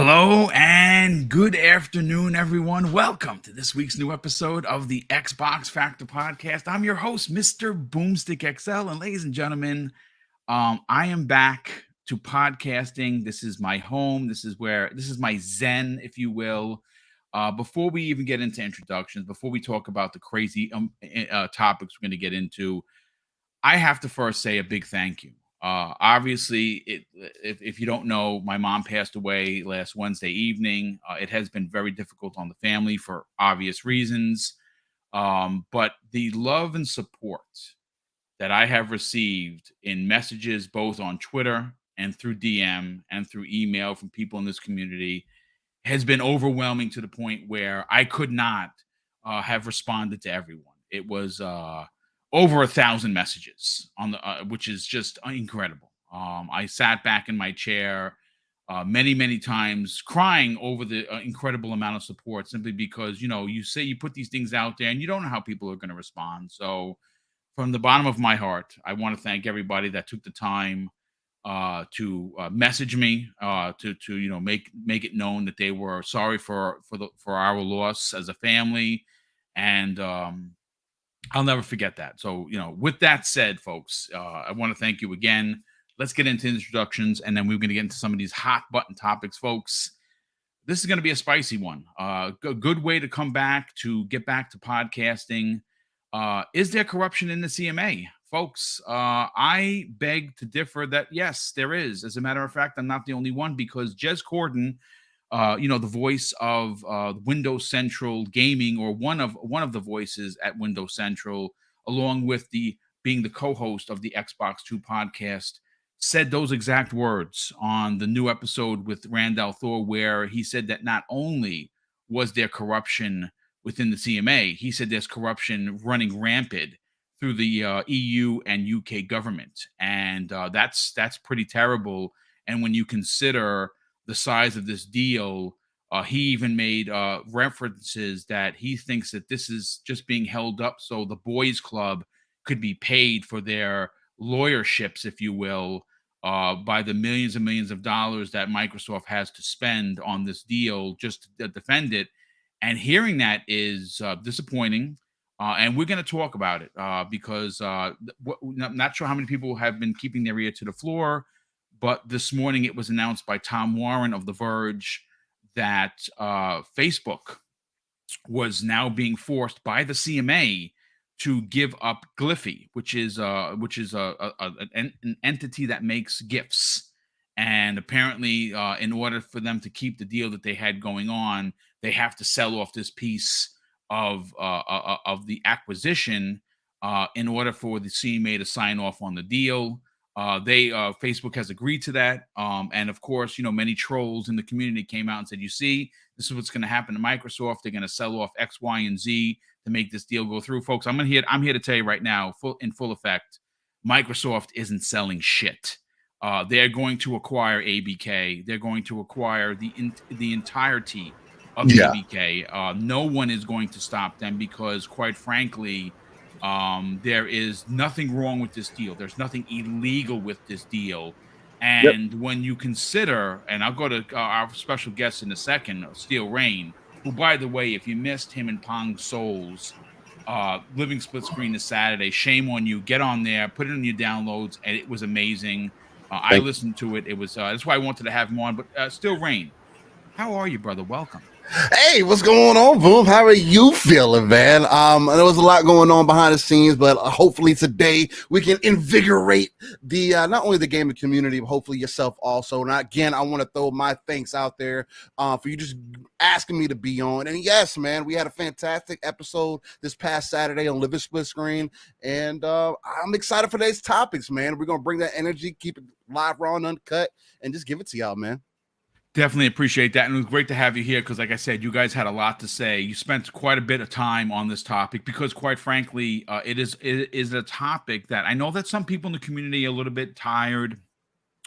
Hello and good afternoon, everyone. Welcome to this week's new episode of the Xbox Factor Podcast. I'm your host, Mr. BoomStick XL, and ladies and gentlemen, I am back to podcasting. This is my home. This is my zen, if you will. Before we even get into introductions, before we talk about the crazy topics we're going to get into, I have to first say a big thank you. Obviously, if you don't know, my mom passed away last Wednesday evening. It has been very difficult on the family for obvious reasons. But the love and support that I have received in messages, both on Twitter and through DM and through email from people in this community, has been overwhelming to the point where I could not have responded to everyone. It was over 1,000 messages on the which is just incredible. I sat back in my chair many times crying over the incredible amount of support, simply because you say you put these things out there and you don't know how people are going to respond. So from the bottom of my heart, I want to thank everybody that took the time to message me, to make it known that they were sorry for our loss as a family, and I'll never forget that. So with that said, folks, I want to thank you again. Let's get into introductions, and then we're going to get into some of these hot button topics, folks. This is going to be a spicy one. A good way to come back, to get back to podcasting. Is there corruption in the CMA? Folks, I beg to differ that yes, there is. As a matter of fact, I'm not the only one, because Jez Corden, the voice of Windows Central Gaming, or one of the voices at Windows Central, along with being the co-host of the Xbox 2 podcast, said those exact words on the new episode with Randall Thor, where he said that not only was there corruption within the CMA, he said there's corruption running rampant through the EU and UK government, and that's pretty terrible. And when you consider the size of this deal, he even made references that he thinks that this is just being held up so the boys club could be paid for their lawyerships, if you will, by the millions and millions of dollars that Microsoft has to spend on this deal just to defend it. And hearing that is disappointing. And we're going to talk about it because I'm not sure how many people have been keeping their ear to the floor, but this morning it was announced by Tom Warren of The Verge that Facebook was now being forced by the CMA to give up Giphy, which is an entity that makes GIFs. And apparently, in order for them to keep the deal that they had going on, they have to sell off this piece of the acquisition in order for the CMA to sign off on the deal. Facebook has agreed to that, and of course, many trolls in the community came out and said, "You see, this is what's going to happen to Microsoft. They're going to sell off X, Y, and Z to make this deal go through." Folks, I'm here to tell you right now, in full effect, Microsoft isn't selling shit. They're going to acquire ABK. They're going to acquire the entirety of ABK. No one is going to stop them, because, quite frankly, there is nothing wrong with this deal. There's nothing illegal with this deal. And when you consider, and I'll go to our special guest in a second, Steel Rain, who, by the way, if you missed him and Pong Souls Living Split Screen this Saturday, shame on you. Get on there, put it in your downloads, and it was amazing. I listened to it. It was that's why I wanted to have him on. But Steel Rain, how are you, brother? Welcome. Hey, what's going on, Boom? How are you feeling, man? There was a lot going on behind the scenes, but hopefully today we can invigorate the not only the gaming community, but hopefully yourself also. And again, I want to throw my thanks out there for you just asking me to be on. And yes, man, we had a fantastic episode this past Saturday on Living Split Screen, and I'm excited for today's topics, man. We're gonna bring that energy, keep it live, raw, and uncut, and just give it to y'all, man. Definitely appreciate that. And it was great to have you here because, like I said, you guys had a lot to say. You spent quite a bit of time on this topic because, quite frankly, it is a topic that I know that some people in the community are a little bit tired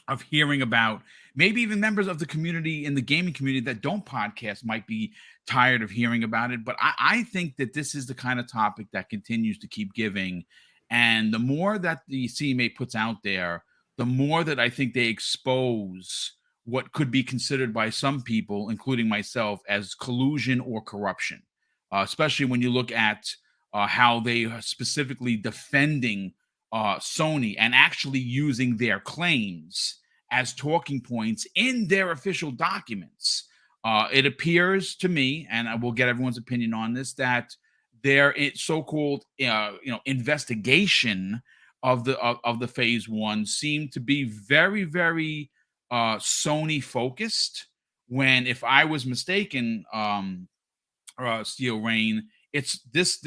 of hearing about. Maybe even members of the community, in the gaming community that don't podcast, might be tired of hearing about it. But I think that this is the kind of topic that continues to keep giving. And the more that the CMA puts out there, the more that I think they expose what could be considered by some people, including myself, as collusion or corruption, especially when you look at how they are specifically defending Sony and actually using their claims as talking points in their official documents. It appears to me, and I will get everyone's opinion on this, that their so-called investigation of the phase one seemed to be very, very Sony focused. When, if I was mistaken, Steel Rain, it's this.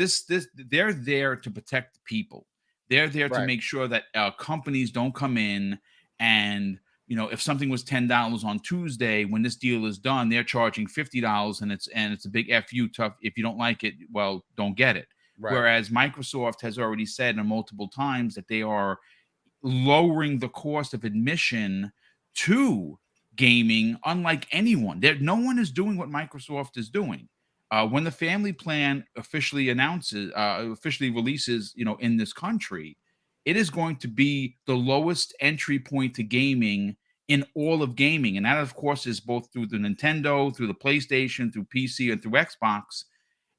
They're there to protect the people. They're there to make sure that companies don't come in and, if something was $10 on Tuesday, when this deal is done, they're charging $50, and it's a big FU tough. If you don't like it, well, don't get it. Right. Whereas Microsoft has already said multiple times that they are lowering the cost of admission to gaming, unlike anyone. No one is doing what Microsoft is doing. When the family plan officially releases, in this country, it is going to be the lowest entry point to gaming in all of gaming. And that, of course, is both through the Nintendo, through the PlayStation, through PC, and through Xbox.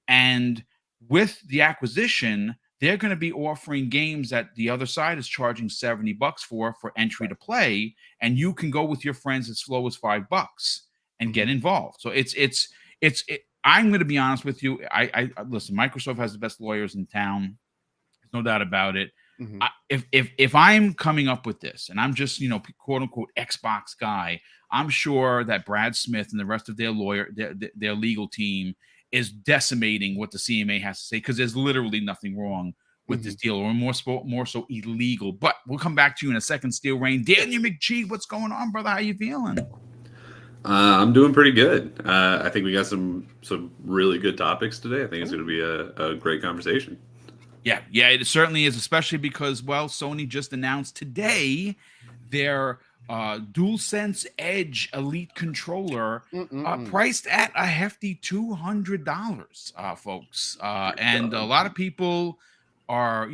And with the acquisition, they're going to be offering games that the other side is charging $70 for entry to play. And you can go with your friends as low as $5 and get involved. So I'm going to be honest with you. I listen, Microsoft has the best lawyers in town. There's no doubt about it. Mm-hmm. If I'm coming up with this and I'm just, quote unquote Xbox guy, I'm sure that Brad Smith and the rest of their legal team is decimating what the CMA has to say, because there's literally nothing wrong with this deal, or more so illegal. But we'll come back to you in a second, Steel Rain. Daniel McGee, what's going on, brother? How you feeling? I'm doing pretty good. I think we got some really good topics today. I think it's going to be a great conversation. Yeah, it certainly is, especially because, Sony just announced today their DualSenseEdge Elite controller, priced at a hefty $200, folks. And a lot of people are,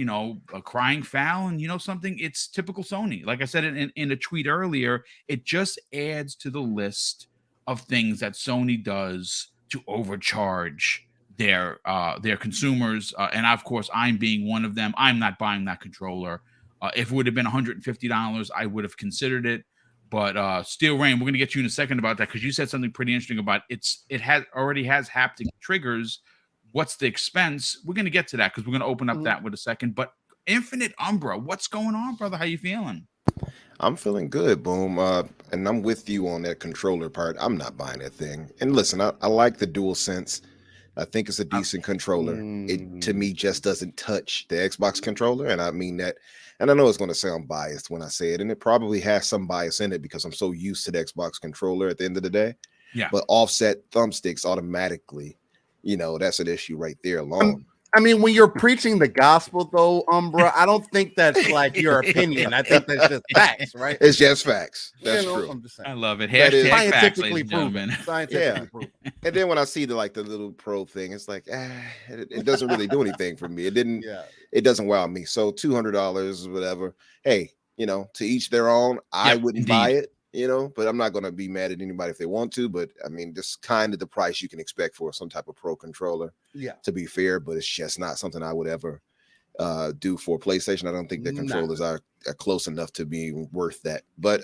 crying foul. And something, it's typical Sony. Like I said in a tweet earlier, it just adds to the list of things that Sony does to overcharge their consumers. And of course, I'm being one of them. I'm not buying that controller. If it would have been $150, I would have considered it. But Steel Rain, we're going to get you in a second about that, because you said something pretty interesting about it already has haptic triggers. What's the expense? We're going to get to that, because we're going to open up that with a second. But Infinite Umbra, what's going on, brother? How you feeling? I'm feeling good, Boom. And I'm with you on that controller part. I'm not buying that thing. And listen, I like the DualSense. I think it's a decent controller. It, to me, just doesn't touch the Xbox controller. And I mean that. And I know it's going to sound biased when I say it. And it probably has some bias in it, because I'm so used to the Xbox controller at the end of the day. Yeah. But offset thumbsticks automatically, that's an issue right there alone. I mean, when you're preaching the gospel, though, Umbra, I don't think that's like your opinion. I think that's just facts, right? It's just facts. That's true. I'm just saying. I love it. Hashtag scientifically proven. Scientifically proven. And then when I see the little pro thing, it's like, it doesn't really do anything for me. It didn't. Yeah. It doesn't wow me. So $200, whatever. Hey, to each their own. I wouldn't buy it. But I'm not going to be mad at anybody if they want to. But I mean, just kind of the price you can expect for some type of pro controller. Yeah. To be fair, but it's just not something I would ever do for PlayStation. I don't think the controllers are close enough to being worth that. But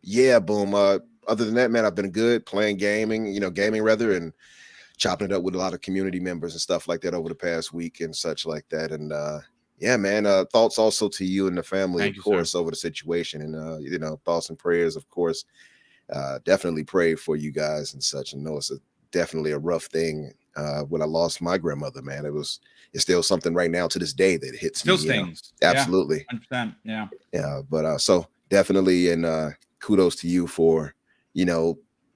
yeah, Boom. Other than that, man, I've been good playing gaming rather, and chopping it up with a lot of community members and stuff like that over the past week and such like that. And yeah, man, thoughts also to you and the family, of course, over the situation, and thoughts and prayers, of course. Definitely pray for you guys and such. And know it's definitely a rough thing. When I lost my grandmother, man, it's still something right now to this day that hits me. Still stings. Absolutely. 100%. Yeah. Yeah. But so definitely, and kudos to you for,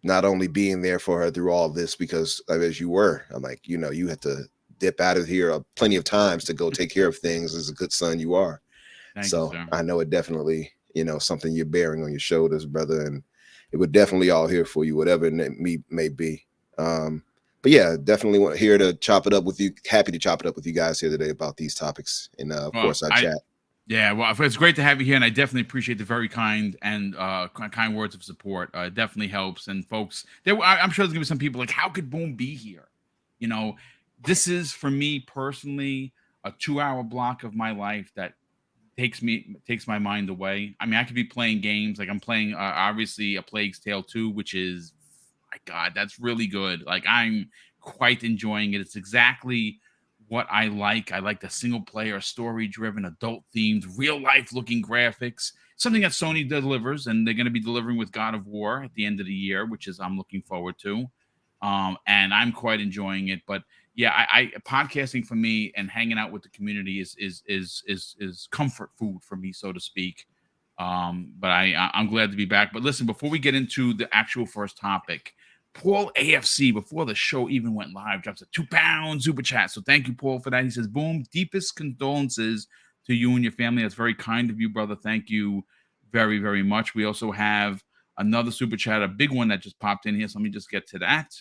not only being there for her through all this, because as you were, I'm like, you had to dip out of here plenty of times to go take care of things as a good son you are. Thank you, sir. I know it definitely, something you're bearing on your shoulders, brother, and it would definitely all here for you, whatever it may be. But yeah, definitely here to chop it up with you. Happy to chop it up with you guys here today about these topics, and of course our chat. Yeah, well, it's great to have you here, and I definitely appreciate the very kind and kind words of support. It definitely helps. And folks, I'm sure there's gonna be some people like, how could Boom be here? You know, this is for me personally a 2-hour block of my life that takes my mind away. I mean, I could be playing games like I'm playing obviously A Plague's Tale 2, which is, my God, that's really good. Like I'm quite enjoying it. It's exactly what I like. I like the single player, story driven, adult themed, real life looking graphics. Something that Sony delivers, and they're going to be delivering with God of War at the end of the year, which is I'm looking forward to. And I'm quite enjoying it. But yeah, I podcasting for me and hanging out with the community is comfort food for me, so to speak. But I'm glad to be back. But listen, before we get into the actual first topic, Paul AFC, before the show even went live, drops a £2 super chat. So thank you, Paul, for that. He says, Boom, deepest condolences to you and your family. That's very kind of you, brother. Thank you very, very much. We also have another super chat, a big one that just popped in here. So let me just get to that.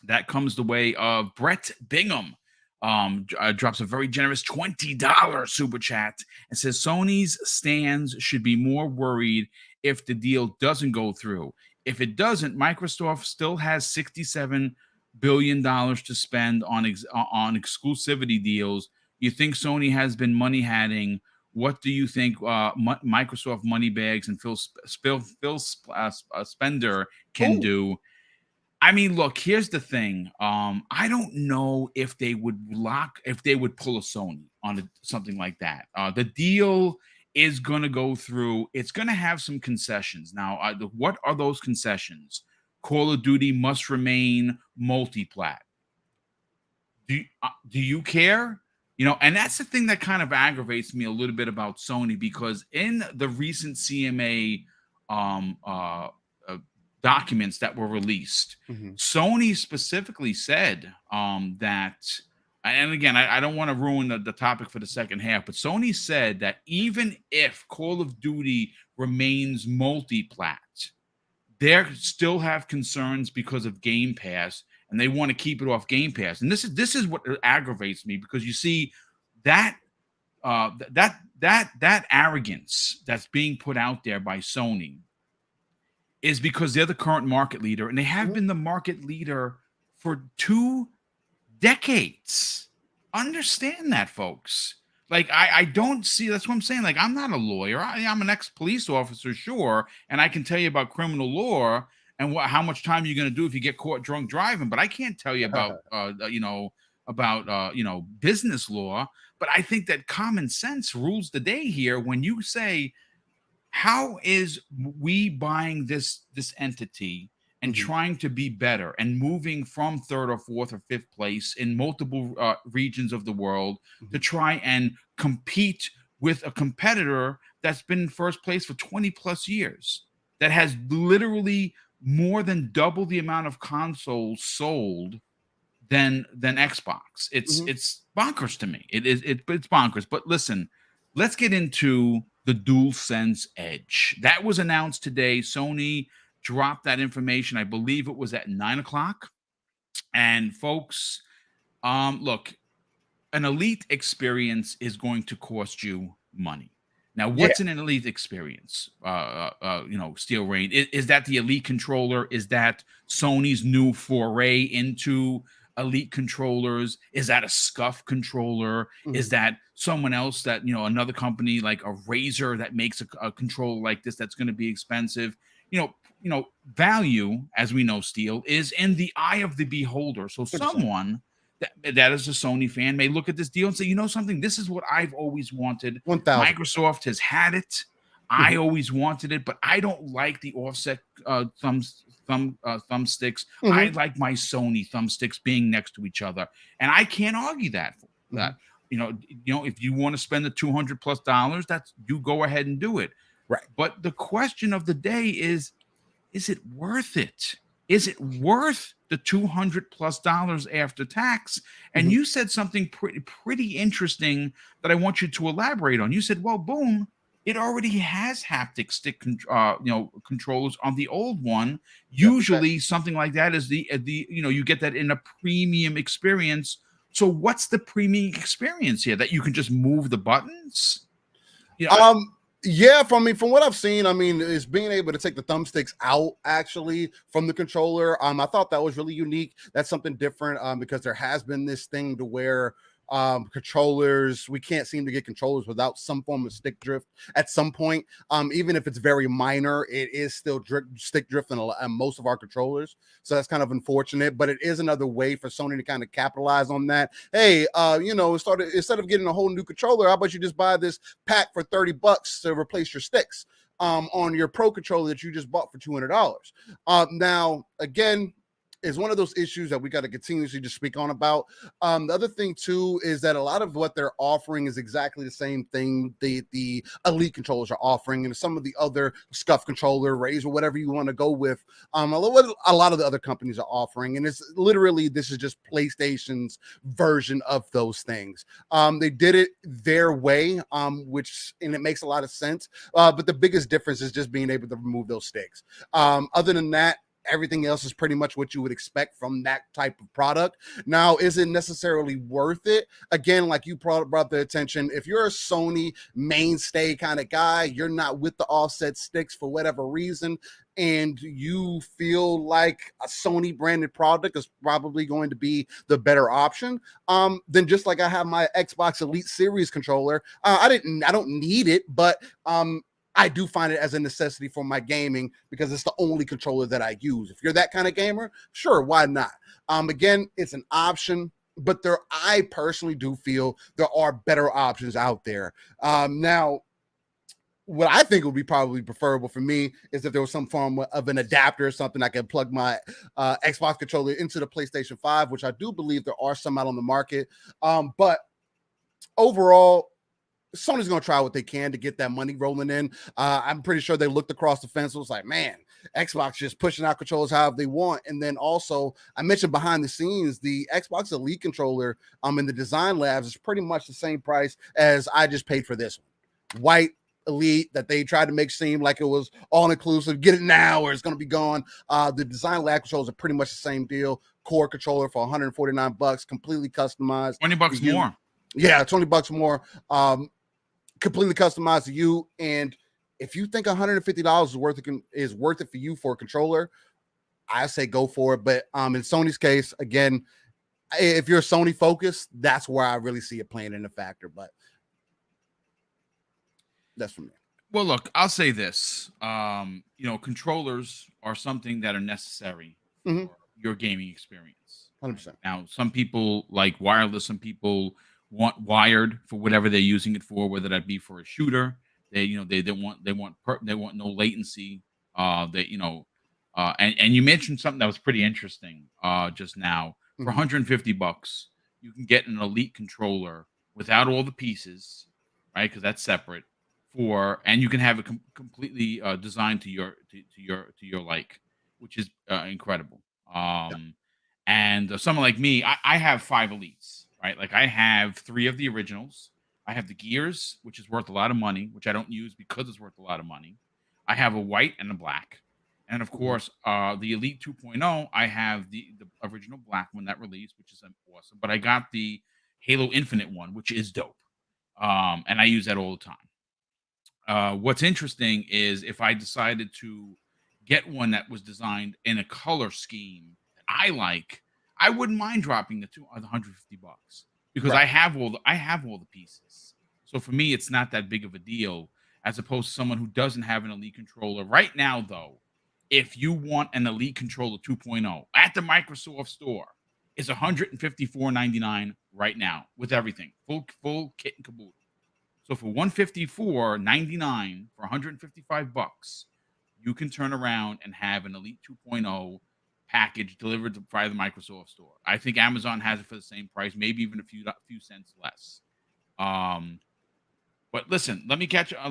That comes the way of Brett Bingham. Drops a very generous $20 super chat and says Sony's stands should be more worried if the deal doesn't go through. If it doesn't, Microsoft still has $67 billion to spend on exclusivity deals. You think Sony has been money hatting? What do you think Microsoft moneybags and Phil Spender can do? I mean, look, here's the thing. I don't know if they would pull a Sony on something like that. The deal is going to go through. It's going to have some concessions. Now, what are those concessions? Call of Duty must remain multi-plat. Do you care? You know, and that's the thing that kind of aggravates me a little bit about Sony, because in the recent CMA documents that were released, Sony specifically said that, and again, I don't want to ruin the topic for the second half, but Sony said that even if Call of Duty remains multi-plat, they still have concerns because of Game Pass, and they want to keep it off Game Pass. And this is what aggravates me, because you see that that arrogance that's being put out there by Sony is because they're the current market leader, and they have been the market leader for 2 decades. Understand that, folks. Like, I don't see, that's what I'm saying. Like, I'm not a lawyer. I'm an ex-police officer, sure, and I can tell you about criminal law and how much time you're going to do if you get caught drunk driving, but I can't tell you about, business law. But I think that common sense rules the day here when you say, how is we buying this entity and trying to be better and moving from 3rd or 4th or 5th place in multiple regions of the world to try and compete with a competitor that's been in first place for 20 plus years, that has literally more than double the amount of consoles sold than Xbox. It's bonkers to me. It's bonkers. But listen, let's get into the DualSenseEdge. That was announced today. Sony dropped that information. I believe it was at 9:00. And folks, look, an elite experience is going to cost you money. Now, what's in an elite experience? Steel Rain. Is that the elite controller? Is that Sony's new foray into elite controllers? Is that a scuff controller? Is that someone else that, another company like a Razer that makes a controller like this that's going to be expensive? Value, as we know, Steel, is in the eye of the beholder. So 100%. Someone that is a Sony fan may look at this deal and say, something, this is what I've always wanted. 1,000. Microsoft has had it. I always wanted it, but I don't like the offset thumbsticks. I like my Sony thumbsticks being next to each other, and I can't argue that. If you want to spend the $200+, that's, you go ahead and do it. Right. But the question of the day is it worth it? Is it worth the $200+ after tax? And you said something pretty interesting that I want you to elaborate on. You said, well, Boom, it already has haptic stick controllers on the old one. Usually something like that is you get that in a premium experience. So what's the premium experience here? That you can just move the buttons? Yeah. Yeah, from what I've seen, I mean, is being able to take the thumbsticks out actually from the controller. I thought that was really unique. That's something different because there has been this thing to where controllers, we can't seem to get controllers without some form of stick drift at some point. Even if it's very minor, it is still stick drift in most of our controllers. So that's kind of unfortunate, but it is another way for Sony to kind of capitalize on that. Hey, instead of getting a whole new controller, how about you just buy this pack for $30 to replace your sticks on your Pro controller that you just bought for $200. Now, again, is one of those issues that we got to continuously just speak on about. The other thing too is that a lot of what they're offering is exactly the same thing the Elite controllers are offering, and some of the other Scuff controller, Razer, whatever you want to go with. A lot of the other companies are offering, and it's literally this is just PlayStation's version of those things. They did it their way, and it makes a lot of sense. But the biggest difference is just being able to remove those sticks. Other than that, everything else is pretty much what you would expect from that type of product. Now, is it necessarily worth it? Again, like you brought the attention, if you're a Sony mainstay kind of guy, you're not with the offset sticks for whatever reason, and you feel like a Sony branded product is probably going to be the better option, then just like I have my Xbox Elite Series controller, I don't need it, but I do find it as a necessity for my gaming because it's the only controller that I use. If you're that kind of gamer, sure, why not? Again, it's an option, but I personally do feel there are better options out there. Now, what I think would be probably preferable for me is if there was some form of an adapter or something I could plug my Xbox controller into the PlayStation 5, which I do believe there are some out on the market. But overall, Sony's going to try what they can to get that money rolling in. I'm pretty sure they looked across the fence and was like, man, Xbox just pushing out controllers however they want. And then also, I mentioned behind the scenes, the Xbox Elite controller in the design labs is pretty much the same price as I just paid for this one. White Elite that they tried to make seem like it was all inclusive. Get it now or it's going to be gone. The design lab controllers are pretty much the same deal. Core controller for $149, completely customized. $20 more. Yeah, $20 more. Completely customized to you, and if you think $150 is worth it for you for a controller, I say go for it. But in Sony's case, again, if you're Sony focused, that's where I really see it playing in a factor. But that's for me. Well, look, I'll say this: controllers are something that are necessary for your gaming experience. 100%. Now, some people like wireless, some people want wired for whatever they're using it for, whether that be for a shooter. They want no latency. And you mentioned something that was pretty interesting just now. For $150, you can get an Elite controller without all the pieces, right? Because that's separate. And you can have it completely designed to your like, which is incredible. And someone like me, I have 5 Elites. Right, like I have 3 of the originals. I have the Gears, which is worth a lot of money, which I don't use because it's worth a lot of money. I have a white and a black, and of course, the Elite 2.0. I have the original black one that released, which is awesome. But I got the Halo Infinite one, which is dope, and I use that all the time. What's interesting is if I decided to get one that was designed in a color scheme that I like, I wouldn't mind dropping the $150 because I have all the pieces. So for me, it's not that big of a deal as opposed to someone who doesn't have an Elite controller. Right now, though, if you want an Elite controller 2.0 at the Microsoft Store, it's $154.99 right now with everything, full kit and caboodle. So for $154.99 for $155, you can turn around and have an Elite 2.0 package delivered via the Microsoft Store. I think Amazon has it for the same price, maybe even a few cents less. But listen, let me catch up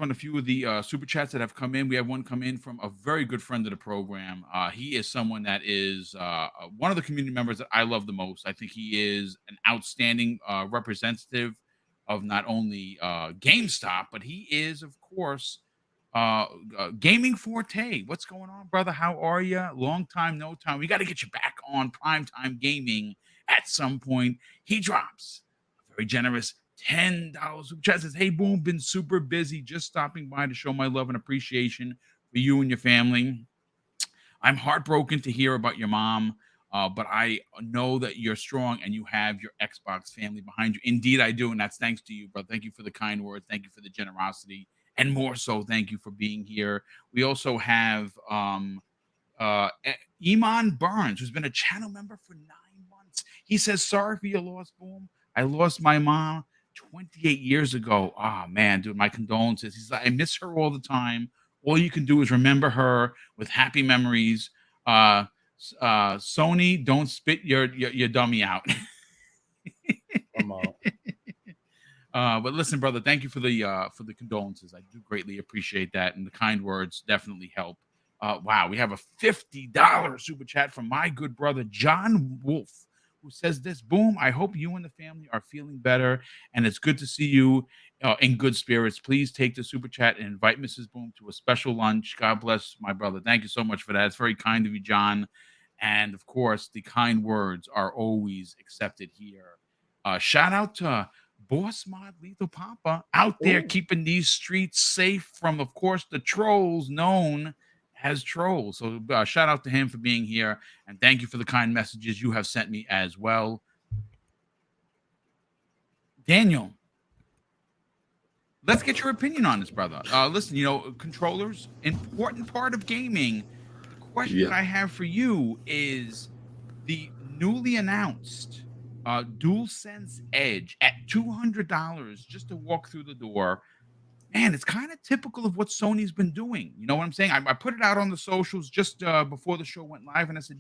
on a few of the super chats that have come in. We have one come in from a very good friend of the program. He is someone that is one of the community members that I love the most. I think he is an outstanding representative of not only GameStop, but he is, of course, Gaming Forte. What's going on, brother? How are you? Long time, no time. We got to get you back on primetime gaming at some point. He drops a very generous $10 super chat. Says, hey, Boom, been super busy. Just stopping by to show my love and appreciation for you and your family. I'm heartbroken to hear about your mom, but I know that you're strong and you have your Xbox family behind you. Indeed, I do, and that's thanks to you, bro. Thank you for the kind words. Thank you for the generosity, and more so, thank you for being here. We also have Iman Burns, who's been a channel member for 9 months. He says, sorry for your loss, Boom. I lost my mom 28 years ago. Oh, man, dude, my condolences. He's like, I miss her all the time. All you can do is remember her with happy memories. Sony, don't spit your dummy out. Come on. But listen, brother, thank you for the condolences. I do greatly appreciate that, and the kind words definitely help. Wow, we have a $50 super chat from my good brother John Wolf, who says this: Boom, I hope you and the family are feeling better, and it's good to see you in good spirits. Please take the super chat and invite Mrs. Boom to a special lunch. God bless my brother. Thank you so much for that. It's very kind of you, John. And of course, the kind words are always accepted here. Shout out to Boss Mod Lethal Papa out there keeping these streets safe from, of course, the trolls known as trolls. So shout out to him for being here, and thank you for the kind messages you have sent me as well. Daniel, let's get your opinion on this, brother. Listen, controllers, important part of gaming. The question I have for you is the newly announced DualSenseEdge at $200 just to walk through the door. Man, it's kind of typical of what Sony's been doing. You know what I'm saying? I put it out on the socials just before the show went live, and I said,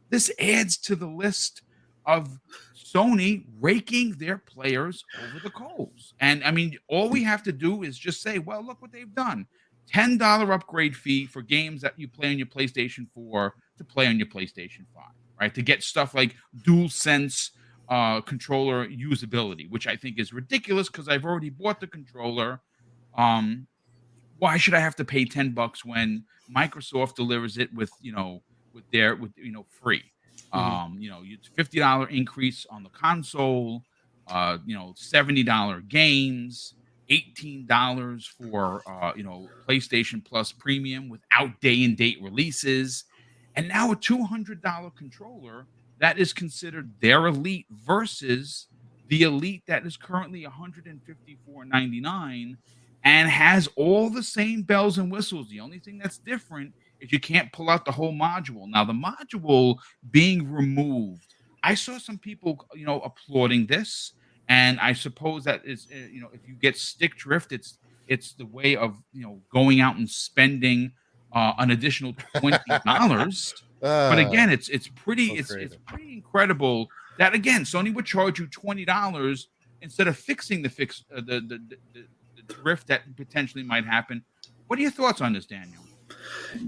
this adds to the list of Sony raking their players over the coals. And I mean, all we have to do is just say, well, look what they've done. $10 upgrade fee for games that you play on your PlayStation 4 to play on your PlayStation 5, right? To get stuff like DualSense controller usability, which I think is ridiculous because I've already bought the controller. Why should I have to pay $10 when Microsoft delivers it with free? It's $50 increase on the console, $70 games, $18 for PlayStation Plus Premium without day and date releases, and now a $200 controller that is considered their elite versus the elite that is currently $154.99 and has all the same bells and whistles. The only thing that's different is you can't pull out the whole module. Now, the module being removed, I saw some people, applauding this, and I suppose that is, if you get stick drift, it's the way of going out and spending an additional $20. But again, it's pretty incredible that again Sony would charge you $20 instead of fixing the drift that potentially might happen. What are your thoughts on this, Daniel?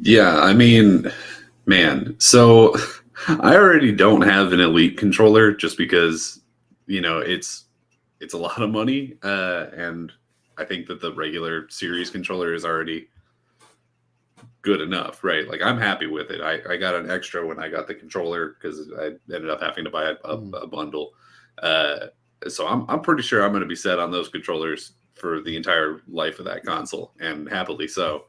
Yeah, I mean, man, so I already don't have an Elite controller just because it's a lot of money, and I think that the regular series controller is already good enough, right? Like I'm happy with it. I got an extra when I got the controller because I ended up having to buy a bundle. So I'm pretty sure I'm going to be set on those controllers for the entire life of that console, and happily so.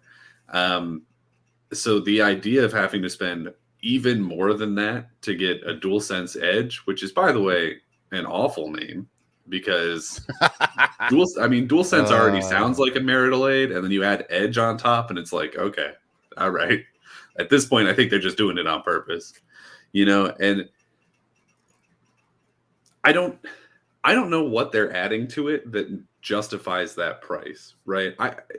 So the idea of having to spend even more than that to get a DualSenseEdge, which is, by the way, an awful name because DualSense already sounds like a marital aid, and then you add Edge on top, and it's like, okay, all right. At this point, I think they're just doing it on purpose, and I don't know what they're adding to it that justifies that price, right?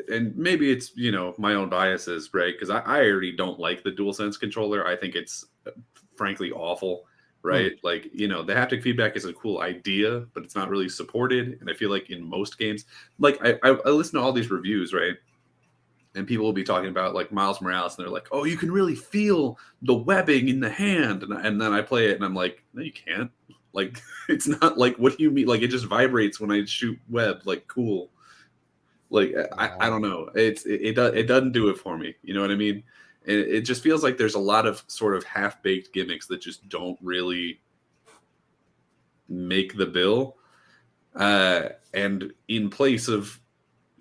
And maybe it's my own biases, right? Because I already don't like the DualSense controller. I think it's frankly awful, right? Like the haptic feedback is a cool idea, but it's not really supported. And I feel like in most games, like I listen to all these reviews, right? And people will be talking about like Miles Morales, and they're like, "Oh, you can really feel the webbing in the hand," and then I play it, and I'm like, "No, you can't." Like, it's not like, what do you mean? Like, it just vibrates when I shoot web. Like, cool. Like, I don't know. It doesn't do it for me. You know what I mean? And it just feels like there's a lot of sort of half-baked gimmicks that just don't really make the bill. And in place of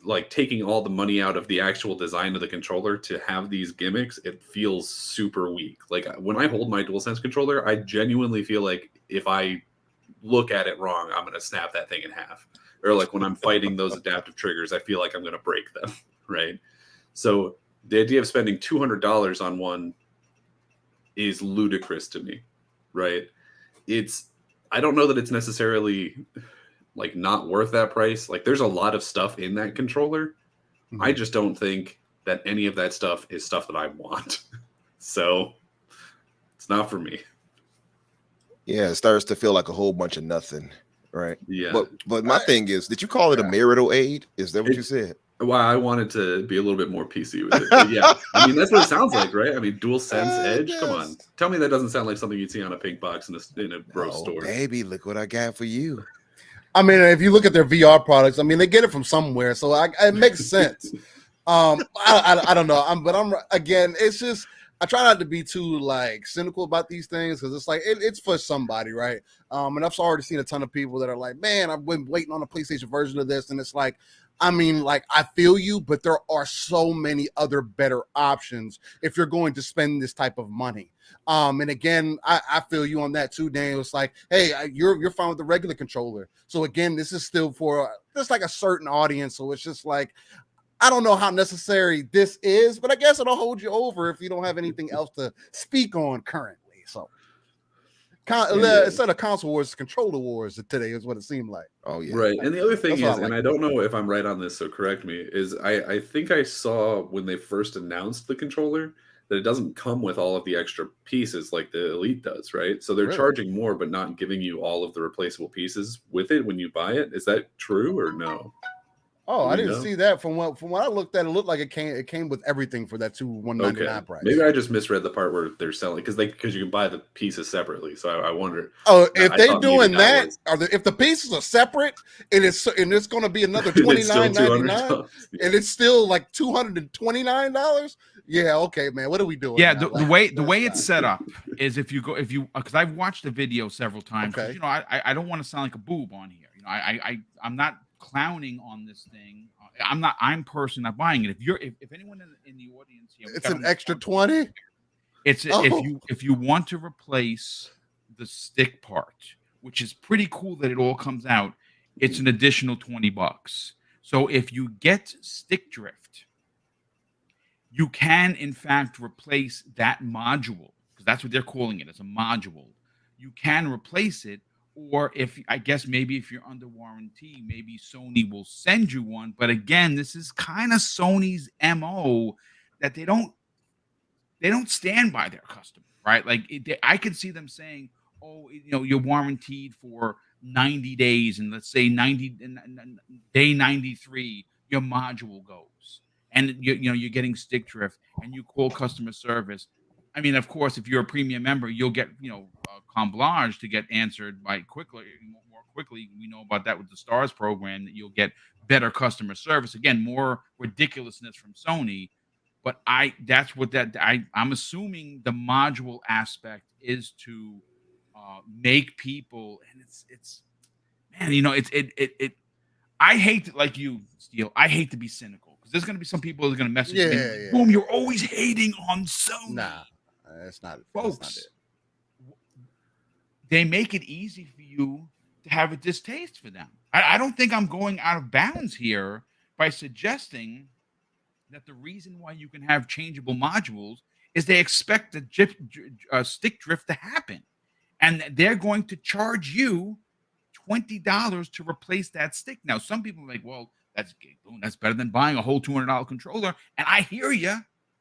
like taking all the money out of the actual design of the controller to have these gimmicks, it feels super weak. Like when I hold my DualSense controller, I genuinely feel like if I look at it wrong, I'm going to snap that thing in half. Or like when I'm fighting those adaptive triggers, I feel like I'm going to break them, right? So the idea of spending $200 on one is ludicrous to me, right? I don't know that it's necessarily like not worth that price. Like there's a lot of stuff in that controller. Mhm. I just don't think that any of that stuff is stuff that I want. So it's not for me. Yeah, it starts to feel like a whole bunch of nothing, right? Yeah. But my thing is, did you call it a marital aid? Is that what you said? Well, I wanted to be a little bit more PC with it. But yeah, I mean that's what it sounds like, right? I mean, DualSenseEdge. Come on, tell me that doesn't sound like something you'd see on a pink box in a bro store. Baby, look what I got for you. I mean, if you look at their VR products, I mean, they get it from somewhere, so it makes sense. I don't know, but again, it's just I try not to be too like cynical about these things because it's like it's for somebody, right? And I've already seen a ton of people that are like, man, I've been waiting on a PlayStation version of this, and it's like, I mean, like I feel you, but there are so many other better options if you're going to spend this type of money. And again, I feel you on that too, Daniel. It's like, hey, you're fine with the regular controller. So again, this is still for just like a certain audience. So it's just like, I don't know how necessary this is, but I guess it'll hold you over if you don't have anything else to speak on currently. So instead of console wars, controller wars today is what it seemed like. Oh yeah, right. And the other thing is, and I don't know if I'm right on this, so correct me, is I think I saw when they first announced the controller that it doesn't come with all of the extra pieces like the Elite does, right? So they're charging more, but not giving you all of the replaceable pieces with it when you buy it. Is that true or no? Oh, I didn't see that. From what I looked at, it looked like it came with everything for that $199 price. Maybe I just misread the part where they're selling because you can buy the pieces separately. So I wonder. Oh, if they're doing that, if the pieces are separate and it's going to be another $29.99 and it's still like $229. Yeah, okay, man. What are we doing? Yeah, the way it's set up is if you because I've watched the video several times. Okay. You know, I don't want to sound like a boob on here. You know, I'm not clowning on this thing. I'm personally not buying it. If anyone in the audience here, it's an extra 20. It's if you want to replace the stick part, which is pretty cool that it all comes out, it's an additional $20. So if you get stick drift, you can in fact replace that module because that's what they're calling it. It's a module. You can replace it. Or if you're under warranty, maybe Sony will send you one. But again, this is kind of Sony's MO that they don't stand by their customer, right? Like I could see them saying, "Oh, you know, you're warranted for 90 days, and let's say day 93, your module goes, and you're getting stick drift, and you call customer service." I mean, of course, if you're a premium member, you'll get, Comblage to get answered more quickly. We know about that with the Stars program, that you'll get better customer service. Again, more ridiculousness from Sony. But I'm assuming the module aspect is to make people, and it's man, I hate to, like you, Steele, I hate to be cynical because there's going to be some people that are going to message me. Yeah. Boom, you're always hating on Sony. Nah, that's not it. Folks, that's not it. They make it easy for you to have a distaste for them. I don't think I'm going out of bounds here by suggesting that the reason why you can have changeable modules is they expect the stick drift to happen. And they're going to charge you $20 to replace that stick. Now, some people are like, well, that's better than buying a whole $200 controller. And I hear you.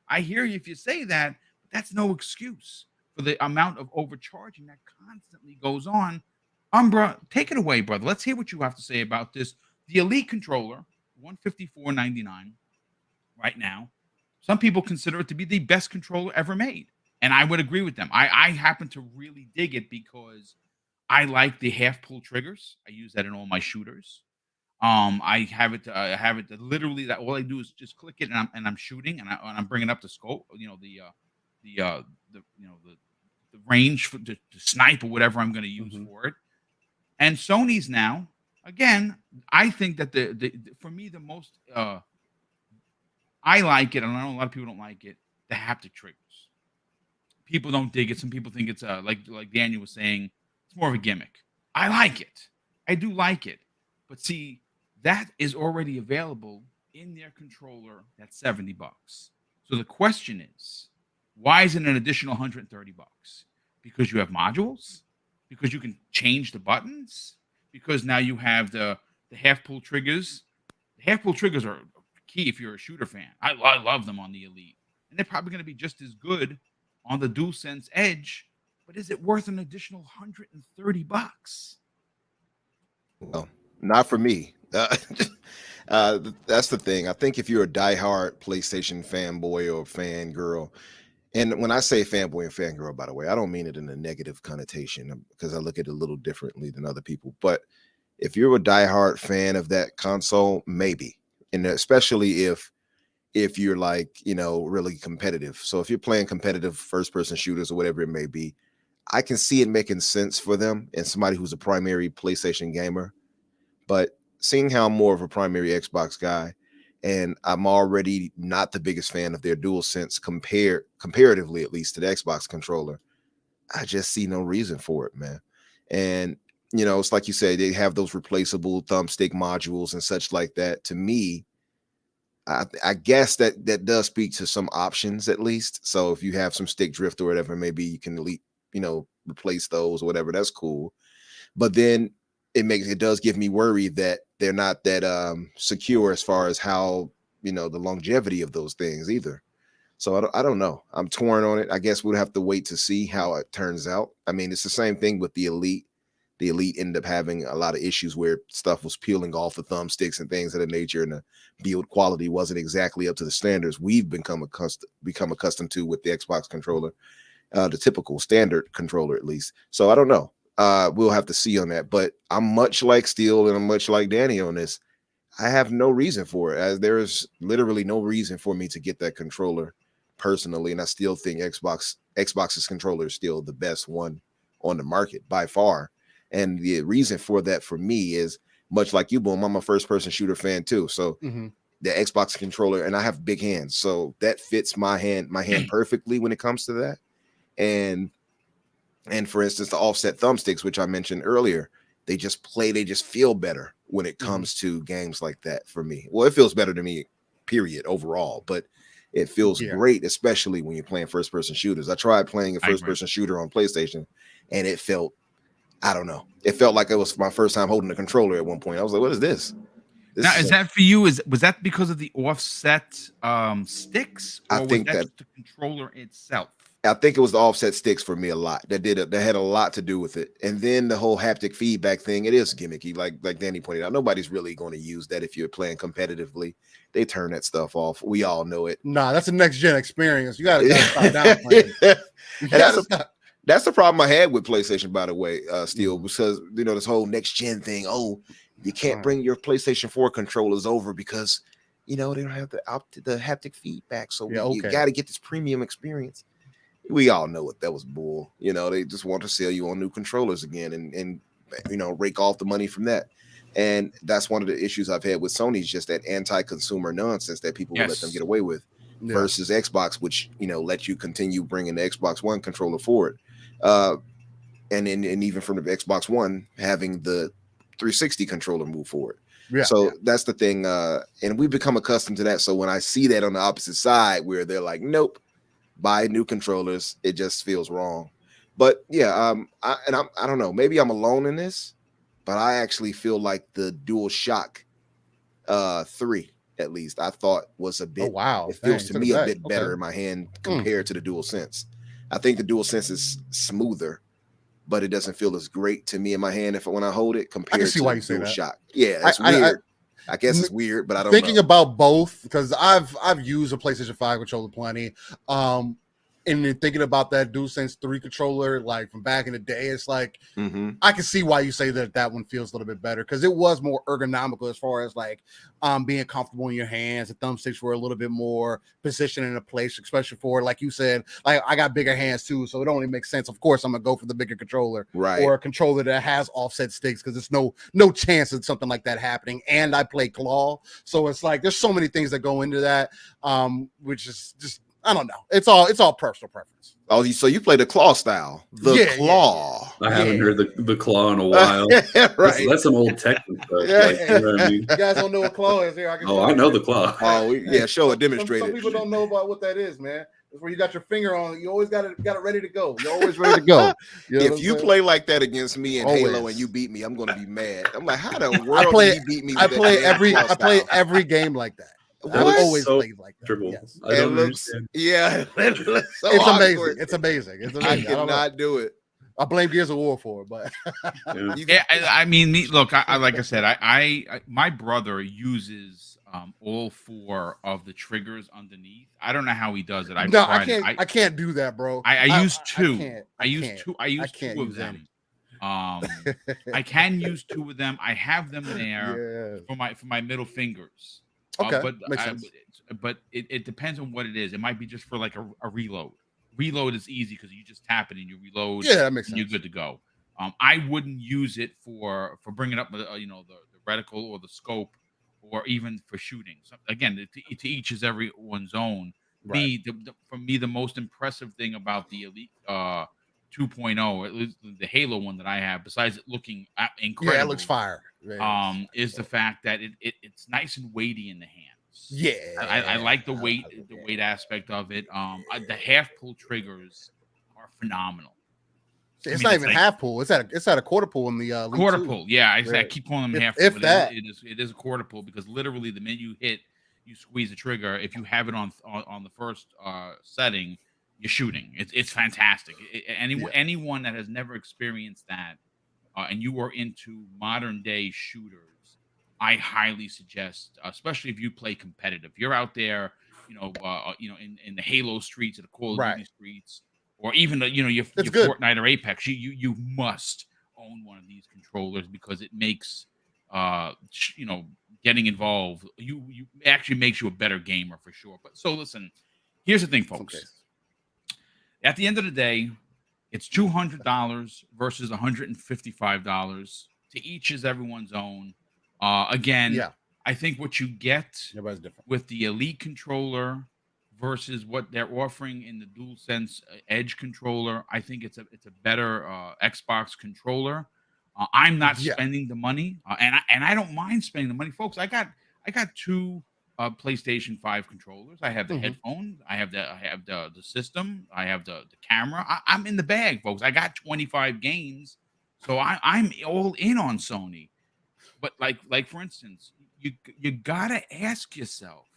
If you say that, but that's no excuse for the amount of overcharging that constantly goes on. Umbra, take it away, brother. Let's hear what you have to say about this. The Elite controller, $154.99 right now. Some people consider it to be the best controller ever made. And I would agree with them. I happen to really dig it because I like the half pull triggers. I use that in all my shooters. I have it literally that all I do is just click it and I'm shooting and I'm bringing up the scope, the range to snipe or whatever I'm going to use for it. And Sony's now again, I think that the for me the most I like it, and I know a lot of people don't like it. The haptic triggers. People don't dig it. Some people think it's like Daniel was saying, it's more of a gimmick. I like it. I do like it, but see, that is already available in their controller. That's $70. So the question is, why is it an additional $130? Because you have modules? Because you can change the buttons? Because now you have the half pull triggers. The half pull triggers are key if you're a shooter fan. I love them on the Elite, and they're probably going to be just as good on the DualSenseEdge. But is it worth an additional $130? Well, not for me. That's the thing. I think if you're a diehard PlayStation fanboy or fangirl, and when I say fanboy and fangirl, by the way, I don't mean it in a negative connotation because I look at it a little differently than other people. But if you're a diehard fan of that console, maybe, and especially if you're like, really competitive. So if you're playing competitive first-person shooters or whatever it may be, I can see it making sense for them and somebody who's a primary PlayStation gamer. But seeing how I'm more of a primary Xbox guy, and I'm already not the biggest fan of their DualSense comparatively, at least to the Xbox controller, I just see no reason for it, man. And, it's like you said, they have those replaceable thumbstick modules and such like that. To me, I guess that does speak to some options at least. So if you have some stick drift or whatever, maybe you can replace those or whatever. That's cool. But then it does give me worry that they're not that secure as far as how the longevity of those things either. So I don't know. I'm torn on it. I guess we'll have to wait to see how it turns out. I mean, it's the same thing with the Elite. The Elite ended up having a lot of issues where stuff was peeling off the thumbsticks and things of that nature, and the build quality wasn't exactly up to the standards we've become accustomed to with the Xbox controller, the typical standard controller at least. So I don't know. We'll have to see on that. But I'm much like Steel and I'm much like Danny on this. I have no reason for it, as there is literally no reason for me to get that controller personally, and I still think Xbox's controller is still the best one on the market by far. And the reason for that for me is much like you, Boom. I'm a first-person shooter fan too. So the Xbox controller, and I have big hands, so that fits my hand perfectly when it comes to that. And for instance, the offset thumbsticks, which I mentioned earlier, they just feel better when it comes to games like that for me. Well, it feels better to me, period, overall, but it feels great, especially when you're playing first-person shooters. I tried playing a first-person shooter on PlayStation, and it felt, I don't know. It felt like it was my first time holding a controller at one point. I was like, what is this? Now, is that for you? Was that because of the offset sticks? Or I think was that the controller itself? I think it was the offset sticks for me a lot. That had a lot to do with it. And then the whole haptic feedback thing, it is gimmicky. Like Danny pointed out, nobody's really going to use that if you're playing competitively. They turn that stuff off. We all know it. Nah, that's a next gen experience. You gotta stop downplaying. And that's the problem I had with PlayStation, by the way, Steel, because this whole next gen thing. Oh, you can't bring your PlayStation 4 controllers over because they don't have the haptic feedback. So you got to get this premium experience. We all know it. That was bull. They just want to sell you on new controllers again and rake off the money from that. And that's one of the issues I've had with Sony, is just that anti-consumer nonsense that people will let them get away with versus Xbox, which let you continue bringing the Xbox One controller forward. And even from the Xbox One having the 360 controller move forward. That's the thing. And we've become accustomed to that. So when I see that on the opposite side where they're like, nope, buy new controllers, it just feels wrong. But I don't know, maybe I'm alone in this, but I actually feel like the DualShock 3, at least, I thought was a bit, it feels to me a bit better in my hand compared to the DualSense. I think the DualSense is smoother, but it doesn't feel as great to me in my hand when I hold it compared to the DualShock. Yeah, it's weird. I guess it's weird, but I don't know. Thinking about both, because I've used a PlayStation 5 controller plenty. And then thinking about that DualSense 3 controller, like from back in the day, it's like Mhm. I can see why you say that one feels a little bit better because it was more ergonomical as far as like being comfortable in your hands. The thumbsticks were a little bit more positioned in a place, especially for, like you said, like I got bigger hands too, so it only makes sense. Of course, I'm gonna go for the bigger controller, Right. or a controller that has offset sticks because there's no chance of something like that happening. And I play claw, so it's like there's so many things that go into that, which is just. I don't know. It's all personal preference. Oh, so you play the claw style. The claw. I haven't heard the claw in a while. Right. That's some old technical stuff. Yeah. Like, you know what I mean? You guys don't know what claw is here. I know the claw. Oh, yeah. Show a demonstrator. Some people don't know about what that is, man. It's where you got your finger on it. You always got it ready to go. You're always ready to go. You know if you play like that against me in Halo and you beat me, I'm gonna be mad. I'm like, how the world did you beat me? I play every game like that. I always play like that. Triple. Yes. I don't understand. Yeah, it's amazing. It's amazing. It's amazing. I cannot do it. I blame Gears of War for it, but I mean, look, I like I said, I my brother uses all 4 of the triggers underneath. I don't know how he does it. I can't do that, bro. I use 2. I use 2 of them. I can use 2 of them. I have them there for my middle fingers. Okay, but it depends on what it is. It might be just for like a reload. Reload is easy because you just tap it and you reload. Yeah, that makes sense. You're good to go. I wouldn't use it for bringing up the reticle or the scope, or even for shooting. So again, to each is everyone's own. Right. For me, the most impressive thing about the Elite 2.0, at least the Halo one that I have, besides it looking incredible, yeah, it looks fire. Is the fact that it's nice and weighty in the hands. Yeah, I like the weight aspect of it. The half pull triggers are phenomenal. It's not even half pull. It's at a quarter pull in the quarter pull. Yeah, I keep calling them half pull. If that, it is a quarter pull because literally the minute you hit, you squeeze the trigger. If you have it on the first setting, you're shooting. It's fantastic. Anyone that has never experienced that, and you are into modern day shooters, I highly suggest, especially if you play competitive. You're out there, in the Halo streets, or the Call of Duty streets, or even your Fortnite or Apex. You must own one of these controllers because it makes getting involved. You actually makes you a better gamer for sure. But so listen, here's the thing, folks. Okay. At the end of the day, it's $200 versus $155. To each is everyone's own. Again, I think what you get with the Elite controller versus what they're offering in the DualSense Edge controller, I think it's a better Xbox controller. I'm not spending the money, and I don't mind spending the money, folks. I got 2 PlayStation 5 controllers. I have the headphones. I have the system. I have the camera. I'm in the bag, folks. I got 25 games, so I'm all in on Sony. But like for instance, you gotta ask yourself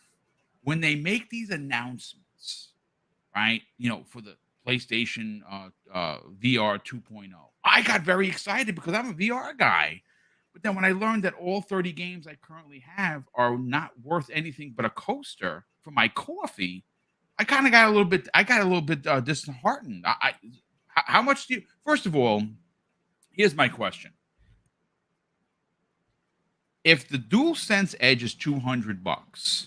when they make these announcements, right? For the PlayStation VR 2.0. I got very excited because I'm a VR guy. But then when I learned that all 30 games I currently have are not worth anything but a coaster for my coffee, I kind of got a little bit disheartened. How much do you? First of all, here's my question. If the DualSense Edge is $200,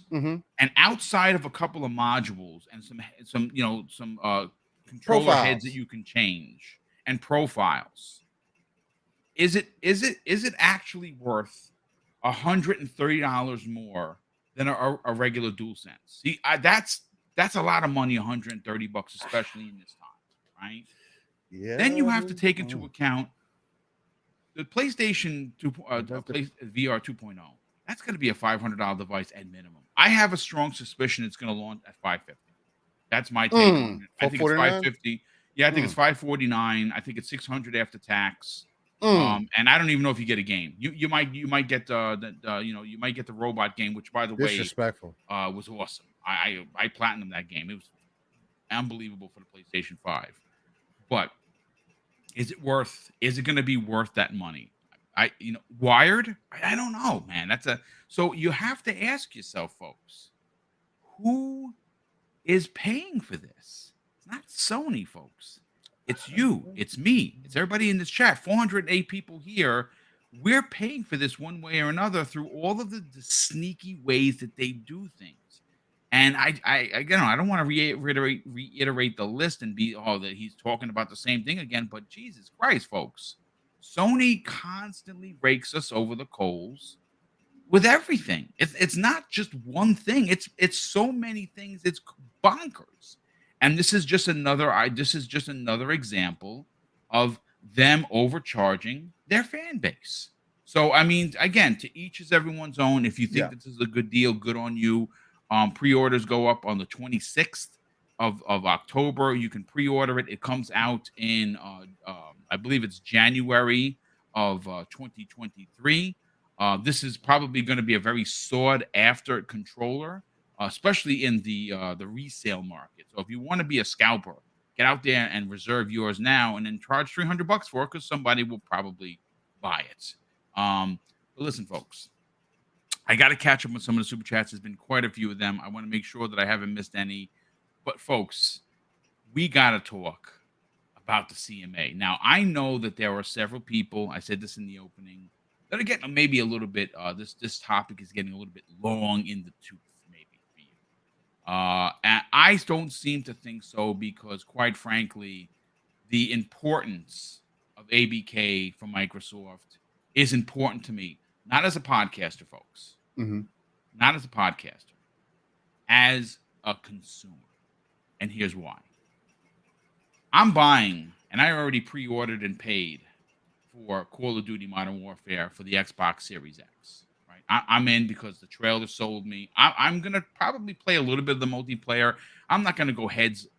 and outside of a couple of modules and some controller heads that you can change and profiles, is it actually worth $130 more than a regular DualSense? See, that's a lot of money, $130, especially in this time, right? Yeah. Then you have to take into account the PlayStation VR 2.0. That's going to be a $500 device at minimum. I have a strong suspicion it's going to launch at $550. That's my take on it. I think it's $550. Yeah, I think it's $549. I think it's $600 after tax. And I don't even know if you get a game. You might get you might get the robot game, which by the way, disrespectful. Was awesome. I platinumed that game. It was unbelievable for the PlayStation 5. But is it going to be worth that money? Wired? I don't know, man. So you have to ask yourself, folks, who is paying for this? It's not Sony, folks. It's you. It's me. It's everybody in this chat. 408 people here. We're paying for this one way or another through all of the sneaky ways that they do things. And I don't want to reiterate the list and be that he's talking about the same thing again. But Jesus Christ, folks, Sony constantly rakes us over the coals with everything. It's not just one thing. It's so many things. It's bonkers. And this is just another example of them overcharging their fan base. So I mean, again, to each is everyone's own. If you think this is a good deal, good on you. Pre-orders go up on the 26th of October. You can pre-order it. It comes out in I believe it's January of 2023. This is probably going to be a very sought after controller, especially in the resale market. So if you want to be a scalper, get out there and reserve yours now, and then charge $300 for it because somebody will probably buy it. But listen, folks, I got to catch up on some of the super chats. There's been quite a few of them. I want to make sure that I haven't missed any. But folks, we got to talk about the CMA. Now, I know that there are several people, I said this in the opening, that are getting maybe a little bit, this topic is getting a little bit long in the tooth, maybe for you. And I don't seem to think so because, quite frankly, the importance of ABK for Microsoft is important to me, not as a podcaster, folks. Mm-hmm. Not as a podcaster, as a consumer. And here's why. I'm buying, and I already pre-ordered and paid for Call of Duty Modern Warfare for the Xbox Series X. Right, I'm in because the trailer sold me. I'm gonna probably play a little bit of the multiplayer. I'm not gonna go heads,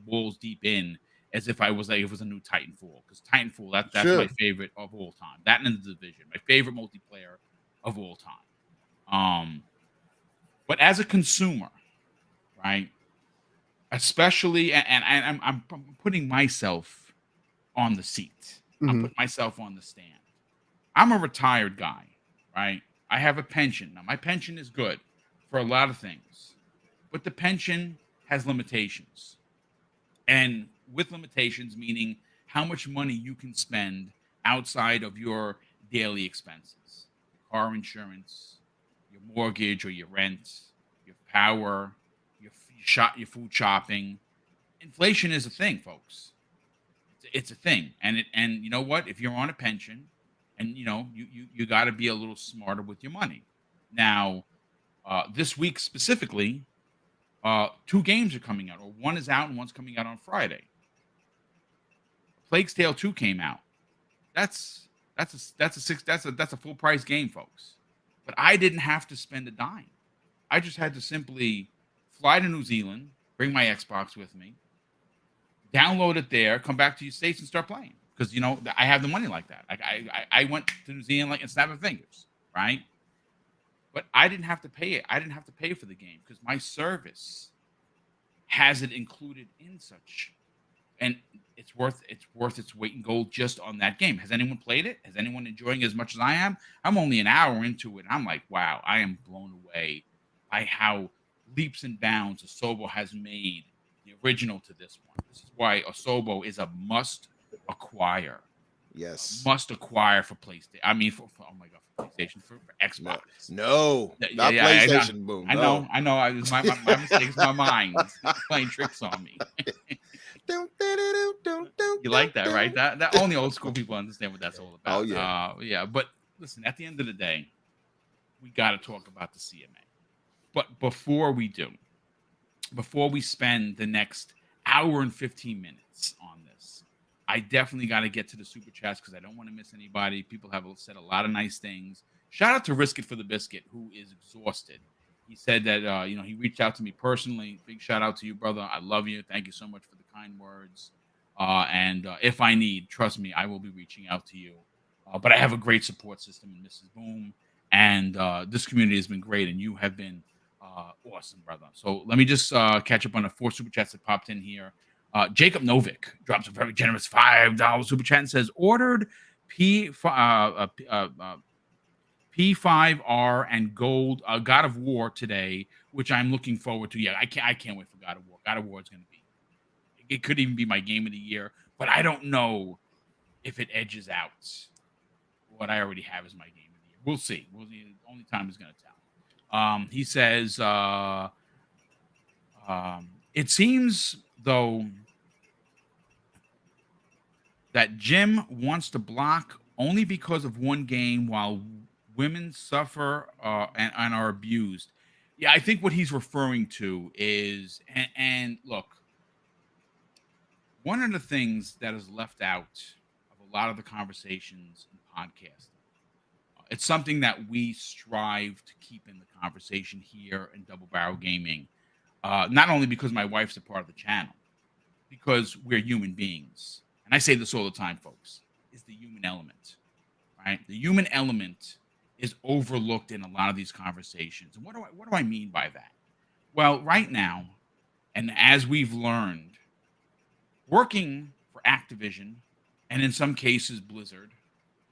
balls deep in as if it was a new Titanfall, because Titanfall that's my favorite of all time. That and the Division, my favorite multiplayer of all time. But as a consumer, right? Especially, and I'm putting myself on the seat. Mm-hmm. I'm putting myself on the stand. I'm a retired guy, right? I have a pension. Now, my pension is good for a lot of things, but the pension has limitations. And with limitations, meaning how much money you can spend outside of your daily expenses, car insurance, your mortgage or your rent, your power, your food shopping. Inflation is a thing, folks. It's a thing, and you know what? If you're on a pension, and you got to be a little smarter with your money. Now, this week specifically, 2 games are coming out, or one is out and one's coming out on Friday. Plague's Tale 2 came out. That's a full price game, folks. But I didn't have to spend a dime. I just had to simply fly to New Zealand, bring my Xbox with me, download it there, come back to the States and start playing. Because, I have the money like that. I went to New Zealand and snapping fingers, right? But I didn't have to pay it. I didn't have to pay for the game because my service has it included in such. And it's worth its weight in gold just on that game. Has anyone played it? Has anyone enjoying it as much as I am? I'm only an hour into it. And I'm like, wow, I am blown away by how leaps and bounds Asobo has made the original to this one. This is why Asobo is a must acquire. Yes. Must acquire for PlayStation. I mean, for PlayStation, for Xbox. No, not PlayStation. Boom. I know. It was my mistakes. My mind playing tricks on me. You like that, right? That only old school people understand what that's all about. Oh yeah. But listen, at the end of the day, we got to talk about the CMA. But before we spend the next hour and 15 minutes on this, I definitely got to get to the super chats because I don't want to miss anybody. People have said a lot of nice things. Shout out to Risk It for the Biscuit, who is exhausted. He said that, he reached out to me personally. Big shout out to you, brother. I love you. Thank you so much for the kind words. And if I need, trust me, I will be reaching out to you. But I have a great support system in Mrs. Boom. And this community has been great. And you have been awesome, brother. So let me just catch up on the 4 super chats that popped in here. Jacob Novick drops a very generous $5 super chat and says, ordered P5R and Gold God of War today, which I'm looking forward to. Yeah, I can't wait for God of War. God of War is going to be It could even be my game of the year, but I don't know if it edges out what I already have as my game of the year. We'll see. Only time is going to tell. He says, it seems, though, that Jim wants to block only because of one game while women suffer and are abused. Yeah, I think what he's referring to is, and look, one of the things that is left out of a lot of the conversations in podcasting, it's something that we strive to keep in the conversation here in Double Barrel Gaming, not only because my wife's a part of the channel, because we're human beings. And I say this all the time, folks, is the human element, right? The human element is overlooked in a lot of these conversations. And what do I mean by that? Well, right now, and as we've learned, working for Activision, and in some cases Blizzard,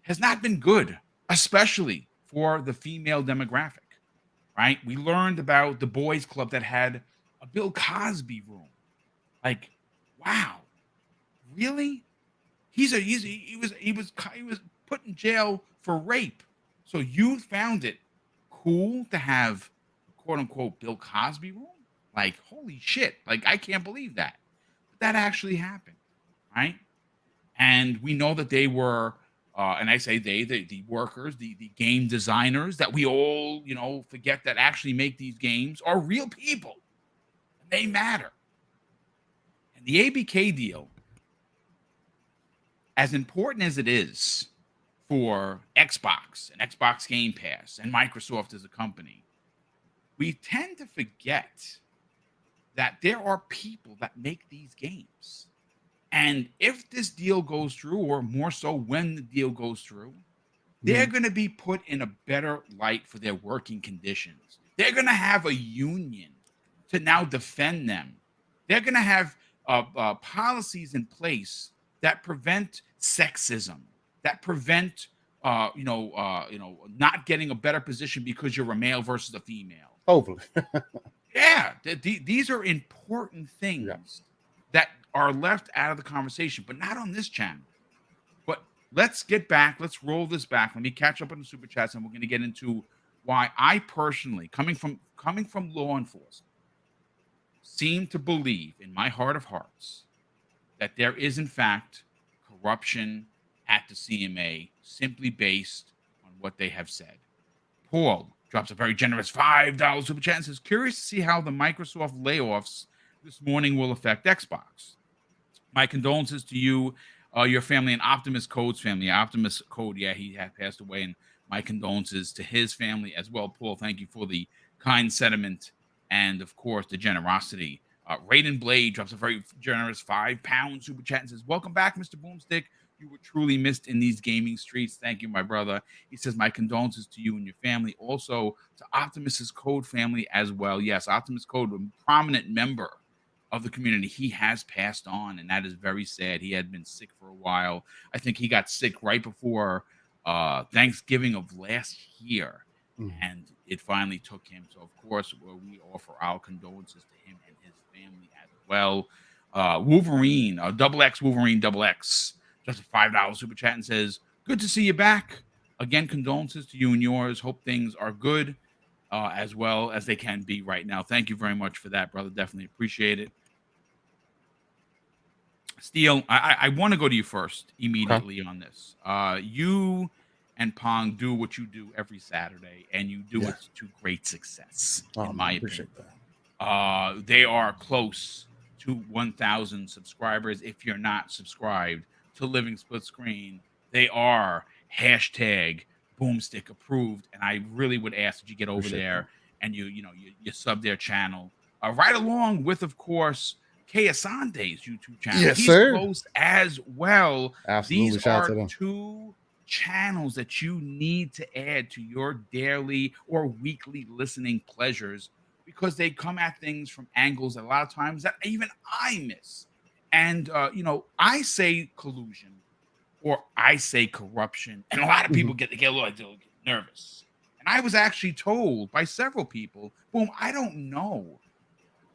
has not been good, especially for the female demographic, right? We learned about the boys club that had a Bill Cosby room. Like, wow, really? He was put in jail for rape. So you found it cool to have quote unquote Bill Cosby room? Like, holy shit. Like, I can't believe that. But that actually happened, right? And we know that they were, and I say the workers, the game designers that we all, forget that actually make these games are real people. And they matter. And the ABK deal, as important as it is for Xbox and Xbox Game Pass and Microsoft as a company, we tend to forget that there are people that make these games. And if this deal goes through, or more so when the deal goes through, they're going to be put in a better light for their working conditions. They're going to have a union to now defend them. They're going to have policies in place that prevent sexism, that prevent not getting a better position because you're a male versus a female. Hopefully. Yeah, these are important things that are left out of the conversation, but not on this channel. But let's get back. Let's roll this back. Let me catch up on the super chats, and we're going to get into why I personally, coming from law enforcement, seem to believe in my heart of hearts that there is, in fact, corruption at the CMA simply based on what they have said. Paul drops a very generous $5 super chat and says, curious to see how the Microsoft layoffs this morning will affect Xbox. My condolences to you, your family, and Optimus Code's family. Optimus Code, he had passed away, and my condolences to his family as well. Paul, thank you for the kind sentiment and, of course, the generosity. Raiden Blade drops a very generous £5 super chat and says, welcome back, Mr. Boomstick. You were truly missed in these gaming streets. Thank you, my brother. He says, my condolences to you and your family. Also to Optimus's Code family as well. Yes, Optimus Code, a prominent member of the community. He has passed on, and that is very sad. He had been sick for a while. I think he got sick right before Thanksgiving of last year, and it finally took him. So, of course, we offer our condolences to him and his family as well. Wolverine, XX Wolverine XX, just a $5 super chat and says, good to see you back. Again, condolences to you and yours. Hope things are good as well as they can be right now. Thank you very much for that, brother. Definitely appreciate it. Steele, I want to go to you first immediately on this. You and Pong do what you do every Saturday, and you do it to great success, in my opinion. That. They are close to 1,000 subscribers. If you're not subscribed to Living Split Screen, they are #Boomstick approved, and I really would ask that you get over there and you sub their channel right along with, of course, Kayasande's YouTube channel. Yes, He's sir. close as well. Absolutely. These are two channels that you need to add to your daily or weekly listening pleasures, because they come at things from angles a lot of times that even I miss. And I say collusion, or I say corruption, and a lot of people get a little nervous. And I was actually told by several people, Boom, I don't know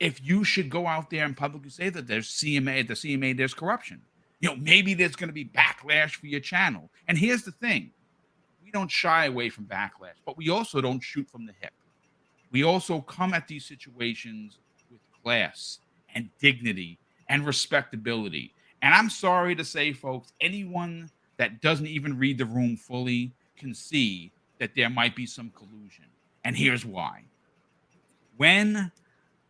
if you should go out there and publicly say that there's CMA, at the CMA, there's corruption. Maybe there's going to be backlash for your channel. And here's the thing. We don't shy away from backlash, but we also don't shoot from the hip. We also come at these situations with class and dignity and respectability. And I'm sorry to say, folks, anyone that doesn't even read the room fully can see that there might be some collusion. And here's why. When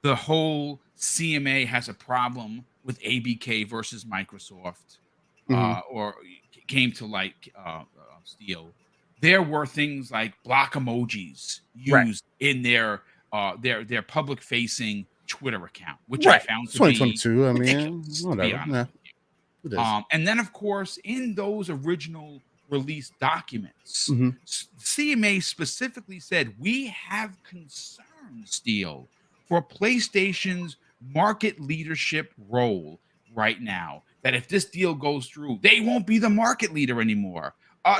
the whole CMA has a problem with ABK versus Microsoft, or came to like Steel, there were things like block emojis used in their public facing Twitter account, which I found to 2022. be I mean, ridiculous, whatever. to be honest. And then, of course, in those original release documents, CMA specifically said, we have concerns, Steel, for PlayStation's market leadership role right now, that if this deal goes through, they won't be the market leader anymore.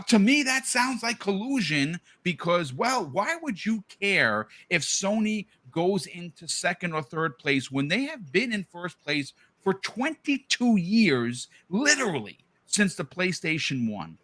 To me, that sounds like collusion because, well, why would you care if Sony goes into second or third place when they have been in first place for 22 years, literally, since the PlayStation 1?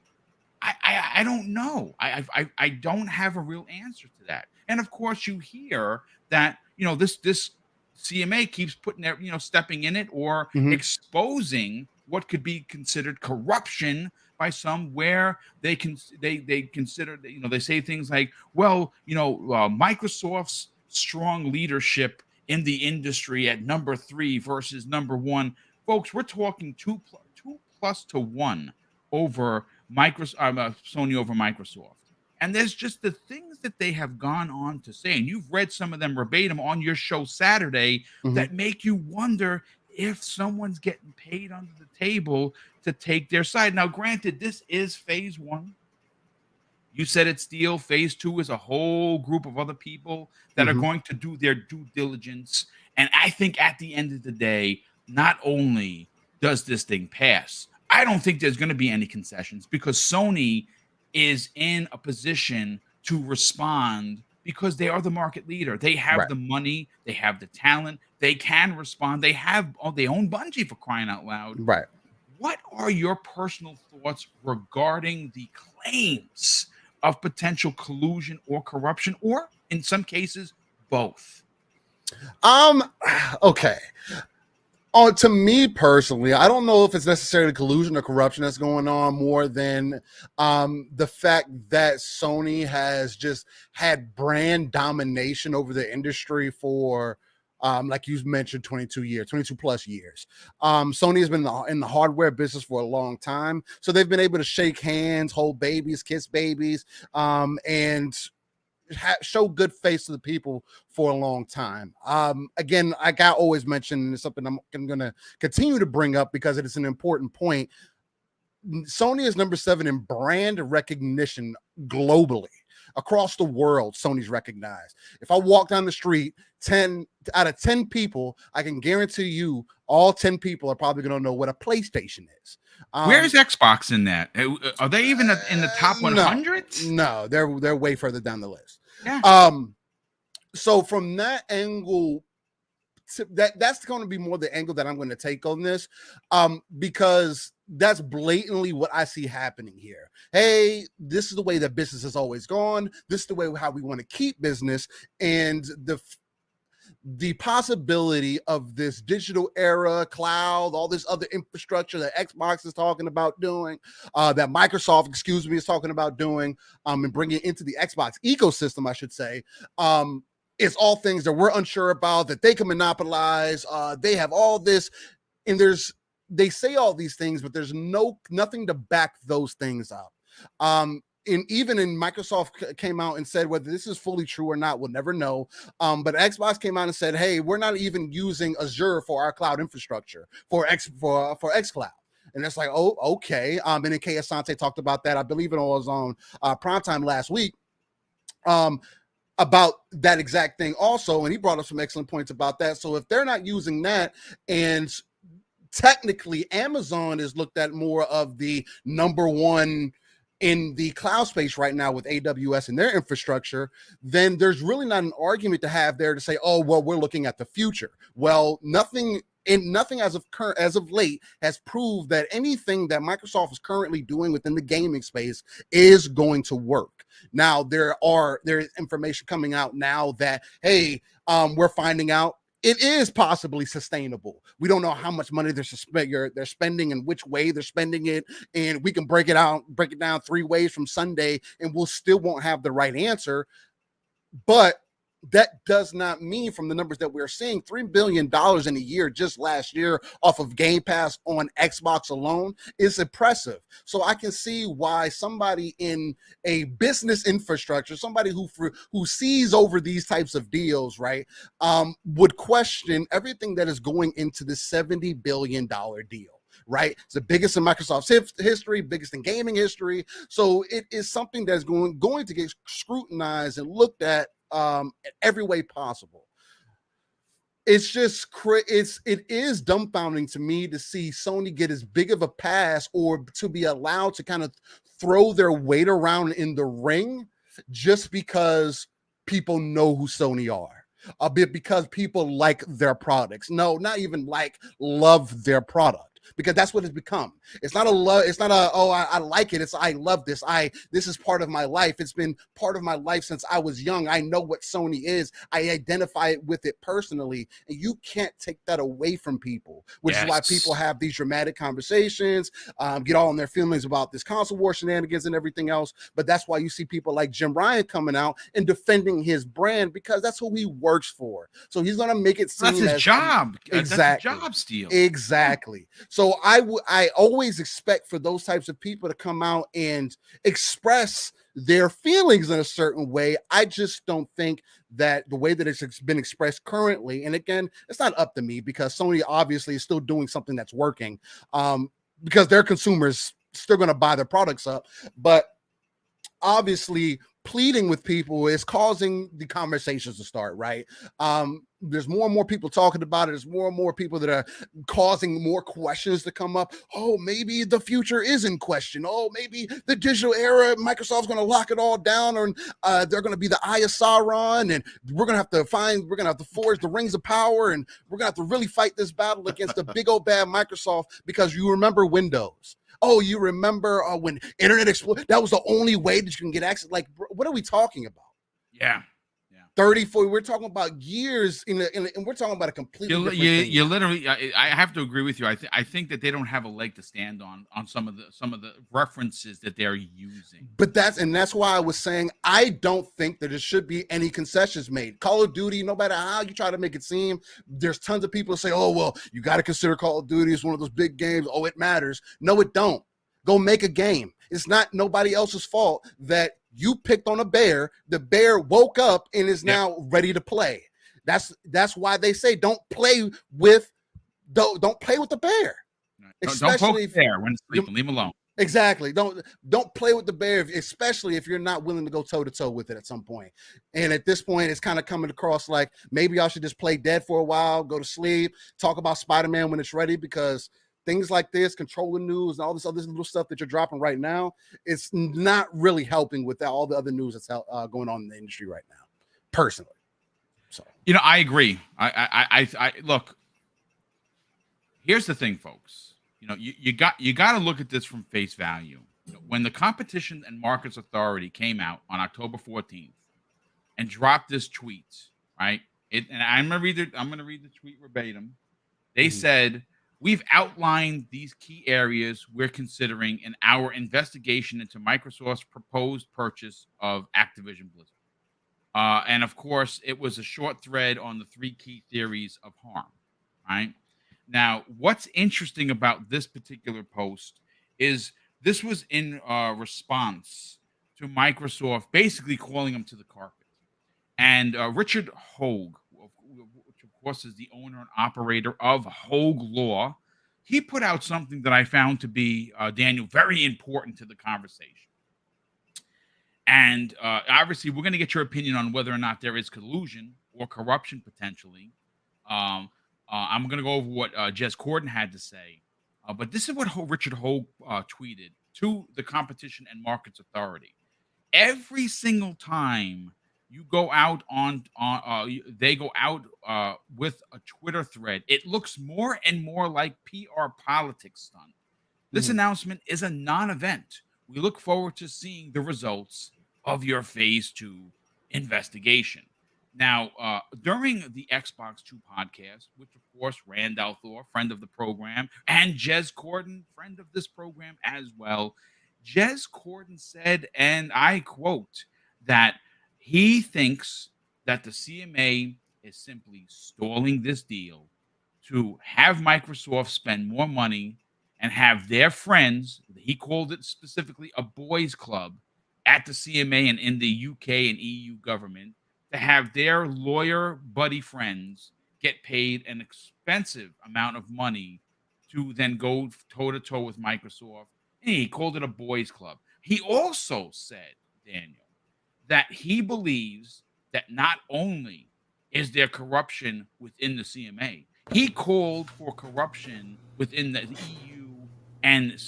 I don't know. I don't have a real answer to that. And of course, you hear that, this CMA keeps putting their, stepping in it or exposing what could be considered corruption by some, where they consider, they say things like, well, Microsoft's strong leadership in the industry at number 3 versus number 1. Folks, we're talking 2+1 over Sony over Microsoft. And there's just the things that they have gone on to say, and you've read some of them verbatim on your show Saturday, that make you wonder if someone's getting paid under the table to take their side. Now, granted, this is phase 1. You said it, Steel. Phase 2 is a whole group of other people that are going to do their due diligence. And I think at the end of the day, not only does this thing pass, I don't think there's going to be any concessions because Sony is in a position to respond because they are the market leader. They have the money, they have the talent, they can respond. They own Bungie, for crying out loud. Right. What are your personal thoughts regarding the claims of potential collusion or corruption, or in some cases, both? Okay. To me personally, I don't know if it's necessarily collusion or corruption that's going on more than the fact that Sony has just had brand domination over the industry for, like you mentioned, 22 plus years. Sony has been in the hardware business for a long time. So they've been able to shake hands, hold babies, kiss babies, and show good face to the people for a long time. Again, like I always mention, it's something I'm going to continue to bring up because it is an important point. Sony is number 7 in brand recognition globally. Across the world, Sony's recognized. If I walk down the street, 10 out of 10 people, I can guarantee you all 10 people are probably going to know what a PlayStation is. Where's Xbox in that? Are they even in the top 100? No, they're way further down the list. Yeah. So from that angle, that's going to be more the angle that I'm going to take on this, because that's blatantly what I see happening here. Hey, this is the way that business has always gone. This is the way how we want to keep business, and the possibility of this digital era, cloud, all this other infrastructure that Xbox is talking about doing, that Microsoft, is talking about doing, and bringing into the Xbox ecosystem, I should say, is all things that we're unsure about, that they can monopolize. They have all this, and they say all these things, but there's nothing to back those things up. And even in Microsoft came out and said whether this is fully true or not, we'll never know. But Xbox came out and said, hey, we're not even using Azure for our cloud infrastructure for xCloud. And it's like, oh, okay. And then Kay Asante talked about that. I believe it was on Primetime last week. About that exact thing also. And he brought up some excellent points about that. So if they're not using that, and technically Amazon is looked at more of the number 1 in the cloud space right now with AWS and their infrastructure, then there's really not an argument to have there to say, oh, well, we're looking at the future. Well, nothing as of late has proved that anything that Microsoft is currently doing within the gaming space is going to work. Now, there is information coming out now that, hey, we're finding out it is possibly sustainable. We don't know how much money they're spending and which way they're spending it. And we can break it down 3 ways from Sunday, and we'll still won't have the right answer. But that does not mean, from the numbers that we're seeing, $3 billion in a year just last year off of Game Pass on Xbox alone is impressive. So I can see why somebody in a business infrastructure, somebody who sees over these types of deals, right, would question everything that is going into the $70 billion deal. Right, it's the biggest in Microsoft's history, biggest in gaming history. So it is something that's going to get scrutinized and looked at every way possible. It's just it is dumbfounding to me to see Sony get as big of a pass, or to be allowed to kind of throw their weight around in the ring just because people know who Sony are. A bit because people like their products. No, not even love their product. Because that's what it's become. It's not I like it. It's I love this. This is part of my life. It's been part of my life since I was young. I know what Sony is. I identify with it personally. And you can't take that away from people, which is why people have these dramatic conversations, get all in their feelings about this console war shenanigans and everything else. But that's why you see people like Jim Ryan coming out and defending his brand, because that's who he works for. So he's going to make it seem that's his job. Exactly. That's his job steal. Exactly. So I always expect for those types of people to come out and express their feelings in a certain way. I just don't think that the way that it's been expressed currently, and again, it's not up to me, because Sony obviously is still doing something that's working, because their consumers still going to buy their products up, but obviously pleading with people is causing the conversations to start, right? There's more and more people talking about it. There's more and more people that are causing more questions to come up. Oh, maybe the future is in question. Oh, maybe the digital era, Microsoft's going to lock it all down, or they're going to be the Eye of Sauron, and we're going to have to forge the rings of power, and we're going to have to really fight this battle against the big old bad Microsoft, because you remember Windows. Oh, you remember when Internet Explorer, that was the only way that you can get access. Like, what are we talking about? Yeah. 30, 40, we're talking about years and we're talking about a completely different thing. You literally, I have to agree with you. I think that they don't have a leg to stand on some of the references that they're using. But that's why I was saying I don't think that there should be any concessions made. Call of Duty, no matter how you try to make it seem, there's tons of people who say, oh, well, you got to consider Call of Duty as one of those big games. Oh, it matters. No, it don't. Go make a game. It's not nobody else's fault that you picked on a bear. The bear woke up and is now ready to play. That's why they say don't play with the bear. Don't poke the bear when sleeping. Leave him alone. Exactly. Don't play with the bear, especially if you're not willing to go toe to toe with it at some point. And at this point, it's kind of coming across like maybe y'all should just play dead for a while, go to sleep, talk about Spider-Man when it's ready, because things like this, controller news, and all this other little stuff that you're dropping right now, it's not really helping with all the other news that's going on in the industry right now, personally. So, I agree. I look. Here's the thing, folks. You got to look at this from face value. When the Competition and Markets Authority came out on October 14th and dropped this tweet, right? And I'm gonna read the tweet verbatim. They said, we've outlined these key areas we're considering in our investigation into Microsoft's proposed purchase of Activision Blizzard. And of course, it was a short thread on the 3 key theories of harm, right? Now, what's interesting about this particular post is this was in response to Microsoft basically calling them to the carpet. And Richard Hogue, which of course is the owner and operator of Hogue Law, he put out something that I found to be, Daniel, very important to the conversation. And obviously, we're going to get your opinion on whether or not there is collusion or corruption potentially. I'm going to go over what Jez Corden had to say. But this is what Richard Hogue tweeted to the Competition and Markets Authority. Every single time you go out they go out with a Twitter thread, it looks more and more like PR politics stunt. This announcement is a non-event. We look forward to seeing the results of your phase 2 investigation. Now, during the Xbox 2 podcast, which of course Randall Thor, friend of the program, and Jez Corden, friend of this program as well, Jez Corden said, and I quote, that he thinks that the CMA is simply stalling this deal to have Microsoft spend more money and have their friends, he called it specifically a boys club at the CMA and in the UK and EU government, to have their lawyer buddy friends get paid an expensive amount of money to then go toe to toe with Microsoft. And he called it a boys club. He also said, Daniel, that he believes that not only is there corruption within the CMA, he called for corruption within the EU and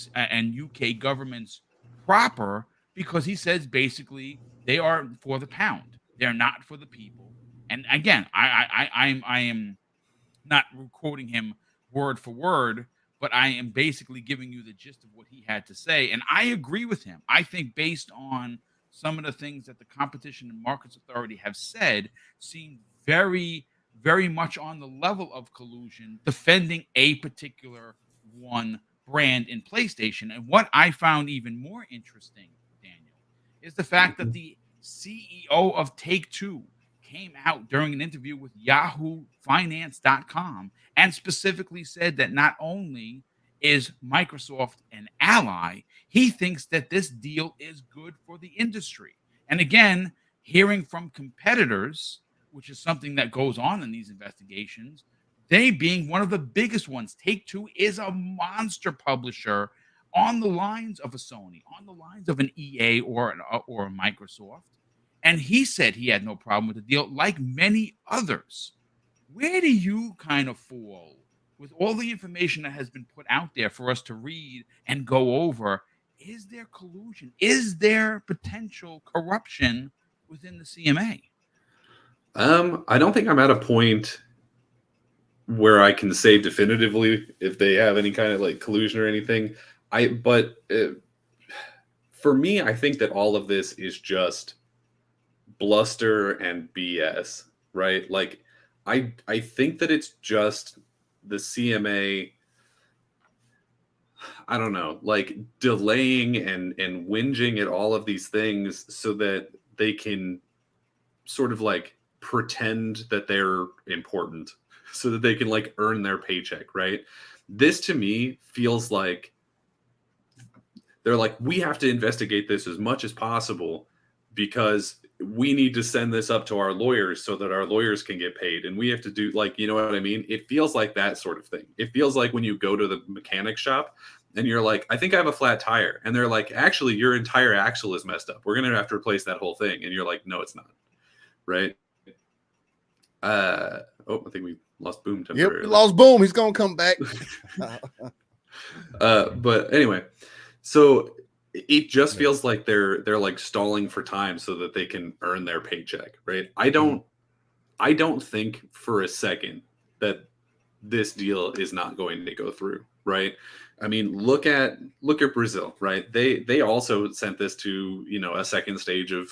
UK governments proper, because he says basically they are for the pound. They're not for the people. And again, I am not quoting him word for word, but I am basically giving you the gist of what he had to say. And I agree with him. I think based on some of the things that the Competition and Markets Authority have said seem very, very much on the level of collusion, defending a particular one brand in PlayStation. And what I found even more interesting, Daniel, is the fact that the CEO of Take-Two came out during an interview with YahooFinance.com and specifically said that not only is Microsoft an ally, he thinks that this deal is good for the industry. And again, hearing from competitors, which is something that goes on in these investigations, they being one of the biggest ones. Take-Two is a monster publisher on the lines of a Sony, on the lines of an EA or a Microsoft. And he said he had no problem with the deal, like many others. Where do you kind of fall with all the information that has been put out there for us to read and go over? Is there collusion? Is there potential corruption within the CMA? I don't think I'm at a point where I can say definitively if they have any kind of like collusion or anything. For me, I think that all of this is just bluster and BS, right? Like, I think that it's just the CMA, I don't know, like delaying and whinging at all of these things so that they can sort of like pretend that they're important, so that they can like earn their paycheck, right? This to me feels like they're like, we have to investigate this as much as possible because we need to send this up to our lawyers so that our lawyers can get paid. And we have to do, like, you know what I mean? It feels like that sort of thing. It feels like when you go to the mechanic shop and you're like, I think I have a flat tire. And they're like, actually, your entire axle is messed up. We're going to have to replace that whole thing. And you're like, no, it's not. Right? I think we lost Boom temporarily. Yep, we lost Boom. He's going to come back. But anyway, so it just feels like they're like stalling for time so that they can earn their paycheck, right? I don't think for a second that this deal is not going to go through, right? I mean, look at Brazil, right? They also sent this to, you know, a second stage of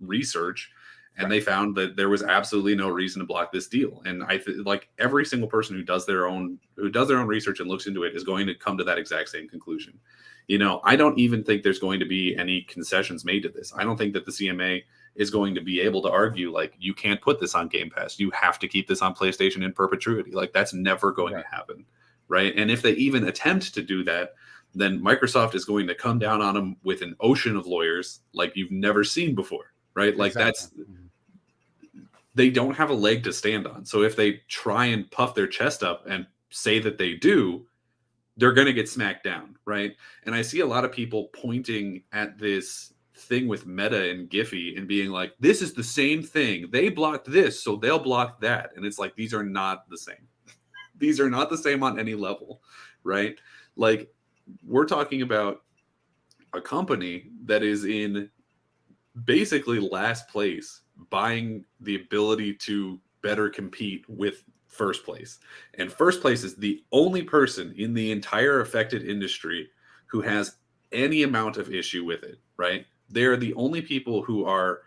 research, and they found that there was absolutely no reason to block this deal. And like every single person who does their own research and looks into it is going to come to that exact same conclusion. You know, I don't even think there's going to be any concessions made to this. I don't think that the CMA is going to be able to argue, like, you can't put this on Game Pass. You have to keep this on PlayStation in perpetuity. Like, that's never going to happen, right? And if they even attempt to do that, then Microsoft is going to come down on them with an ocean of lawyers like you've never seen before, right? Like, they don't have a leg to stand on. So if they try and puff their chest up and say that they do, they're going to get smacked down, right? And I see a lot of people pointing at this thing with Meta and Giphy and being like, this is the same thing. They blocked this, so they'll block that. And it's like, these are not the same. These are not the same on any level, right? Like, we're talking about a company that is in basically last place, buying the ability to better compete with first place. And first place is the only person in the entire affected industry who has any amount of issue with it, right? They're the only people who are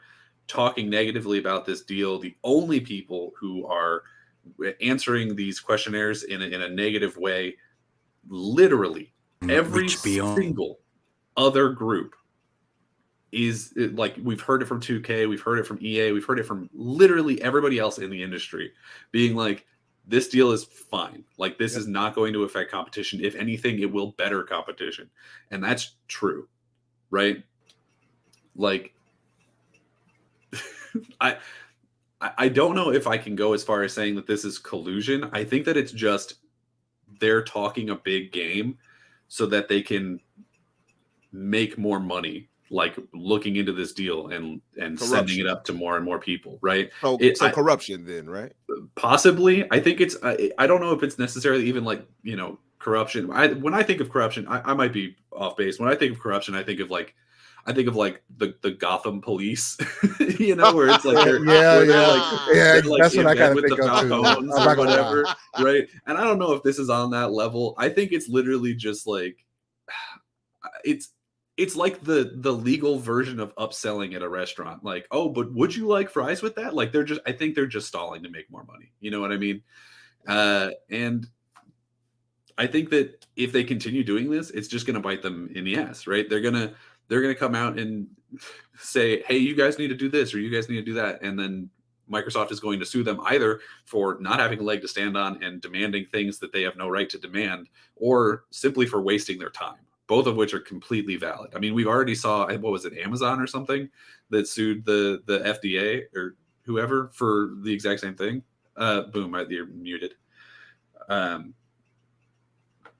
talking negatively about this deal, the only people who are answering these questionnaires in a negative way. Literally every single other group is like, we've heard it from 2K, we've heard it from EA, we've heard it from literally everybody else in the industry being like, this deal is fine. Like, this is not going to affect competition. If anything, it will better competition. And that's true, right? Like, I don't know if I can go as far as saying that this is collusion. I think that it's just they're talking a big game so that they can make more money, like looking into this deal and sending it up to more and more people, right? So corruption then, right? Possibly. I think it's, I don't know if it's necessarily even like, you know, corruption. When I think of corruption, I might be off base. When I think of corruption, I think of like the Gotham police, you know, where it's like, they're that's what I kind of with think the of too. Falcons or whatever, right? And I don't know if this is on that level. I think it's literally just like, it's like the legal version of upselling at a restaurant. Like, oh, but would you like fries with that? Like, I think they're just stalling to make more money. You know what I mean? And I think that if they continue doing this, it's just going to bite them in the ass, right? They're going to come out and say, hey, you guys need to do this, or you guys need to do that. And then Microsoft is going to sue them either for not having a leg to stand on and demanding things that they have no right to demand, or simply for wasting their time. Both of which are completely valid. I mean, we already saw, what was it, Amazon or something that sued the FDA or whoever for the exact same thing. Boom, you're muted.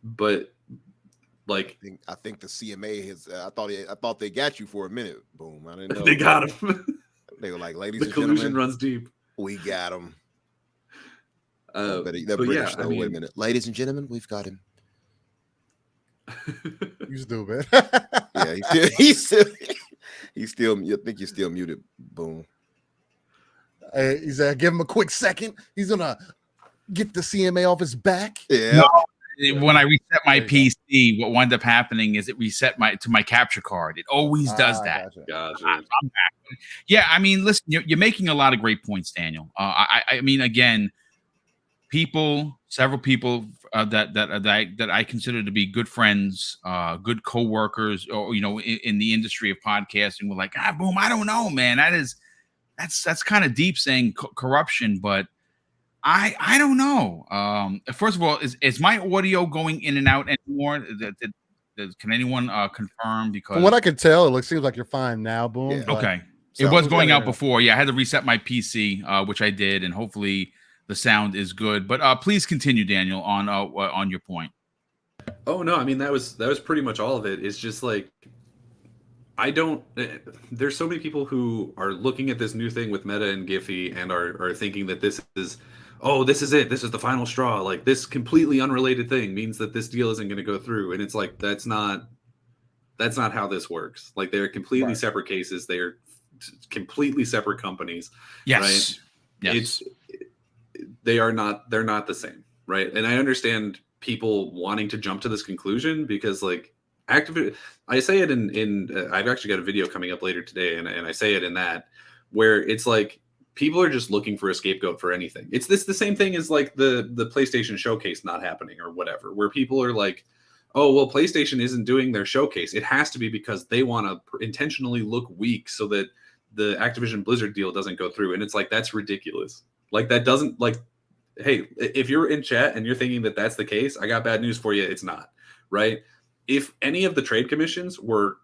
But like, I think the CMA has. I thought they got you for a minute. Boom, I didn't know they got him. They were like, ladies the and collusion gentlemen, runs deep. We got him. They're British, though. Wait a minute, ladies and gentlemen, we've got him. You stupid. Yeah, he's still. I think you're still muted. Boom. He said, give him a quick second. He's gonna get the CMA off his back. Yeah. No, when I reset my PC, what wound up happening is it reset to my capture card. It always does that. Gotcha. I'm back. Yeah, I mean, listen, you're making a lot of great points, Daniel. I mean, again, several people that I consider to be good friends, good co-workers, or, you know, in the industry of podcasting, were like, Boom, I don't know, man. That's kind of deep saying corruption, but I don't know. First of all, is my audio going in and out anymore? Can anyone confirm? Because from what I can tell, it seems like you're fine now. Boom. Yeah. Okay. It was going out before. Yeah, I had to reset my PC, which I did, and hopefully the sound is good. But please continue, Daniel, on your point. Oh no, I mean that was pretty much all of it. It's just like, there's so many people who are looking at this new thing with Meta and Giphy and are thinking that this is it. This is the final straw. Like, this completely unrelated thing means that this deal isn't going to go through. And it's like, that's not how this works. Like, they're completely separate cases. They're completely separate companies. Yes. Right? Yes. They're not the same. Right. And I understand people wanting to jump to this conclusion because, like, I say it in I've actually got a video coming up later today, and I say it in that, where it's like, people are just looking for a scapegoat for anything. It's the same thing as like the PlayStation showcase not happening or whatever, where people are like, oh, well, PlayStation isn't doing their showcase. It has to be because they want to intentionally look weak so that the Activision Blizzard deal doesn't go through. And it's like, that's ridiculous. Like, that doesn't, like, hey, if you're in chat and you're thinking that that's the case, I got bad news for you. It's not, right? If any of the trade commissions were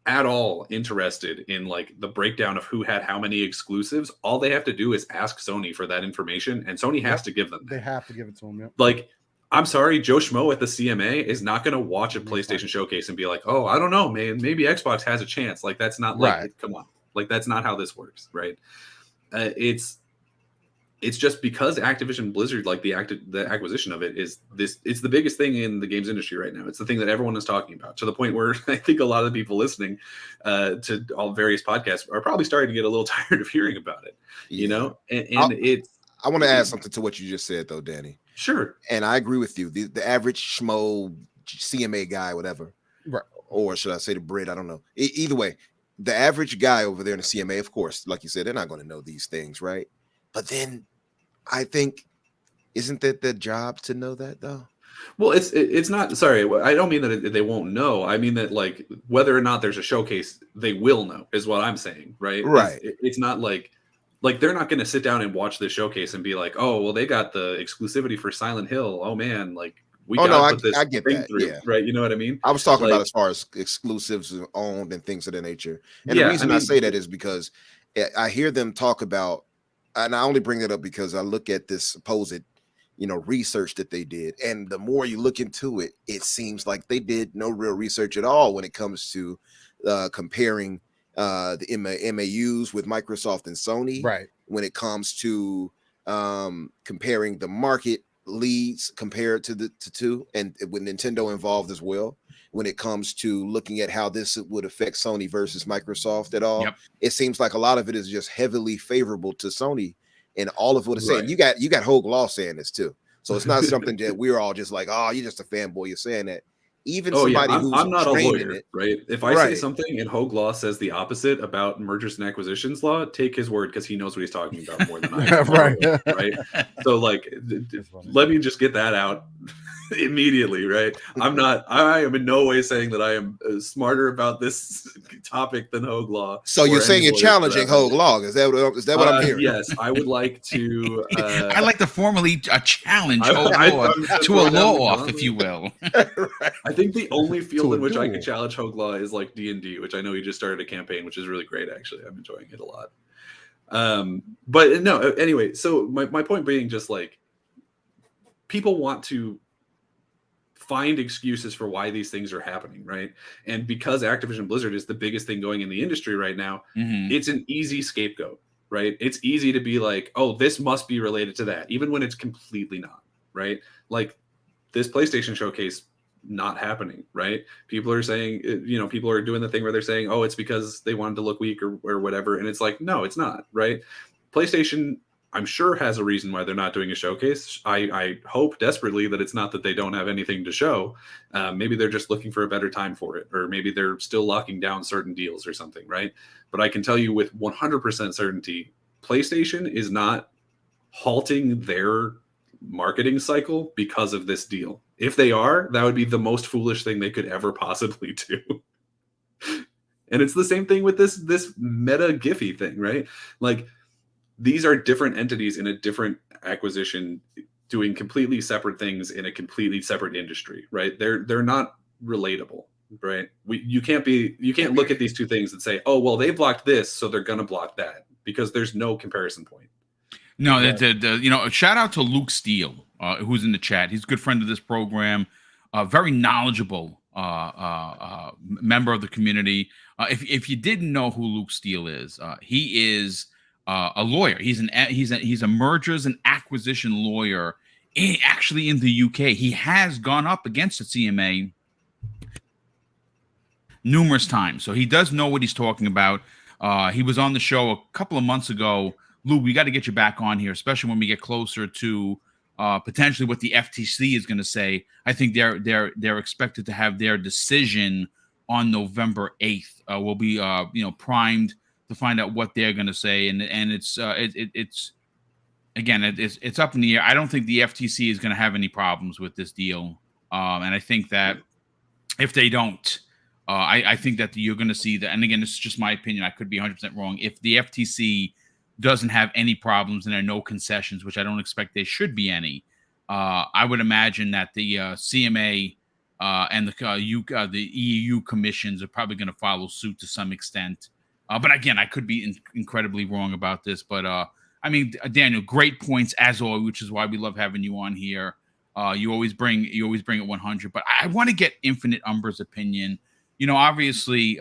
at all interested in like the breakdown of who had how many exclusives, all they have to do is ask Sony for that information, and Sony has to give them that. They have to give it to them. Yep. Like, I'm sorry, Joe Schmo at the CMA is not going to watch a PlayStation showcase and be like, oh, I don't know, man, maybe Xbox has a chance. Like, that's not like, come on, like, that's not how this works, right? It's it's just because Activision Blizzard, like the acquisition of it is this, it's the biggest thing in the games industry right now. It's the thing that everyone is talking about, to the point where I think a lot of the people listening to all various podcasts are probably starting to get a little tired of hearing about it, you know? And I want to add something to what you just said though, Danny. Sure. And I agree with you. The average schmo CMA guy, whatever, right? Or should I say the Brit? I don't know. Either way, the average guy over there in the CMA, of course, like you said, they're not going to know these things, right? But then I think, isn't that their job to know that though? Well, it's not. Sorry, I don't mean that they won't know. I mean that, like, whether or not there's a showcase, they will know, is what I'm saying, right? Right. It's not like they're not going to sit down and watch the showcase and be like, oh, well, they got the exclusivity for Silent Hill. Oh man, like we got to put this I get thing that. through, Yeah. right? You know what I mean? I was talking like, about as far as exclusives and owned and things of that nature. And the reason I say that is because I hear them talk about, and I only bring that up because I look at this supposed, research that they did. And the more you look into it, it seems like they did no real research at all when it comes to comparing the MAUs with Microsoft and Sony. Right. When it comes to comparing the market leads compared to the two, and with Nintendo involved as well, when it comes to looking at how this would affect Sony versus Microsoft at all. Yep. It seems like a lot of it is just heavily favorable to Sony, and all of what it's saying. You got Hogue Law saying this too, so it's not something that we're all just like, oh, you're just a fanboy, you're saying that. Even somebody who's I'm not a trained lawyer, in it, right? If I say something and Hogue Law says the opposite about mergers and acquisitions law, take his word, because he knows what he's talking about more than I do. Right? So, like, let me just get that out immediately, right? I am in no way saying that I am smarter about this topic than Hogue Law. So you're saying you're challenging Hogue Law? Is that what I'm hearing? Yes, I would like to. I'd like to formally challenge Hogue Law to a law off, if you will. I think the only field in which I could challenge Hogue Law is like D&D, which I know he just started a campaign, which is really great. Actually, I'm enjoying it a lot. But no, anyway. So my point being, just like, people want to find excuses for why these things are happening, right? And because Activision Blizzard is the biggest thing going in the industry right now, it's an easy scapegoat, right? It's easy to be like, oh, this must be related to that, even when it's completely not, right? Like this PlayStation showcase not happening, right? People are saying, people are doing the thing where they're saying, oh, it's because they wanted to look weak or whatever. And it's like, no, it's not, right? PlayStation, I'm sure, has a reason why they're not doing a showcase. I hope desperately that it's not that they don't have anything to show. Maybe they're just looking for a better time for it, or maybe they're still locking down certain deals or something, right? But I can tell you with 100% certainty, PlayStation is not halting their marketing cycle because of this deal. If they are, that would be the most foolish thing they could ever possibly do. And it's the same thing with this meta Giphy thing, right? Like, these are different entities in a different acquisition doing completely separate things in a completely separate industry, right? They're not relatable, right? You can't look at these two things and say, oh, well, they blocked this, so they're gonna block that, because there's no comparison point. No, shout out to Luke Steele, who's in the chat. He's a good friend of this program, very knowledgeable member of the community. If you didn't know who Luke Steele is, he is a lawyer. He's a mergers and acquisition lawyer, actually in the UK. He has gone up against the CMA numerous times, so he does know what he's talking about. He was on the show a couple of months ago. Lou, we got to get you back on here, especially when we get closer to potentially what the FTC is going to say. I think they're expected to have their decision on November 8th. We'll be primed to find out what they're going to say, and it's up in the air. I don't think the FTC is going to have any problems with this deal, and I think that if they don't, I think that you're going to see that. And again, this is just my opinion. I could be 100% wrong. If the FTC doesn't have any problems and there are no concessions, which I don't expect there should be any, I would imagine that the CMA and the EU commissions are probably going to follow suit to some extent. But again, I could be incredibly wrong about this. But Daniel, great points as always, which is why we love having you on here. You always bring it 100. But I want to get Infinite Umber's opinion. Obviously,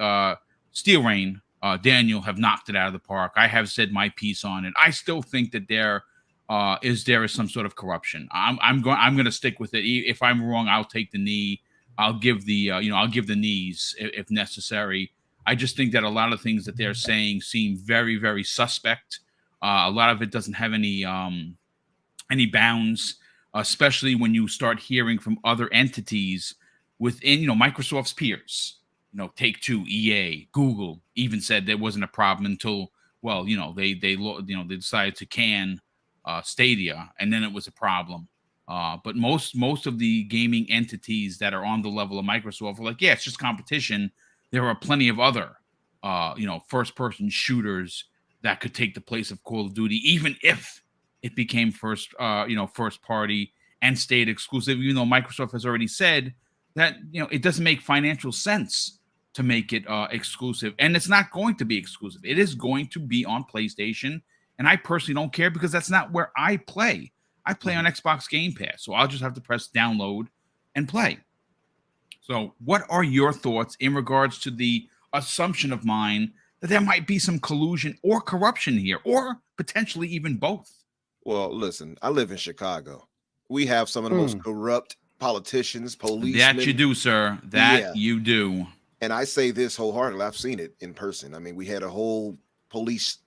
Steel Rain, Daniel have knocked it out of the park. I have said my piece on it. I still think that they're is there some sort of corruption. I'm going to stick with it. If I'm wrong, I'll take the knee. I'll give the I'll give the knees if necessary. I just think that a lot of things that they're saying seem very, very suspect. A lot of it doesn't have any bounds, especially when you start hearing from other entities within, Microsoft's peers. Take-Two, EA, Google even said there wasn't a problem until, they decided to can Stadia, and then it was a problem. But most of the gaming entities that are on the level of Microsoft are like, yeah, it's just competition. There are plenty of other, first-person shooters that could take the place of Call of Duty, even if it became first party and stayed exclusive. Even though Microsoft has already said that it doesn't make financial sense to make it exclusive, and it's not going to be exclusive. It is going to be on PlayStation, and I personally don't care because that's not where I play. I play on Xbox Game Pass, so I'll just have to press download and play. So what are your thoughts in regards to the assumption of mine that there might be some collusion or corruption here, or potentially even both? Well, listen, I live in Chicago. We have some of the most corrupt politicians, police. That you do, sir. That you do. And I say this wholeheartedly. I've seen it in person. I mean, we had a whole police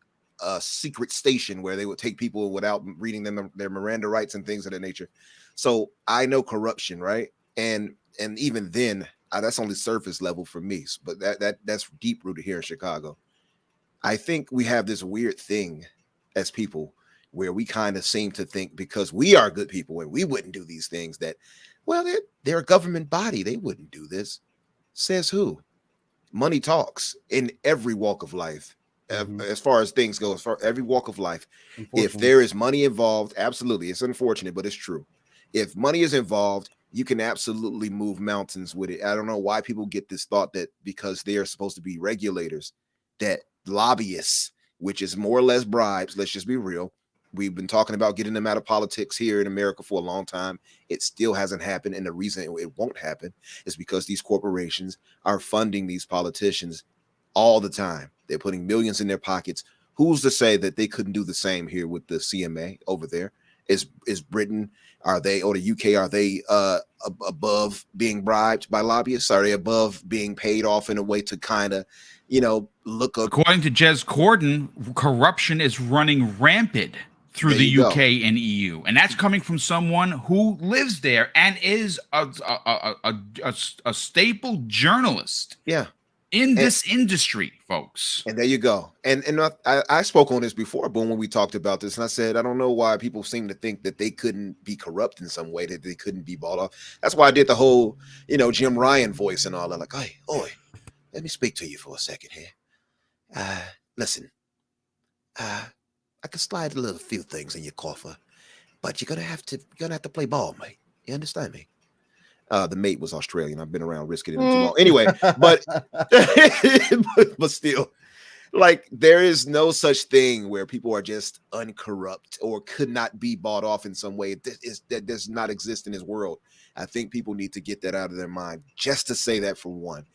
secret station where they would take people without reading them their Miranda rights and things of that nature. So I know corruption, right? And even then, that's only surface level for me. But that's deep rooted here in Chicago. I think we have this weird thing as people where we kind of seem to think because we are good people and we wouldn't do these things that, well, they're a government body. They wouldn't do this. Says who? Money talks in every walk of life. As far as things go, as far every walk of life, if there is money involved, absolutely. It's unfortunate, but it's true. If money is involved, you can absolutely move mountains with it. I don't know why people get this thought that because they are supposed to be regulators, that lobbyists, which is more or less bribes, let's just be real. We've been talking about getting them out of politics here in America for a long time. It still hasn't happened. And the reason it won't happen is because these corporations are funding these politicians all the time. They're putting millions in their pockets. Who's to say that they couldn't do the same here with the CMA over there? Is Britain, are they, or the UK, are they above being bribed by lobbyists? Are they above being paid off in a way to kind of, look up? According to Jez Corden, corruption is running rampant through the UK and EU, and that's coming from someone who lives there and is a staple journalist. In this industry, folks. And there you go. And I spoke on this before, but when we talked about this, and I said, I don't know why people seem to think that they couldn't be corrupt in some way, that they couldn't be bought off. That's why I did the whole, Jim Ryan voice and all that. Like, hey, oi, let me speak to you for a second here. Listen, I could slide a few things in your coffer, but you're gonna have to play ball, mate. You understand me? The mate was Australian. I've been around risking it too long. Anyway, but but still, like, there is no such thing where people are just uncorrupt or could not be bought off in some way. That does not exist in this world. I think people need to get that out of their mind, just to say that for one.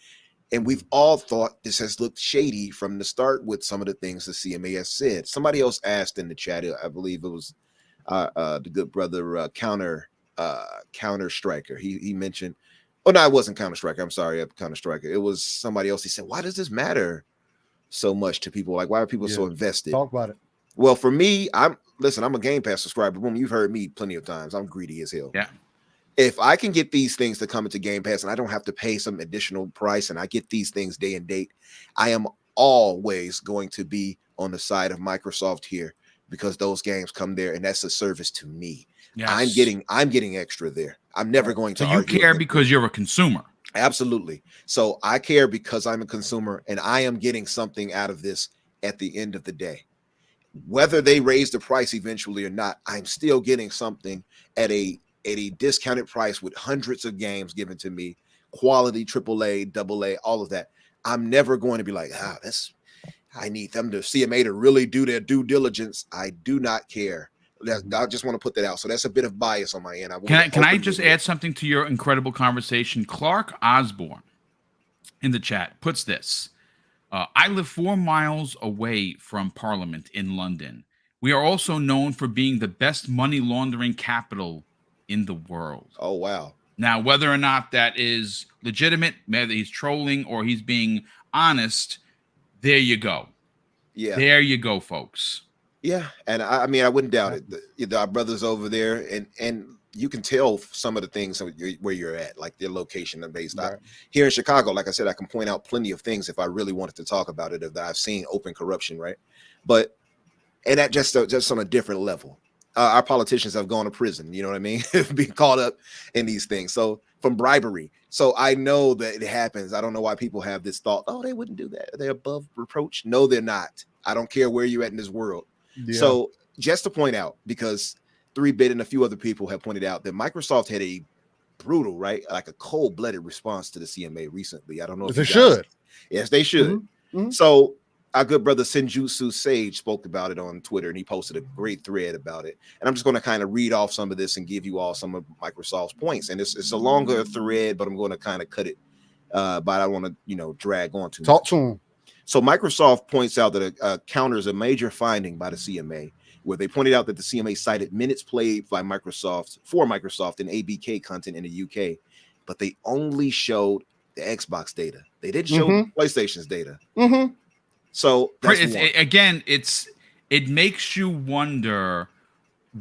And we've all thought this has looked shady from the start with some of the things the CMA has said. Somebody else asked in the chat, I believe it was the good brother Counter Striker. He mentioned, oh no, it wasn't Counter Striker. I'm sorry, Counter Striker. It was somebody else. He said, why does this matter so much to people? Like, why are people so invested? Talk about it. Well, for me, I'm a Game Pass subscriber. Boom, you've heard me plenty of times. I'm greedy as hell. Yeah. If I can get these things to come into Game Pass and I don't have to pay some additional price and I get these things day and date, I am always going to be on the side of Microsoft here because those games come there and that's a service to me. Yes. I'm getting extra there. I'm never going to. So you care because you're a consumer. Absolutely. So I care because I'm a consumer and I am getting something out of this at the end of the day. Whether they raise the price eventually or not, I'm still getting something at a discounted price with hundreds of games given to me, quality, AAA, AA, all of that. I'm never going to be like, I need them to CMA to really do their due diligence. I do not care. I just want to put that out. So that's a bit of bias on my end. Can I just add something to your incredible conversation? Clark Osborne in the chat puts this. I live 4 miles away from Parliament in London. We are also known for being the best money laundering capital in the world. Oh, wow. Now, whether or not that is legitimate, whether he's trolling or he's being honest, there you go. Yeah. There you go, folks. Yeah. And I mean, I wouldn't doubt it. Our brothers over there, and you can tell some of the things where you're at, like their location and based out here in Chicago. Like I said, I can point out plenty of things if I really wanted to talk about it, that I've seen open corruption, right? But and that just on a different level. Our politicians have gone to prison, you know what I mean? Being caught up in these things. So from bribery. So I know that it happens. I don't know why people have this thought, oh, they wouldn't do that. They're above reproach. No, they're not. I don't care where you're at in this world. Yeah. So just to point out, because 3-Bit and a few other people have pointed out that Microsoft had a brutal, right? Like a cold-blooded response to the CMA recently. I don't know if they should. Yes, they should. Mm-hmm. Mm-hmm. So our good brother Senjutsu Sage spoke about it on Twitter, and he posted a great thread about it. And I'm just going to kind of read off some of this and give you all some of Microsoft's points. And it's a longer thread, but I'm going to kind of cut it. But I don't want to, drag on too much. Talk to him. So Microsoft points out that counters a major finding by the CMA, where they pointed out that the CMA cited minutes played by Microsoft and ABK content in the UK, but they only showed the Xbox data. They didn't show PlayStation's data. Mm-hmm. So it makes you wonder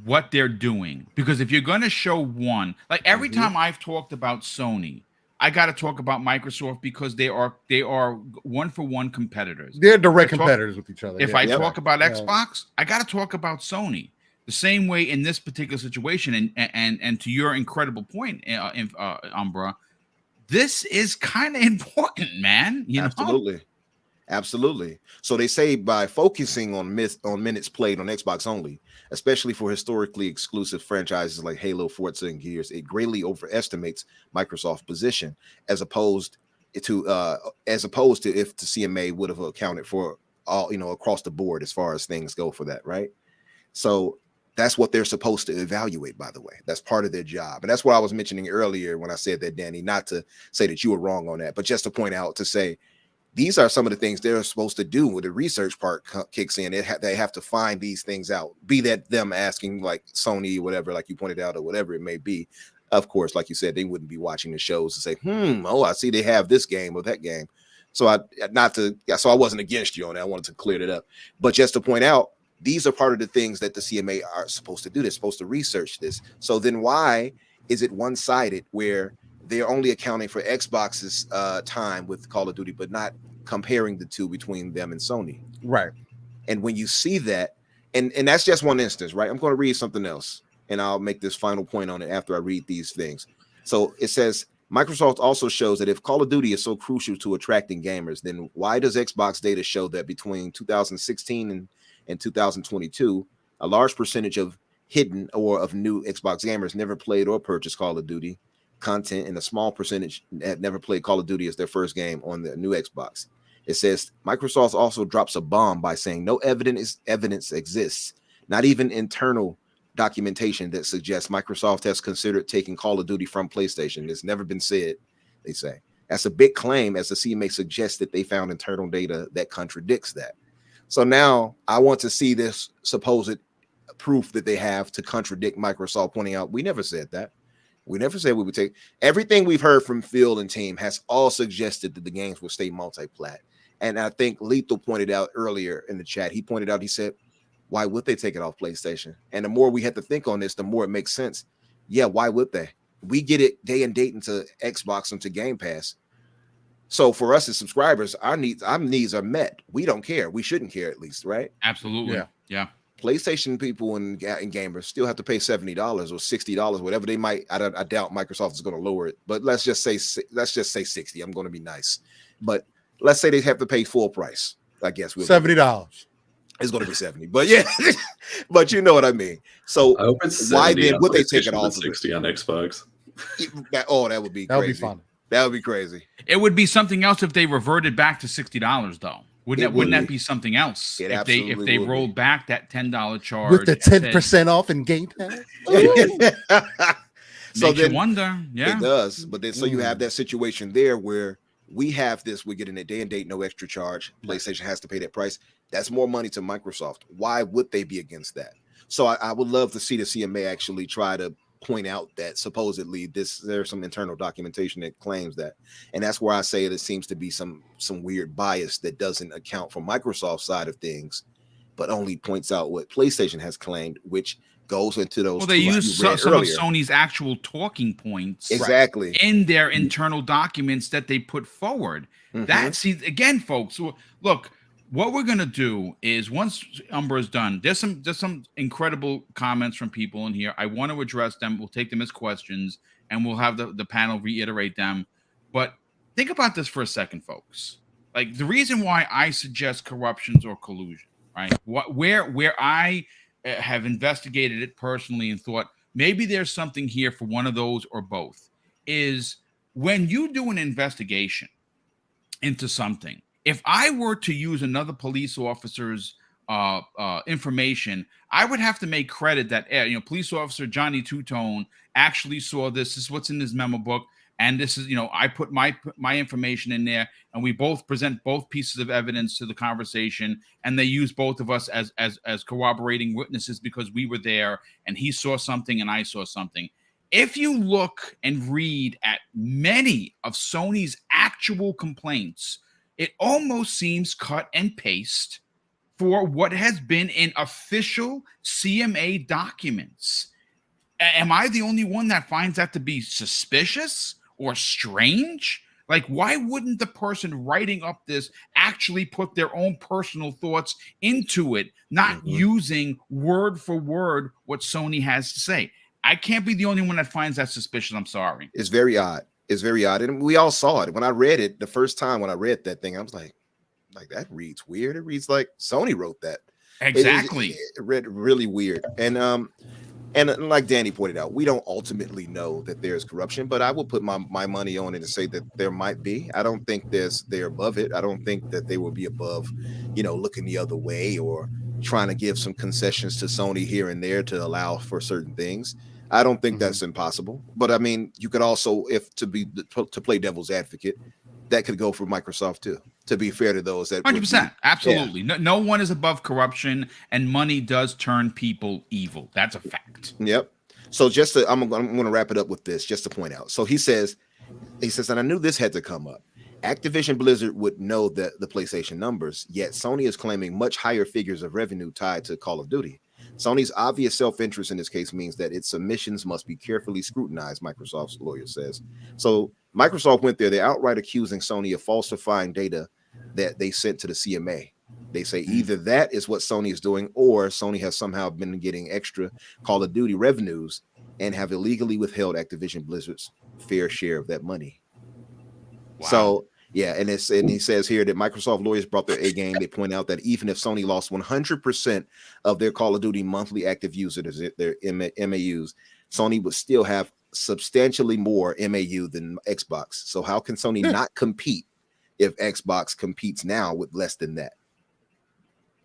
what they're doing, because if you're going to show one, like every time I've talked about Sony, I got to talk about Microsoft because they are 1-for-1 competitors. They're direct competitors with each other. If I talk about Xbox, I got to talk about Sony. The same way in this particular situation, and to your incredible point, Umbra, this is kind of important, man. Absolutely. So they say by focusing on minutes played on Xbox only, especially for historically exclusive franchises like Halo, Forza, and Gears, it greatly overestimates Microsoft's position as opposed to if the CMA would have accounted for all, across the board as far as things go for that, right? So that's what they're supposed to evaluate, by the way. That's part of their job. And that's what I was mentioning earlier when I said that, Danny, not to say that you were wrong on that, but just to point out, to say, these are some of the things they're supposed to do when the research part kicks in. They have to find these things out, be that them asking like Sony, whatever, like you pointed out, or whatever it may be. Of course, like you said, they wouldn't be watching the shows to say, I see they have this game or that game. So I wasn't against you on that. I wanted to clear that up. But just to point out, these are part of the things that the CMA are supposed to do. They're supposed to research this. So then why is it one-sided where they're only accounting for Xbox's time with Call of Duty, but not comparing the two between them and Sony? Right. And when you see that, and that's just one instance, right? I'm going to read something else, and I'll make this final point on it after I read these things. So it says, Microsoft also shows that if Call of Duty is so crucial to attracting gamers, then why does Xbox data show that between 2016 and 2022, a large percentage of hidden or of new Xbox gamers never played or purchased Call of Duty content, and a small percentage that never played Call of Duty as their first game on the new Xbox? It says Microsoft also drops a bomb by saying no evidence exists, not even internal documentation that suggests Microsoft has considered taking Call of Duty from PlayStation. It's never been said, they say. That's a big claim, as the CMA suggests that they found internal data that contradicts that. So now I want to see this supposed proof that they have to contradict Microsoft, pointing out, we never said that. We never said we would take. Everything we've heard from Phil and team has all suggested that the games will stay multi-plat. And I think Lethal pointed out earlier in the chat, he said, why would they take it off PlayStation? And the more we have to think on this, the more it makes sense. Yeah, why would they? We get it day and date into Xbox and to Game Pass. So for us as subscribers, our needs are met. We don't care. We shouldn't care, at least, right? Absolutely. Yeah. PlayStation people and gamers still have to pay $70 or $60, whatever they might. I doubt Microsoft is going to lower it, but let's just say 60. I'm going to be nice, but let's say they have to pay full price. I guess $70. It's going to be 70, but yeah, but you know what I mean. So I hope it's why then would they take it off? 60 on Xbox. That would be crazy. That would be fun. That would be crazy. It would be something else if they reverted back to $60 though. Wouldn't that be something else? If they rolled back that $10 charge with the 10% off in Game Pass? So makes you wonder. Yeah, it does. But then so you have that situation there where we have this, we're getting a day and date, no extra charge. PlayStation has to pay that price. That's more money to Microsoft. Why would they be against that? So I would love to see the CMA actually try to point out that supposedly there's some internal documentation that claims that. And that's where I say it seems to be some weird bias that doesn't account for Microsoft's side of things, but only points out what PlayStation has claimed, which goes into those. Well, they use some of Sony's actual talking points exactly in their internal documents that they put forward. That, see, again, folks, look, what we're gonna do is once Umbra is done, there's some incredible comments from people in here. I want to address them. We'll take them as questions, and we'll have the panel reiterate them. But think about this for a second, folks. Like, the reason why I suggest corruptions or collusion, right? Where I have investigated it personally and thought maybe there's something here for one of those or both, is when you do an investigation into something. If I were to use another police officer's information, I would have to make credit that police officer Johnny Two-Tone actually saw this. This is what's in his memo book, and this is I put my information in there, and we both present both pieces of evidence to the conversation, and they use both of us as corroborating witnesses because we were there, and he saw something and I saw something. If you look and read at many of Sony's actual complaints, it almost seems cut and paste for what has been in official CMA documents. Am I the only one that finds that to be suspicious or strange? Like, why wouldn't the person writing up this actually put their own personal thoughts into it, not using word for word what Sony has to say? I can't be the only one that finds that suspicious. I'm sorry. It's very odd. It's very odd. And we all saw it. When I read it, the first time when I read that thing, I was like that reads weird. It reads like Sony wrote that. Exactly. It read really weird. And like Danny pointed out, we don't ultimately know that there's corruption, but I will put my money on it and say that there might be. I don't think they're above it. I don't think that they will be above, looking the other way or trying to give some concessions to Sony here and there to allow for certain things. I don't think that's impossible, but I mean, you could also, to play devil's advocate, that could go for Microsoft too. To be fair to those that 100%, absolutely, no one is above corruption, and money does turn people evil. That's a fact. Yep. So I'm going to wrap it up with this, just to point out. So he says, and I knew this had to come up. Activision Blizzard would know the PlayStation numbers, yet Sony is claiming much higher figures of revenue tied to Call of Duty. Sony's obvious self-interest in this case means that its submissions must be carefully scrutinized, Microsoft's lawyer says. So Microsoft went there. They're outright accusing Sony of falsifying data that they sent to the CMA. They say either that is what Sony is doing, or Sony has somehow been getting extra Call of Duty revenues and have illegally withheld Activision Blizzard's fair share of that money. Wow. So yeah, and he says here that Microsoft lawyers brought their A game. They point out that even if Sony lost 100% of their Call of Duty monthly active users, their MAUs, Sony would still have substantially more MAU than Xbox. So how can Sony not compete if Xbox competes now with less than that?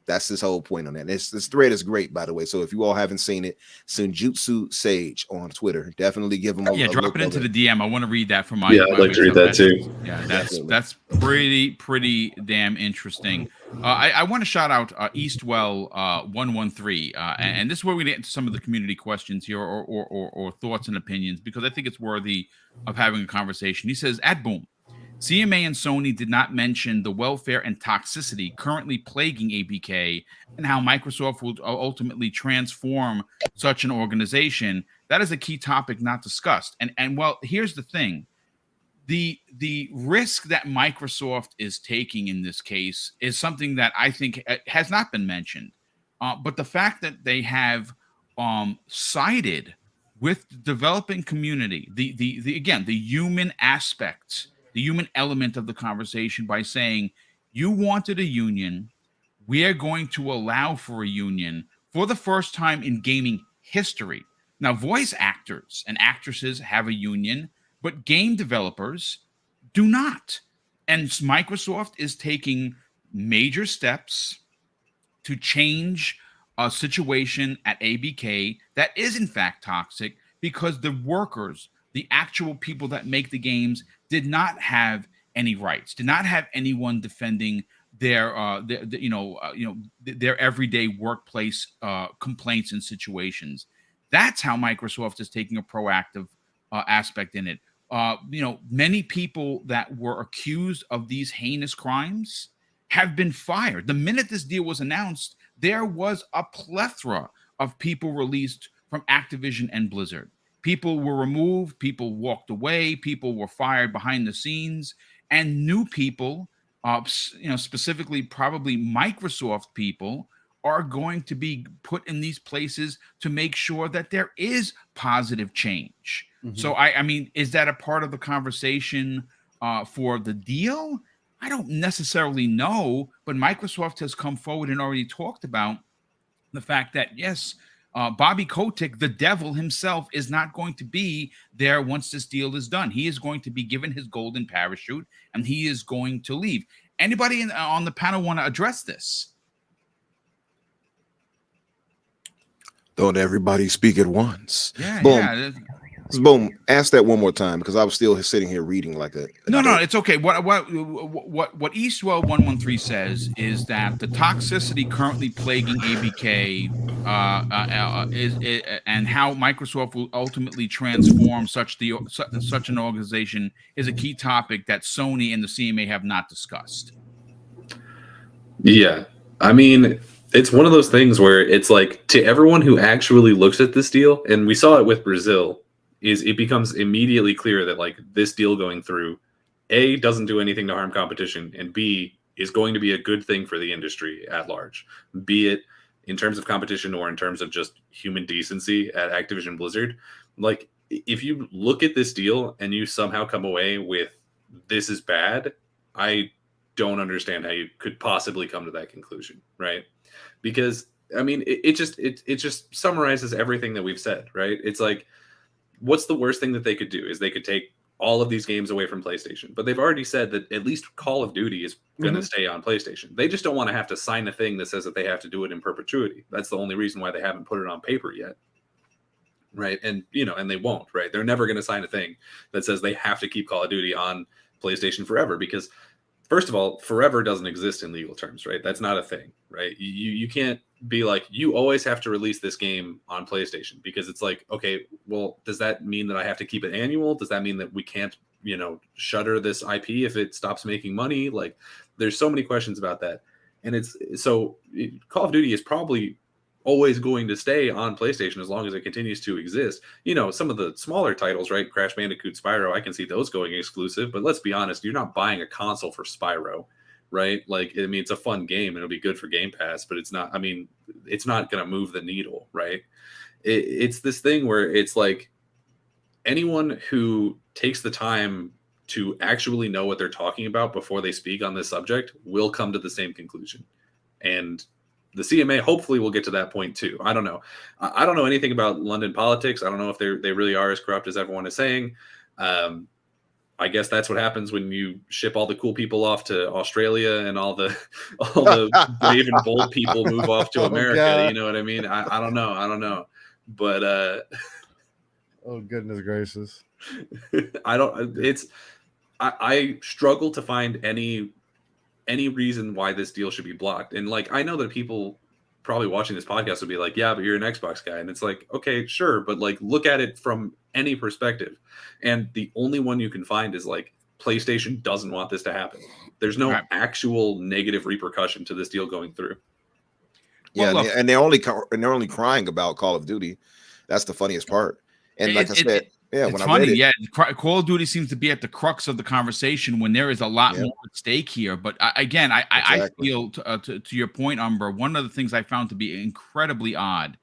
That's his whole point on that. This thread is great, by the way. So if you all haven't seen it, Senjutsu Sage on Twitter, definitely give him a drop it into the DM. I want to read that from my. Yeah, I'd like to read that too. Yeah, that's pretty damn interesting. I want to shout out Eastwell 113, and this is where we get into some of the community questions here or thoughts and opinions, because I think it's worthy of having a conversation. He says, at Boom, CMA and Sony did not mention the welfare and toxicity currently plaguing ABK and how Microsoft will ultimately transform such an organization. That is a key topic not discussed. And well, here's the thing. The risk that Microsoft is taking in this case is something that I think has not been mentioned. But the fact that they have sided with the developing community, the human aspects, the human element of the conversation, by saying, you wanted a union, we are going to allow for a union for the first time in gaming history. Now, voice actors and actresses have a union, but game developers do not. And Microsoft is taking major steps to change a situation at ABK that is in fact toxic, because the workers, the actual people that make the games, did not have any rights, did not have anyone defending their everyday workplace complaints and situations. That's how Microsoft is taking a proactive aspect in it. Many people that were accused of these heinous crimes have been fired. The minute this deal was announced, there was a plethora of people released from Activision and Blizzard. People were removed, people walked away, people were fired behind the scenes, and new people, specifically probably Microsoft people, are going to be put in these places to make sure that there is positive change. Mm-hmm. So, I mean, is that a part of the conversation for the deal? I don't necessarily know, but Microsoft has come forward and already talked about the fact that, yes, Bobby Kotick, the devil himself, is not going to be there once this deal is done. He is going to be given his golden parachute, and he is going to leave. Anybody on the panel want to address this? Don't everybody speak at once. Yeah, Boom. yeah. Boom. Ask that one more time, because I was still sitting here reading like a no, it's okay. What Eastwell 113 says is that the toxicity currently plaguing ABK and how Microsoft will ultimately transform such an organization is a key topic that Sony and the CMA have not discussed. Yeah, I mean, it's one of those things where it's like, to everyone who actually looks at this deal, and we saw it with Brazil, is it becomes immediately clear that like this deal going through, A, doesn't do anything to harm competition, and B, is going to be a good thing for the industry at large, be it in terms of competition or in terms of just human decency at Activision Blizzard. Like, if you look at this deal and you somehow come away with this is bad, I don't understand how you could possibly come to that conclusion, right? Because I mean, it just summarizes everything that we've said, right? It's like, what's the worst thing that they could do is they could take all of these games away from PlayStation, but they've already said that at least Call of Duty is going to stay on PlayStation. They just don't want to have to sign a thing that says that they have to do it in perpetuity. That's the only reason why they haven't put it on paper yet. Right. And, and they won't, right. They're never going to sign a thing that says they have to keep Call of Duty on PlayStation forever, because first of all, forever doesn't exist in legal terms, right? That's not a thing, right? You can't be like, you always have to release this game on PlayStation, because it's like, okay, well, does that mean that I have to keep it annual? Does that mean that we can't, shutter this IP if it stops making money? Like, there's so many questions about that. And Call of Duty is probably always going to stay on PlayStation as long as it continues to exist. Some of the smaller titles, right? Crash Bandicoot, Spyro, I can see those going exclusive, but let's be honest, you're not buying a console for Spyro, right? Like, I mean, it's a fun game and it'll be good for Game Pass, but it's not going to move the needle, right? It's this thing where it's like, anyone who takes the time to actually know what they're talking about before they speak on this subject will come to the same conclusion. And the CMA hopefully will get to that point too. I don't know. I don't know anything about London politics. I don't know if they really are as corrupt as everyone is saying. I guess that's what happens when you ship all the cool people off to Australia and all the brave and bold people move off to America. You know what I mean? I don't know. But oh, goodness gracious. I struggle to find any reason why this deal should be blocked. And like, I know that people probably watching this podcast would be like, yeah, but you're an Xbox guy. And it's like, okay, sure. But like, look at it from any perspective. And the only one you can find is like, PlayStation doesn't want this to happen. There's no actual negative repercussion to this deal going through. Yeah. Well, and they're only crying about Call of Duty. That's the funniest part. And like I said, yeah, it's funny. Call of Duty seems to be at the crux of the conversation when there is a lot more at stake here. But I feel to your point, Umber, one of the things I found to be incredibly odd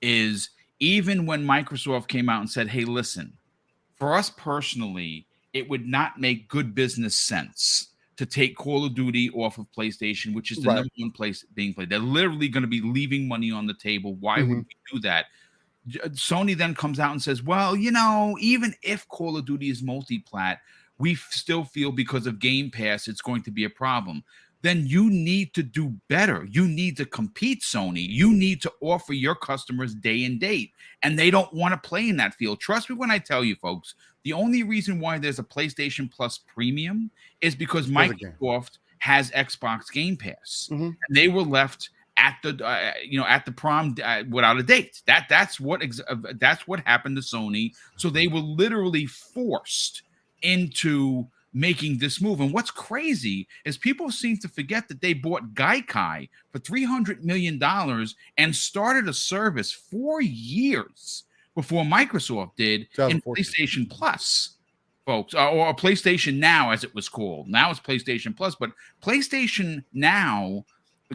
is even when Microsoft came out and said, hey, listen, for us personally, it would not make good business sense to take Call of Duty off of PlayStation, which is the number one place being played. They're literally going to be leaving money on the table. Why would we do that? Sony then comes out and says, well, even if Call of Duty is multi-plat, we still feel because of Game Pass, it's going to be a problem. Then you need to do better. You need to compete, Sony. You need to offer your customers day and date. And they don't want to play in that field. Trust me when I tell you, folks, The only reason why there's a PlayStation Plus Premium is because It's for the game. Microsoft has Xbox Game Pass, Mhm. and they were left at the at the prom without a date. That's what happened to Sony. So they were literally forced into making this move. And what's crazy is people seem to forget that they bought Gaikai for $300 million and started a service 4 years before Microsoft did in 2014. PlayStation Plus, folks, or PlayStation Now, as it was called. Now it's PlayStation Plus, but PlayStation Now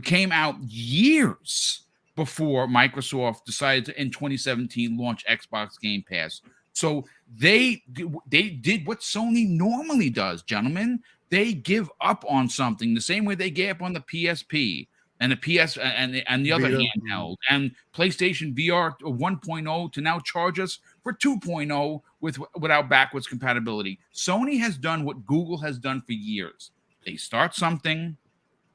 came out years before Microsoft decided to, in 2017, launch Xbox Game Pass. So they did what Sony normally does, gentlemen. They give up on something the same way they gave up on the PSP and the PS and the other handheld and PlayStation VR 1.0 to now charge us for 2.0 without backwards compatibility. Sony has done what Google has done for years. They start something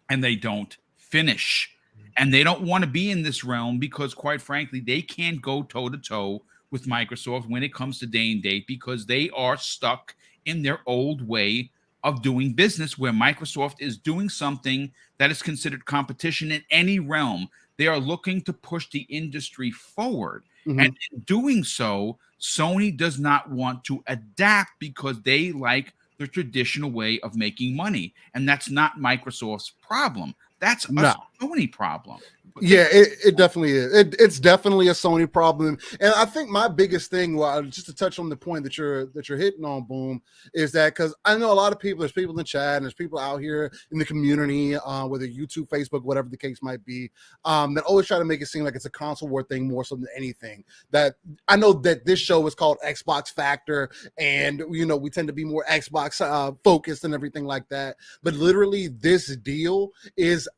and they don't finish. And they don't want to be in this realm because, quite frankly, they can't go toe-to-toe with Microsoft when it comes to day and date because they are stuck in their old way of doing business where Microsoft is doing something that is considered competition in any realm. They are looking to push the industry forward. Mhm. And in doing so, Sony does not want to adapt because they like the traditional way of making money. And that's not Microsoft's problem. That's a Sony problem. Yeah, it definitely is. It's definitely a Sony problem. And I think my biggest thing, well, just to touch on the point that you're hitting on, Boom, is that because I know a lot of people, there's people in the chat and there's people out here in the community, whether YouTube, Facebook, whatever the case might be, that always try to make it seem like it's a console war thing more so than anything. That I know that this show is called Xbox Factor, and we tend to be more Xbox focused and everything like that. But literally, this deal is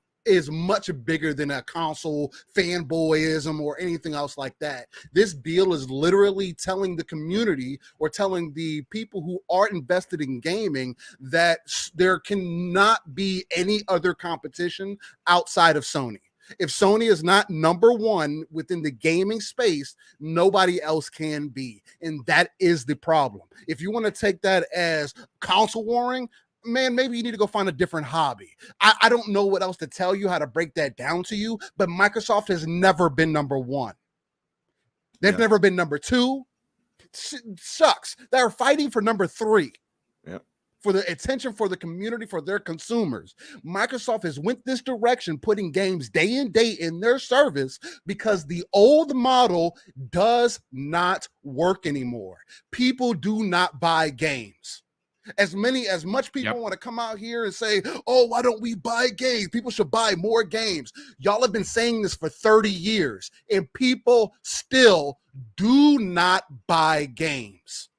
much bigger than a console fanboyism or anything else like that. This deal is literally telling the community or telling the people who are invested in gaming that there cannot be any other competition outside of Sony. If Sony is not number one within the gaming space, nobody else can be. And that is the problem. If you want to take that as console warring, man, maybe you need to go find a different hobby. I don't know what else to tell you, how to break that down to you, but Microsoft has never been number one. They've never been number two. Sucks. They're fighting for number three. For the attention for the community, for their consumers. Microsoft has went this direction, putting games day and day in their service because the old model does not work anymore. People do not buy games. As much people want to come out here and say, oh, why don't we buy games? People should buy more games. Y'all have been saying this for 30 years, and people still do not buy games.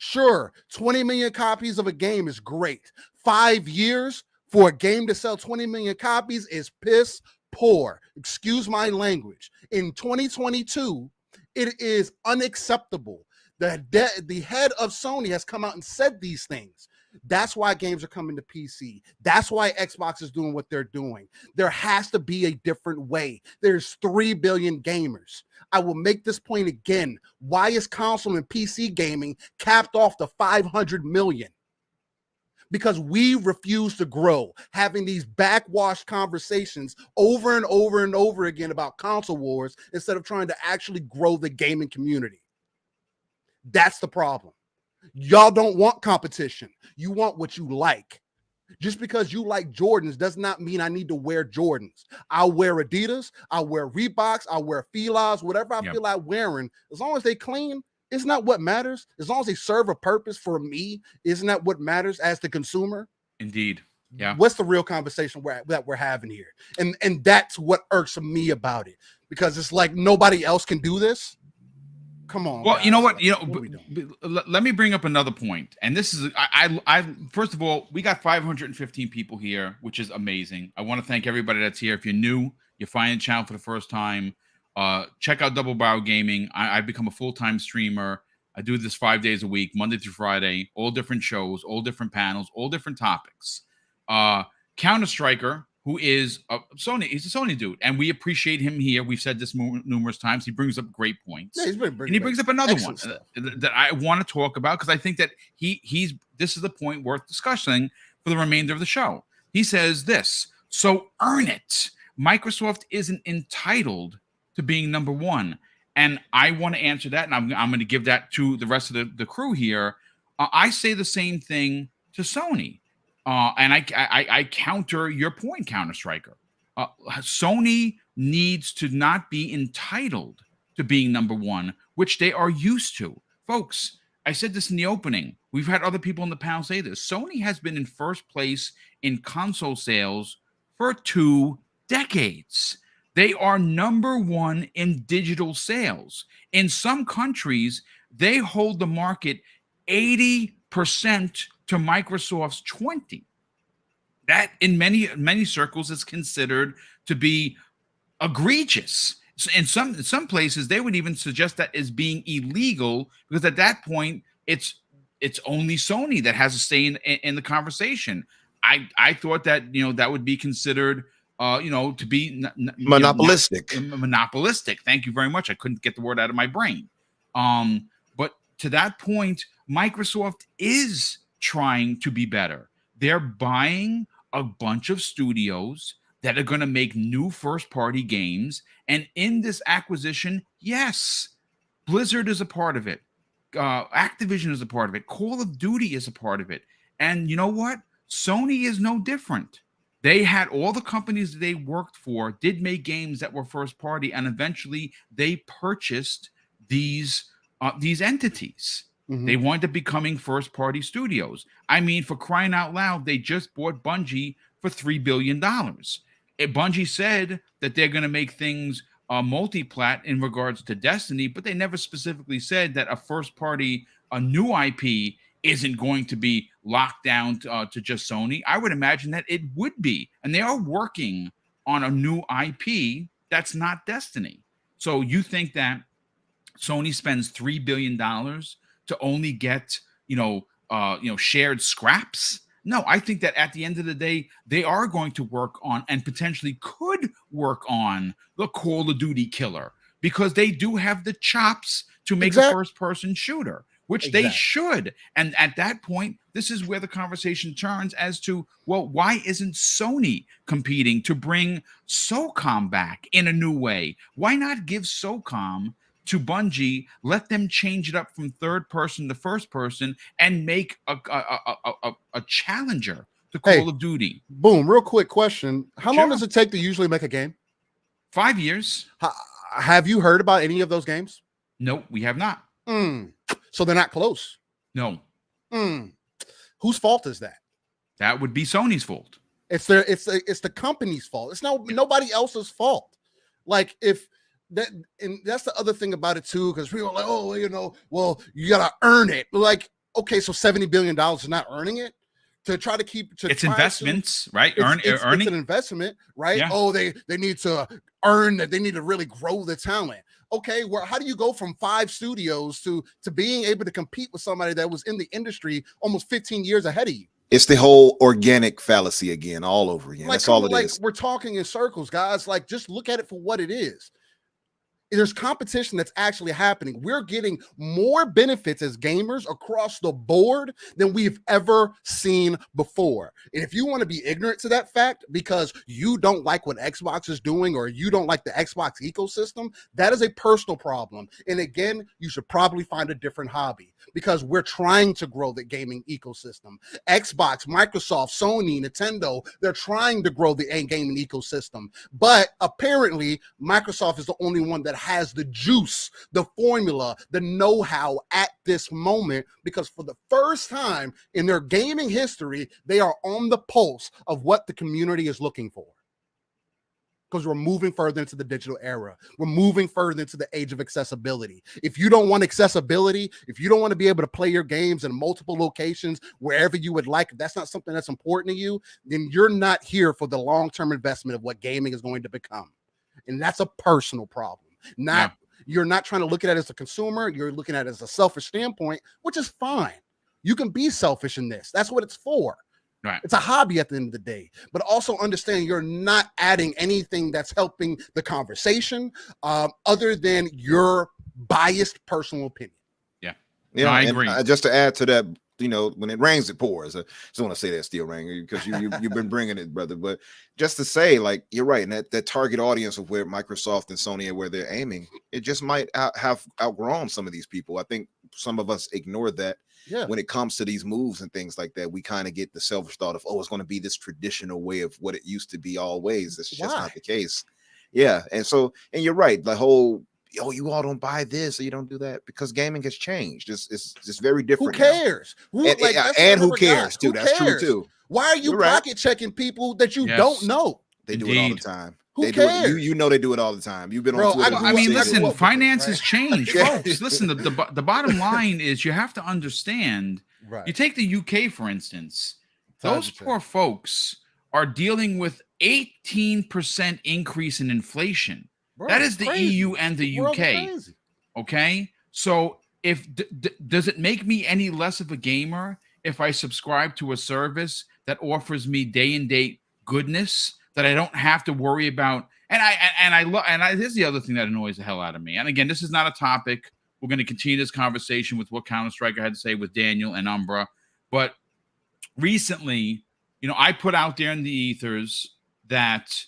Sure, 20 million copies of a game is great. 5 years for a game to sell 20 million copies is piss poor. Excuse my language. In 2022, it is unacceptable. The head of Sony has come out and said these things. That's why games are coming to PC. That's why Xbox is doing what they're doing. There has to be a different way. There's 3 billion gamers. I will make this point again. Why is console and PC gaming capped off to 500 million? Because we refuse to grow, having these backwashed conversations over and over and over again about console wars instead of trying to actually grow the gaming community. That's the problem. Y'all don't want competition. You want what you like. Just because you like Jordans does not mean I need to wear Jordans. I'll wear Adidas. I'll wear Reeboks. I'll wear Filas, whatever I feel like wearing. As long as they clean, it's not what matters. As long as they serve a purpose for me, isn't that what matters as the consumer? Indeed. Yeah. What's the real conversation that we're having here? And that's what irks me about it, because it's like nobody else can do this. Come on. Well, guys. you know what? Let me bring up another point. And this is, I first of all, we got 515 people here, which is amazing. I want to thank everybody that's here. If you're new, you're finding the channel for the first time, check out Double Barrel Gaming. I've become a full-time streamer. I do this 5 days a week, Monday through Friday, all different shows, all different panels, all different topics. Counter-Striker, who is a Sony. He's a Sony dude, and we appreciate him here. We've said this numerous times. He brings up great points. Yeah, and he brings up another one that I want to talk about because I think that this is the point worth discussing for the remainder of the show. He says this: so earn it. Microsoft isn't entitled to being number one, and I want to answer that, and I'm going to give that to the rest of the crew here. I say the same thing to Sony. And I counter your point, Counter Striker. Sony needs to not be entitled to being number one, which they are used to. Folks, I said this in the opening. We've had other people in the panel say this. Sony has been in first place in console sales for 2 decades. They are number one in digital sales. In some countries, they hold the market 80% to Microsoft's 20. That in many circles is considered to be egregious. In some places, they would even suggest that as being illegal because at that point, it's only Sony that has a say in the conversation. I thought that that would be considered to be monopolistic. Monopolistic. Thank you very much. I couldn't get the word out of my brain. But to that point, Microsoft is trying to be better. They're buying a bunch of studios that are going to make new first-party games. And in this acquisition, yes, Blizzard is a part of it. Activision is a part of it. Call of Duty is a part of it. And you know what? Sony is no different. They had all the companies that they worked for did make games that were first-party, and eventually they purchased these entities. Mm-hmm. They wind up becoming first-party studios. I mean, for crying out loud, they just bought Bungie for $3 billion. Bungie said that they're going to make things multi-plat in regards to Destiny, but they never specifically said that a new IP isn't going to be locked down to just Sony. I would imagine that it would be. And they are working on a new IP that's not Destiny. So you think that Sony spends $3 billion to only get, shared scraps? No, I think that at the end of the day, they are going to work on and potentially could work on the Call of Duty killer because they do have the chops to make a first-person shooter, which they should. And at that point, this is where the conversation turns as to, well, why isn't Sony competing to bring SOCOM back in a new way? Why not give SOCOM to Bungie, let them change it up from third person to first person and make a challenger to Call of Duty? Boom, real quick question. How long does it take to usually make a game? 5 years. Have you heard about any of those games? No, we have not. So they're not close. No. Whose fault is that? That would be Sony's fault. It's the company's fault. It's nobody else's fault. Like and that's the other thing about it too, because people are like, you gotta earn it. Like, okay, so $70 billion is not earning it to try to keep it's investments, right? Earning it's an investment, right? Yeah. Oh, they need to earn that. They need to really grow the talent. Okay, well, how do you go from 5 studios to being able to compete with somebody that was in the industry almost 15 years ahead of you? It's the whole organic fallacy again, all over again. That's all it is. We're talking in circles, guys. Like, just look at it for what it is. There's competition that's actually happening. We're getting more benefits as gamers across the board than we've ever seen before. And if you want to be ignorant to that fact because you don't like what Xbox is doing or you don't like the Xbox ecosystem, that is a personal problem. And again, you should probably find a different hobby because we're trying to grow the gaming ecosystem. Xbox, Microsoft, Sony, Nintendo, they're trying to grow the gaming ecosystem. But apparently, Microsoft is the only one that has the juice, the formula, the know-how at this moment, because for the first time in their gaming history, they are on the pulse of what the community is looking for. Because we're moving further into the digital era. We're moving further into the age of accessibility. If you don't want accessibility, if you don't want to be able to play your games in multiple locations, wherever you would like, if that's not something that's important to you, then you're not here for the long-term investment of what gaming is going to become. And that's a personal problem. You're not trying to look at it as a consumer. You're looking at it as a selfish standpoint, which is fine. You can be selfish in this. That's what it's for. Right. It's a hobby at the end of the day, but also understand you're not adding anything that's helping the conversation other than your biased personal opinion. Yeah. Yeah, no, I and, agree. just to add to that, when it rains, it pours. I just want to say that, Steel Rain, because you've been bringing it, brother. But just to say, like, you're right, and that target audience of where Microsoft and Sony are, where they're aiming, it just might have outgrown some of these people. I think some of us ignore that. Yeah. When it comes to these moves and things like that, we kind of get the selfish thought of, oh, it's going to be this traditional way of what it used to be always. It's just not the case. Yeah, and you're right. The whole, oh, you all don't buy this or you don't do that, because gaming has changed. It's very different. Who cares? Who cares too? That's true too. Why are you pocket checking people that you don't know? They do it all the time. Who cares? Do it. You know they do it all the time. You've been on Twitter. I mean, listen, finances change, folks. Listen, the bottom line is you have to understand. Right. You take the UK, for instance. Those poor folks are dealing with 18% increase in inflation. Bro, that is the crazy. EU and the UK. Okay, so if does it make me any less of a gamer if I subscribe to a service that offers me day and date goodness that I don't have to worry about? Here's the other thing that annoys the hell out of me. And again, this is not a topic. We're going to continue this conversation with what Counter-Strike had to say with Daniel and Umbra. But recently, I put out there in the ethers that,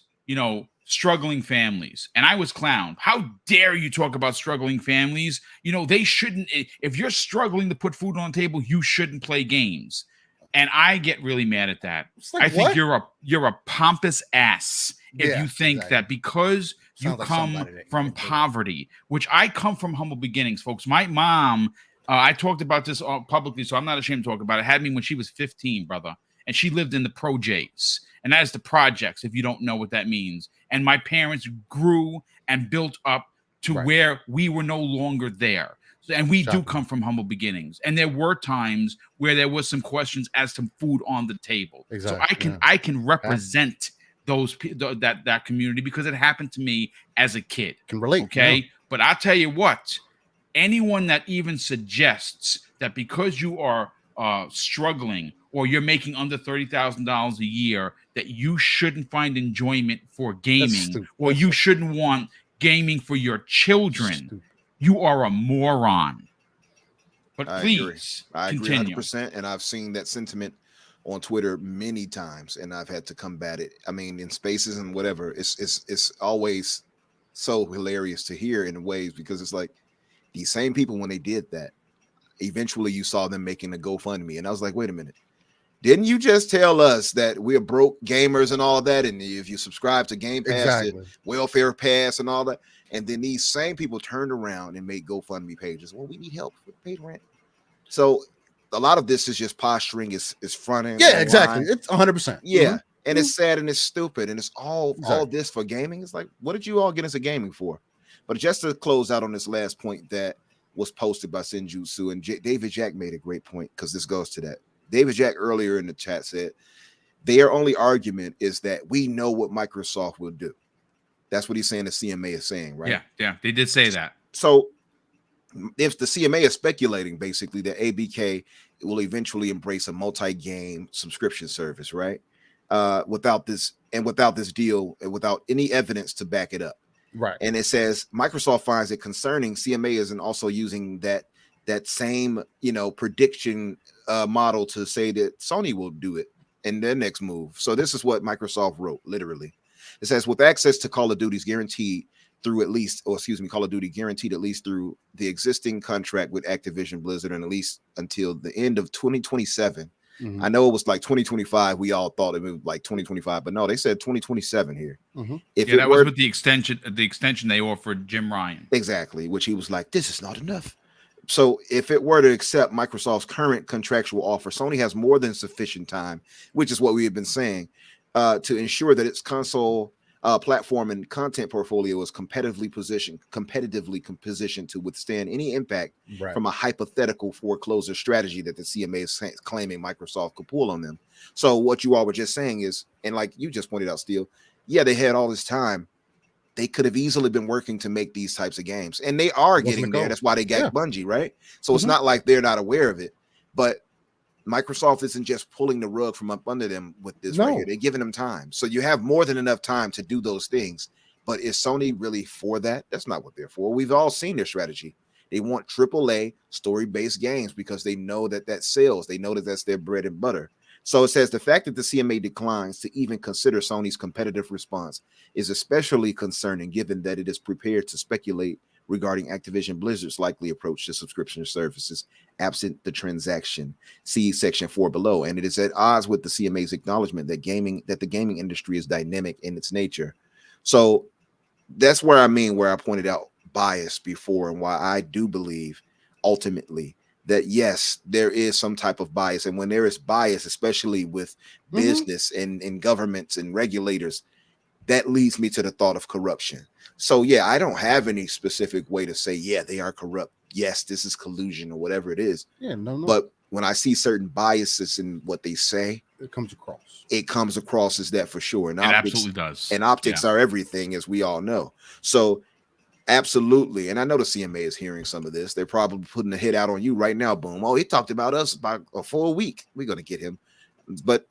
struggling families, and I was clowned. How dare you talk about struggling families? They shouldn't. If you're struggling to put food on the table, you shouldn't play games. And I get really mad at that. I think you're a pompous ass if you think that because you come from poverty, which I come from humble beginnings, folks. My mom, I talked about this publicly, so I'm not ashamed to talk about it, had me when she was 15, brother. And she lived in the projects. And that is the projects, if you don't know what that means. And my parents grew and built up to where we were no longer there. And we do come from humble beginnings. And there were times where there was some questions as to food on the table. Exactly. So I can represent those that community because it happened to me as a kid. Can relate. Okay. Yeah. But I'll tell you what, anyone that even suggests that because you are struggling or you're making under $30,000 a year, that you shouldn't find enjoyment for gaming or you shouldn't want gaming for your children, you are a moron. But please, I continue. agree 100%. And I've seen that sentiment on Twitter many times, and I've had to combat it. I mean, in spaces and whatever, it's always so hilarious to hear in ways, because it's like these same people, when they did that, eventually you saw them making a GoFundMe. And I was like, wait a minute. Didn't you just tell us that we're broke gamers and all that? And if you subscribe to Game Pass, and Welfare Pass and all that, and then these same people turned around and made GoFundMe pages. Well, we need help with paid rent. So a lot of this is just posturing, is fronting. Yeah, exactly. It's 100%. Yeah. And it's sad and it's stupid. And it's all this for gaming. It's like, what did you all get into gaming for? But just to close out on this last point that was posted by Senjutsu, and David Jack made a great point, because this goes to that. David Jack earlier in the chat said their only argument is that we know what Microsoft will do. That's what he's saying the CMA is saying, right? Yeah, they did say that. So if the CMA is speculating basically that ABK will eventually embrace a multi-game subscription service, right? Without this deal and without any evidence to back it up. Right. And it says Microsoft finds it concerning CMA isn't also using that same prediction model to say that Sony will do it in their next move. So this is what Microsoft wrote, literally. It says, with access to Call of Duty guaranteed through the existing contract with Activision Blizzard, and at least until the end of 2027. I know it was like 2025. We all thought it was like 2025, but no, they said 2027 here. That was with the extension they offered Jim Ryan. Exactly, which he was like, this is not enough. So if it were to accept Microsoft's current contractual offer, Sony has more than sufficient time, which is what we have been saying, to ensure that its console platform and content portfolio is competitively positioned to withstand any impact from a hypothetical foreclosure strategy that the CMA is claiming Microsoft could pull on them. So what you all were just saying is, and like you just pointed out, Steele, they had all this time. They could have easily been working to make these types of games, and they are getting there. That's why they got Bungie, right? So it's not like they're not aware of it, but Microsoft isn't just pulling the rug from up under them with this right here. They're giving them time. So you have more than enough time to do those things. But is Sony really for that? That's not what they're for. We've all seen their strategy. They want AAA story-based games because they know that sells. They know that that's their bread and butter. So it says the fact that the CMA declines to even consider Sony's competitive response is especially concerning, given that it is prepared to speculate regarding Activision Blizzard's likely approach to subscription services absent the transaction. See section 4 below. And it is at odds with the CMA's acknowledgement that the gaming industry is dynamic in its nature. So that's where I pointed out bias before, and why I do believe ultimately that yes, there is some type of bias. And when there is bias, especially with business and governments and regulators, that leads me to the thought of corruption. So yeah, I don't have any specific way to say, yeah, they are corrupt. Yes, this is collusion or whatever it is. Yeah, no. But when I see certain biases in what they say, it comes across. It comes across as that for sure. And it absolutely does. And optics are everything, as we all know. So absolutely. And I know the CMA is hearing some of this. They're probably putting a hit out on you right now. Boom. Oh, he talked about us for a week. We're going to get him. But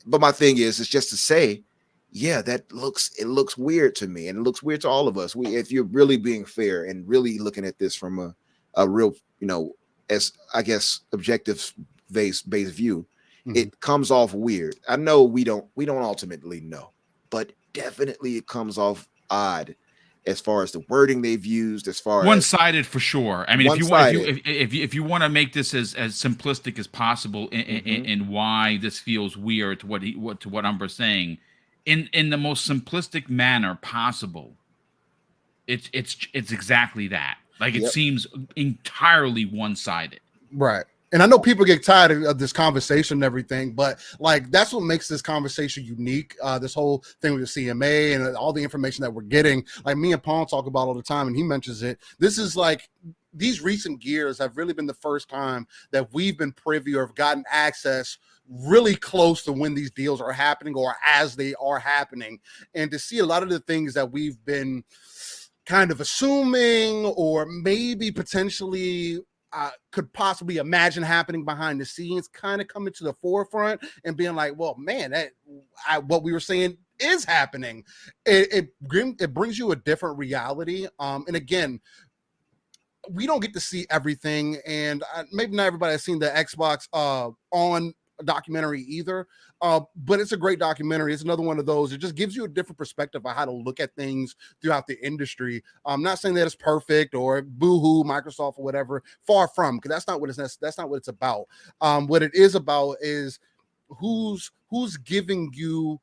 my thing is, it's just to say, yeah, it looks weird to me, and it looks weird to all of us. If you're really being fair and really looking at this from a real, as I guess objective based view, it comes off weird. I know we don't ultimately know, but definitely it comes off odd as far as the wording they've used, as far one-sided for sure. I mean, if you want to make this as simplistic as possible in why this feels weird to what Umber's saying, in the most simplistic manner possible, it's exactly that. Like it seems entirely one-sided. Right. And I know people get tired of this conversation and everything, but like that's what makes this conversation unique. This whole thing with the CMA and all the information that we're getting, like me and Paul talk about all the time, and he mentions it. This is like these recent years have really been the first time that we've been privy or have gotten access really close to when these deals are happening or as they are happening, and to see a lot of the things that we've been kind of assuming or maybe potentially could possibly imagine happening behind the scenes kind of coming to the forefront and being like, well, man, what we were saying is happening. It brings you a different reality. And again, we don't get to see everything, and maybe not everybody has seen the Xbox on documentary either, but it's a great documentary. It's another one of those. It just gives you a different perspective of how to look at things throughout the industry. I'm not saying that it's perfect or boo-hoo Microsoft or whatever, far from, because that's not what it's about. What it is about is who's giving you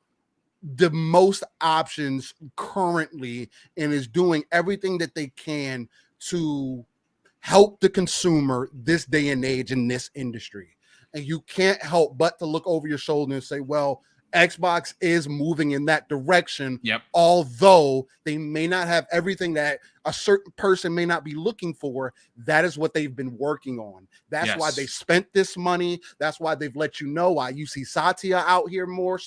the most options currently and is doing everything that they can to help the consumer this day and age in this industry. And you can't help but to look over your shoulder and say, well, Xbox is moving in that direction. Yep. Although they may not have everything that a certain person may not be looking for, that is what they've been working on. That's why they spent this money. That's why they've let you know, why you see Satya out here more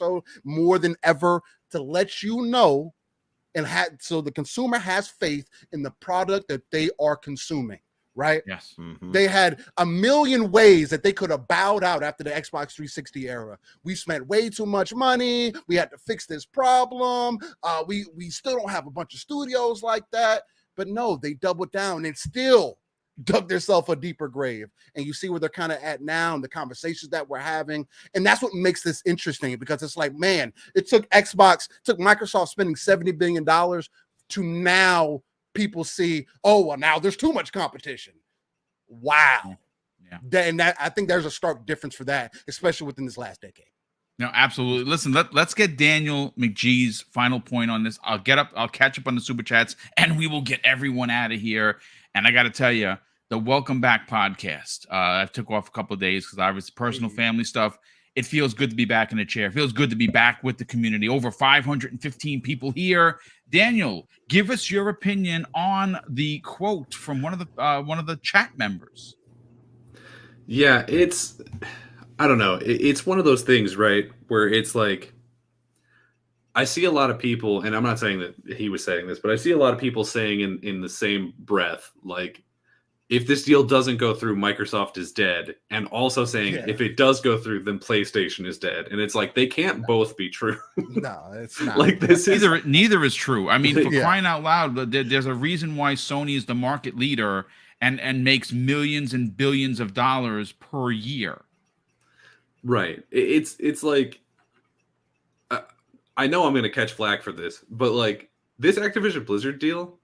than ever to let you know, and so the consumer has faith in the product that they are consuming. Right? Yes. They had a million ways that they could have bowed out after the Xbox 360 era. We spent way too much money. We had to fix this problem. We still don't have a bunch of studios like that. But no, they doubled down and still dug themselves a deeper grave. And you see where they're kind of at now and the conversations that we're having. And that's what makes this interesting, because it's like, man, it took Microsoft spending $70 billion to now people see, oh, well, now there's too much competition. Wow. Yeah. I think there's a stark difference for that, especially within this last decade. No, absolutely. Listen, let's get Daniel McGee's final point on this. I'll catch up on the super chats, and we will get everyone out of here. And I got to tell you, the Welcome Back podcast, I took off a couple of days because I was personal family stuff. It feels good to be back in the chair. It feels good to be back with the community. Over 515 people here. Daniel, give us your opinion on the quote from one of the chat members. Yeah, I don't know. It's one of those things, right, where it's like, I see a lot of people, and I'm not saying that he was saying this, but I see a lot of people saying in the same breath, like, if this deal doesn't go through, Microsoft is dead, and also saying if it does go through, then PlayStation is dead. And it's like they can't both be true. No, it's not. Like this is neither is true. I mean, for crying out loud, there's a reason why Sony is the market leader and makes millions and billions of dollars per year. Right. It's like I know I'm going to catch flack for this, but like this Activision Blizzard deal,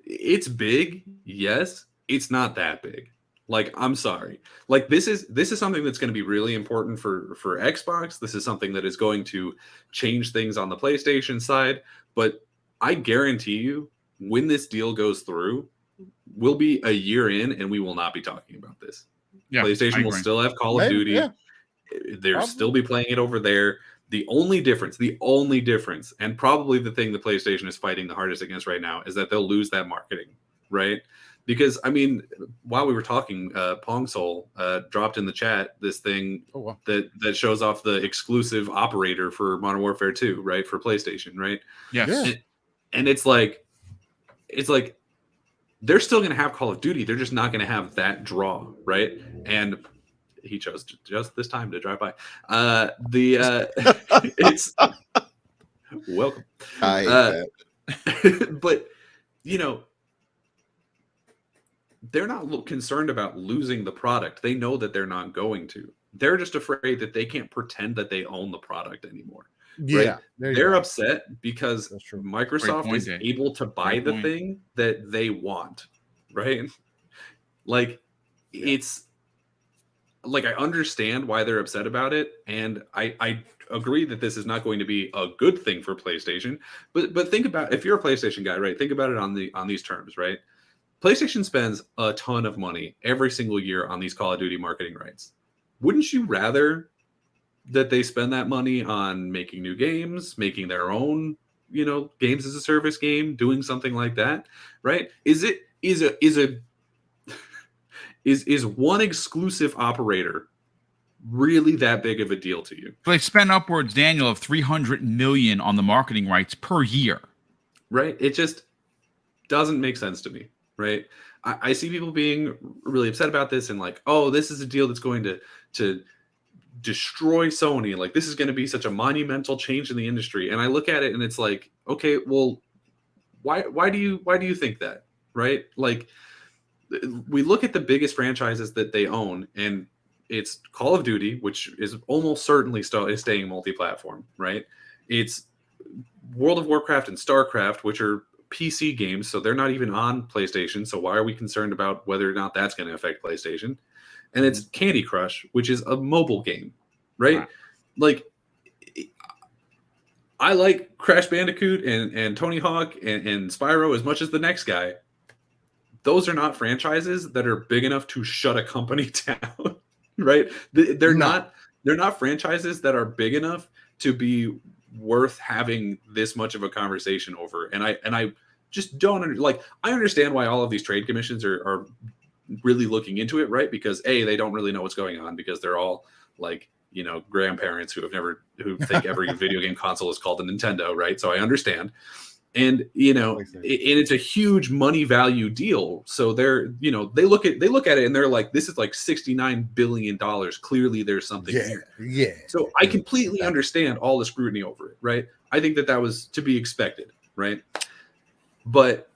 it's big, yes. It's not that big. Like, I'm sorry. Like, this is something that's going to be really important for Xbox. This is something that is going to change things on the PlayStation side. But I guarantee you, when this deal goes through, we'll be a year in and we will not be talking about this. Yeah, PlayStation will still have Call of Duty. Yeah. They'll still be playing it over there. The only difference, and probably the thing the PlayStation is fighting the hardest against right now, is that they'll lose that marketing, right? Because, I mean, while we were talking, Pong Soul dropped in the chat this thing that shows off the exclusive operator for Modern Warfare 2, right, for PlayStation, right? Yes. Yeah. And it's like they're still going to have Call of Duty. They're just not going to have that draw, right? And he chose just this time to drive by. It's welcome. But, you know, they're not concerned about losing the product. They know that they're not going to. They're just afraid that they can't pretend that they own the product anymore. Yeah, right? They're upset because Microsoft is able to buy the thing that they want, right? Like, it's like, I understand why they're upset about it, and I agree that this is not going to be a good thing for PlayStation. But think about, if you're a PlayStation guy, right? Think about it on these terms, right? PlayStation spends a ton of money every single year on these Call of Duty marketing rights. Wouldn't you rather that they spend that money on making new games, making their own, you know, games as a service game, doing something like that, right? Is one exclusive operator really that big of a deal to you? They spend upwards, Daniel, of $300 million on the marketing rights per year. Right? It just doesn't make sense to me. Right. I see people being really upset about this and like, oh, this is a deal that's going to destroy Sony. Like, this is going to be such a monumental change in the industry. And I look at it and it's like, okay, well, why do you think that? Right. Like, we look at the biggest franchises that they own, and it's Call of Duty, which is almost certainly is staying multi-platform. Right. It's World of Warcraft and StarCraft, which are PC games, so they're not even on PlayStation. So why are we concerned about whether or not that's going to affect PlayStation? And it's Candy Crush, which is a mobile game, right? Wow. Like, I like Crash Bandicoot and Tony Hawk and Spyro as much as the next guy. Those are not franchises that are big enough to shut a company down, right? They're not franchises that are big enough to be worth having this much of a conversation over. And I just don't I understand why all of these trade commissions are really looking into it, right? Because they don't really know what's going on, because they're all like, you know, grandparents who think every video game console is called a Nintendo, right? So I understand. And, you know, and it's a huge money value deal. So they're, you know, they look at it and they're like, this is like $69 billion. Clearly there's something here. Yeah. So I completely understand all the scrutiny over it, right? I think that was to be expected, right? But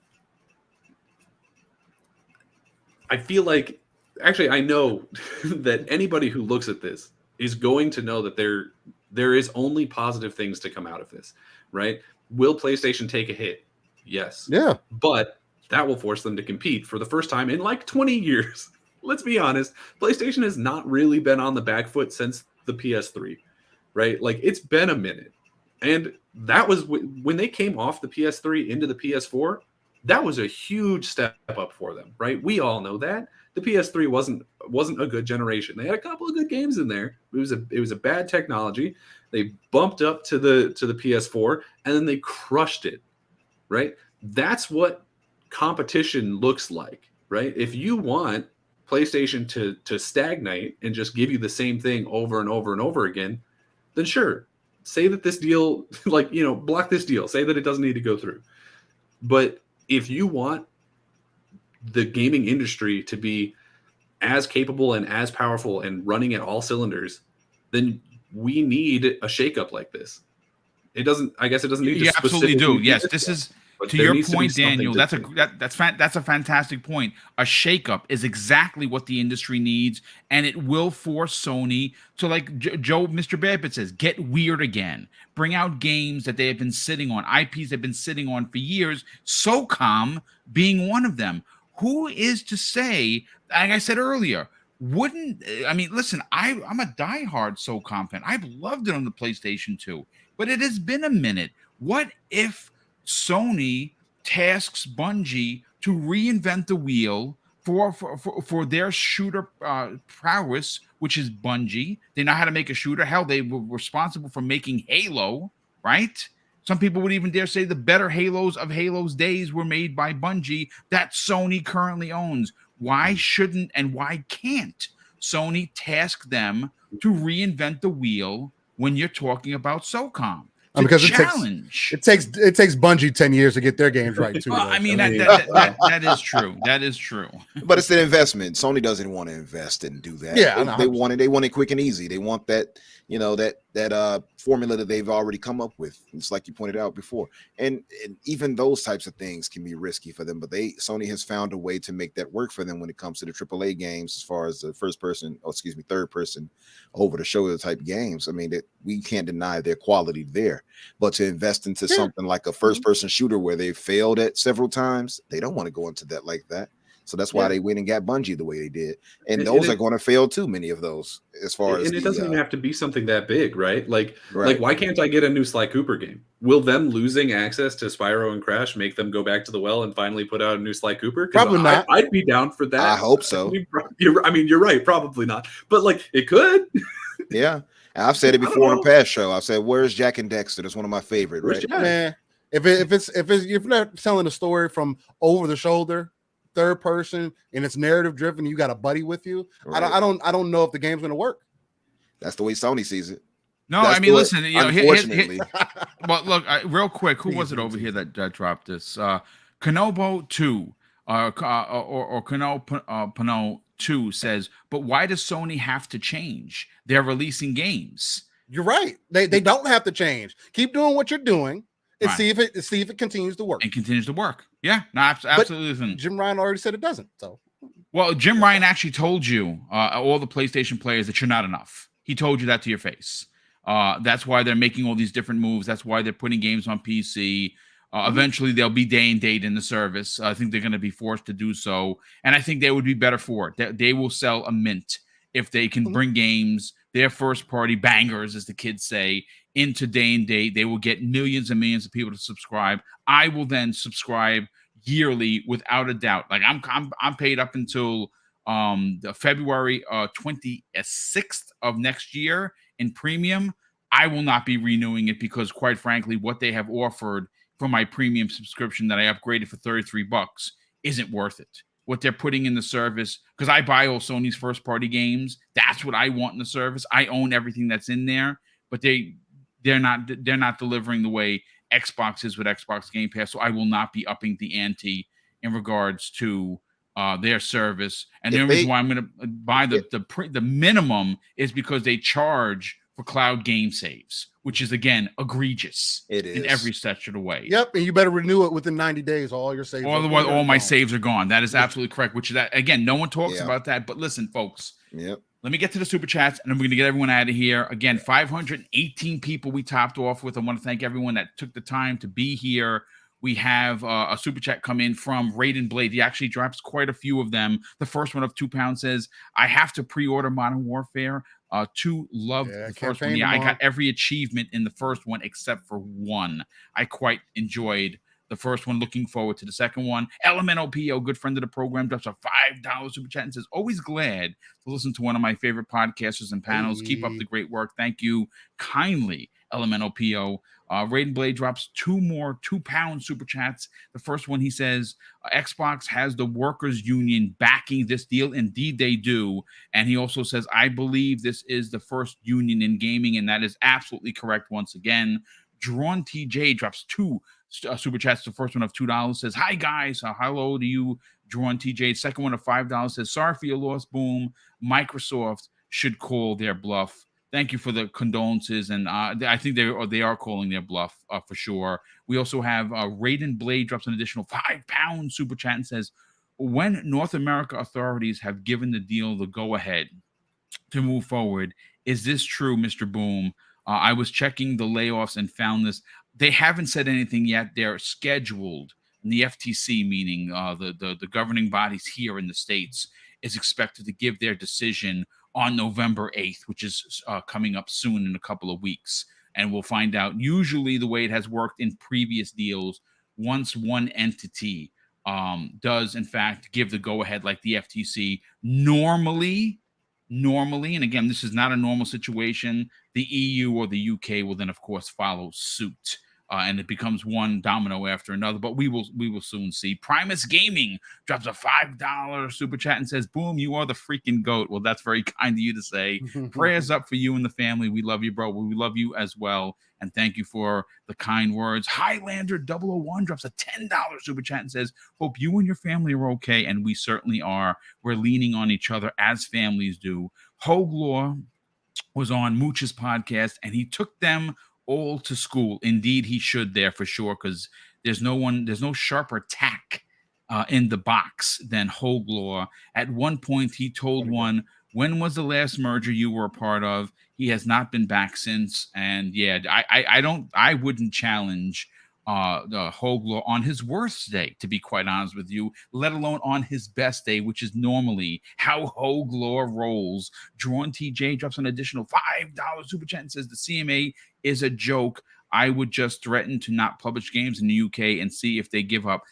I feel like, actually, I know that anybody who looks at this is going to know that there is only positive things to come out of this, right? Will PlayStation take a hit? Yes. Yeah. But that will force them to compete for the first time in like 20 years. Let's be honest. PlayStation has not really been on the back foot since the PS3, right? Like, it's been a minute. And that was when they came off the PS3 into the PS4, that was a huge step up for them, right? We all know that. The PS3 wasn't a good generation. They had a couple of good games in there. It was a bad technology. They bumped up to the PS4 and then they crushed it, right? That's what competition looks like, right? If you want PlayStation to stagnate and just give you the same thing over and over and over again, then sure, say that this deal, like, you know, block this deal. Say that it doesn't need to go through. But if you want the gaming industry to be as capable and as powerful and running at all cylinders, then we need a shakeup like this. It doesn't. I guess it doesn't need to. You absolutely do. Yes, this one, is but to there your needs to be point, something Daniel. different. That's a fantastic point. A shakeup is exactly what the industry needs, and it will force Sony to, like Joe, Mr. Babbitt says, get weird again. Bring out games that they have been sitting on, IPs they've been sitting on for years. SOCOM being one of them. Who is to say? Like I said earlier, listen, I'm a diehard SOCOM fan. I've loved it on the PlayStation 2, but it has been a minute. What if Sony tasks Bungie to reinvent the wheel for their shooter prowess, which is Bungie? They know how to make a shooter. Hell, they were responsible for making Halo, right? Some people would even dare say the better Halos of Halo's days were made by Bungie that Sony currently owns. Why shouldn't and why can't Sony task them to reinvent the wheel when you're talking about SOCOM? Because it takes Bungie 10 years to get their games right too. Well, I mean, that is true. That is true. But it's an investment. Sony doesn't want to invest and do that. Yeah, they want it quick and easy. They want that, that formula that they've already come up with. It's like you pointed out before. And even those types of things can be risky for them, but Sony has found a way to make that work for them when it comes to the AAA games, as far as the third person over the shoulder type games. I mean, we can't deny their quality there, but to invest into something like a first person shooter where they failed at several times, they don't want to go into that like that. So that's why they went and got Bungie the way they did. And those are going to fail too, many of those, as far as. And it doesn't even have to be something that big, right? Like why can't I get a new Sly Cooper game? Will them losing access to Spyro and Crash make them go back to the well and finally put out a new Sly Cooper? Probably not. I'd be down for that. I hope so. You're right. Probably not. But like, it could. Yeah. I've said it before on a past show. I've said, where's Jack and Dexter? That's one of my favorite, right? Man, if you're not telling a story from over the shoulder, third person, and it's narrative driven, you got a buddy with you. Right. I don't know if the game's going to work. That's the way Sony sees it. No, That's listen. Unfortunately, well, look, real quick, who was it over here that dropped this? Kanobo 2 or Pano 2 says, but why does Sony have to change? They're releasing games. You're right. They don't have to change. Keep doing what you're doing. And see if it continues to work. It continues to work. Yeah, no, absolutely. But Jim Ryan already said it doesn't. So, well, Jim Ryan actually told you, all the PlayStation players, that you're not enough. He told you that to your face. That's why they're making all these different moves. That's why they're putting games on PC. Eventually, they'll be day and date in the service. I think they're going to be forced to do so, and I think they would be better for it. They will sell a mint if they can bring games, their first party bangers, as the kids say, into day and date. They will get millions and millions of people to subscribe. I will then subscribe yearly without a doubt. Like I'm paid up until the February 26th of next year in premium. I will not be renewing it because, quite frankly, what they have offered for my premium subscription that I upgraded for $33 isn't worth it. What they're putting in the service, because I buy all Sony's first party games. That's what I want in the service. I own everything that's in there, but they're not delivering the way Xbox is with Xbox Game Pass. So I will not be upping the ante in regards to their service. And the only reason why I'm going to buy the minimum is because they charge for cloud game saves, which is, again, egregious. It is in every stretch of the way. Yep, and you better renew it within 90 days. All your saves. Otherwise, all my saves are gone. That is absolutely correct. Which is that, again, no one talks about that. But listen, folks. Yep. Let me get to the super chats, and then we're going to get everyone out of here. Again, 518 people we topped off with. I want to thank everyone that took the time to be here. We have a super chat come in from Raiden Blade. He actually drops quite a few of them. The first one of £2 says, I have to pre-order Modern Warfare. 2 loved the first one. Yeah, I got every achievement in the first one except for one. I quite enjoyed the first one. Looking forward to the second one. Elemental PO, good friend of the program, drops a $5 super chat and says, always glad to listen to one of my favorite podcasters and panels. Hey. Keep up the great work. Thank you kindly, Elemental PO. Raiden Blade drops 2 more £2 super chats. The first one, he says, Xbox has the workers union backing this deal. Indeed, they do. And he also says, I believe this is the first union in gaming, and that is absolutely correct once again. Drawn TJ drops 2 super chats. The first one of $2 says, hi guys, hello to you, Drawn TJ. Second one of $5 says, sorry for your loss, Boom. Microsoft should call their bluff. Thank you for the condolences, and I think they are calling their bluff for sure. We also have Raiden Blade drops an additional £5 super chat and says, when North America authorities have given the deal the go-ahead to move forward, is this true, Mr. Boom? I was checking the layoffs and found this. They haven't said anything yet. They're scheduled. And the FTC, meaning the governing bodies here in the States, is expected to give their decision on November 8th, which is coming up soon in a couple of weeks. And we'll find out. Usually the way it has worked in previous deals, once one entity does, in fact, give the go-ahead like the FTC, normally, and again, this is not a normal situation, the EU or the UK will then, of course, follow suit. And it becomes one domino after another, but we will soon see. Primus Gaming drops a $5 super chat and says, Boom, you are the freaking GOAT. Well, that's very kind of you to say. Prayers up for you and the family. We love you, bro. We love you as well. And thank you for the kind words. Highlander 001 drops a $10 super chat and says, hope you and your family are okay. And we certainly are. We're leaning on each other as families do. Hoglaw was on Mooch's podcast, and he took them all to school. Indeed, he should there for sure, because there's no sharper tack in the box than Hoglaw. At one point, he told one, when was the last merger you were a part of? He has not been back since. And yeah, I wouldn't challenge the Hoglaw on his worst day, to be quite honest with you, let alone on his best day, which is normally how Hoglaw rolls. Drawn TJ drops an additional $5 super chat and says the CMA is a joke. I would just threaten to not publish games in the UK and see if they give up.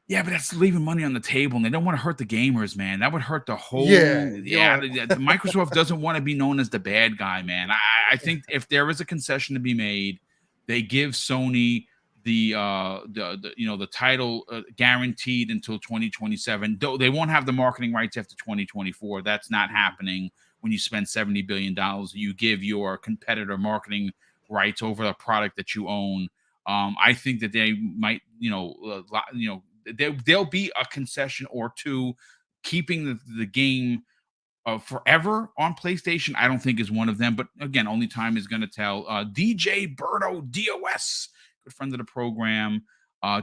Yeah, but that's leaving money on the table, and they don't want to hurt the gamers, man. That would hurt the whole. Microsoft doesn't want to be known as the bad guy, man. I think if there is a concession to be made, they give Sony the title guaranteed until 2027. They won't have the marketing rights after 2024. That's not happening. When you spend $70 billion, you give your competitor marketing rights over a product that you own. I think that they might, there'll be a concession or two. Keeping the game forever on PlayStation, I don't think is one of them. But again, only time is going to tell. DJ Berto DOS, good friend of the program,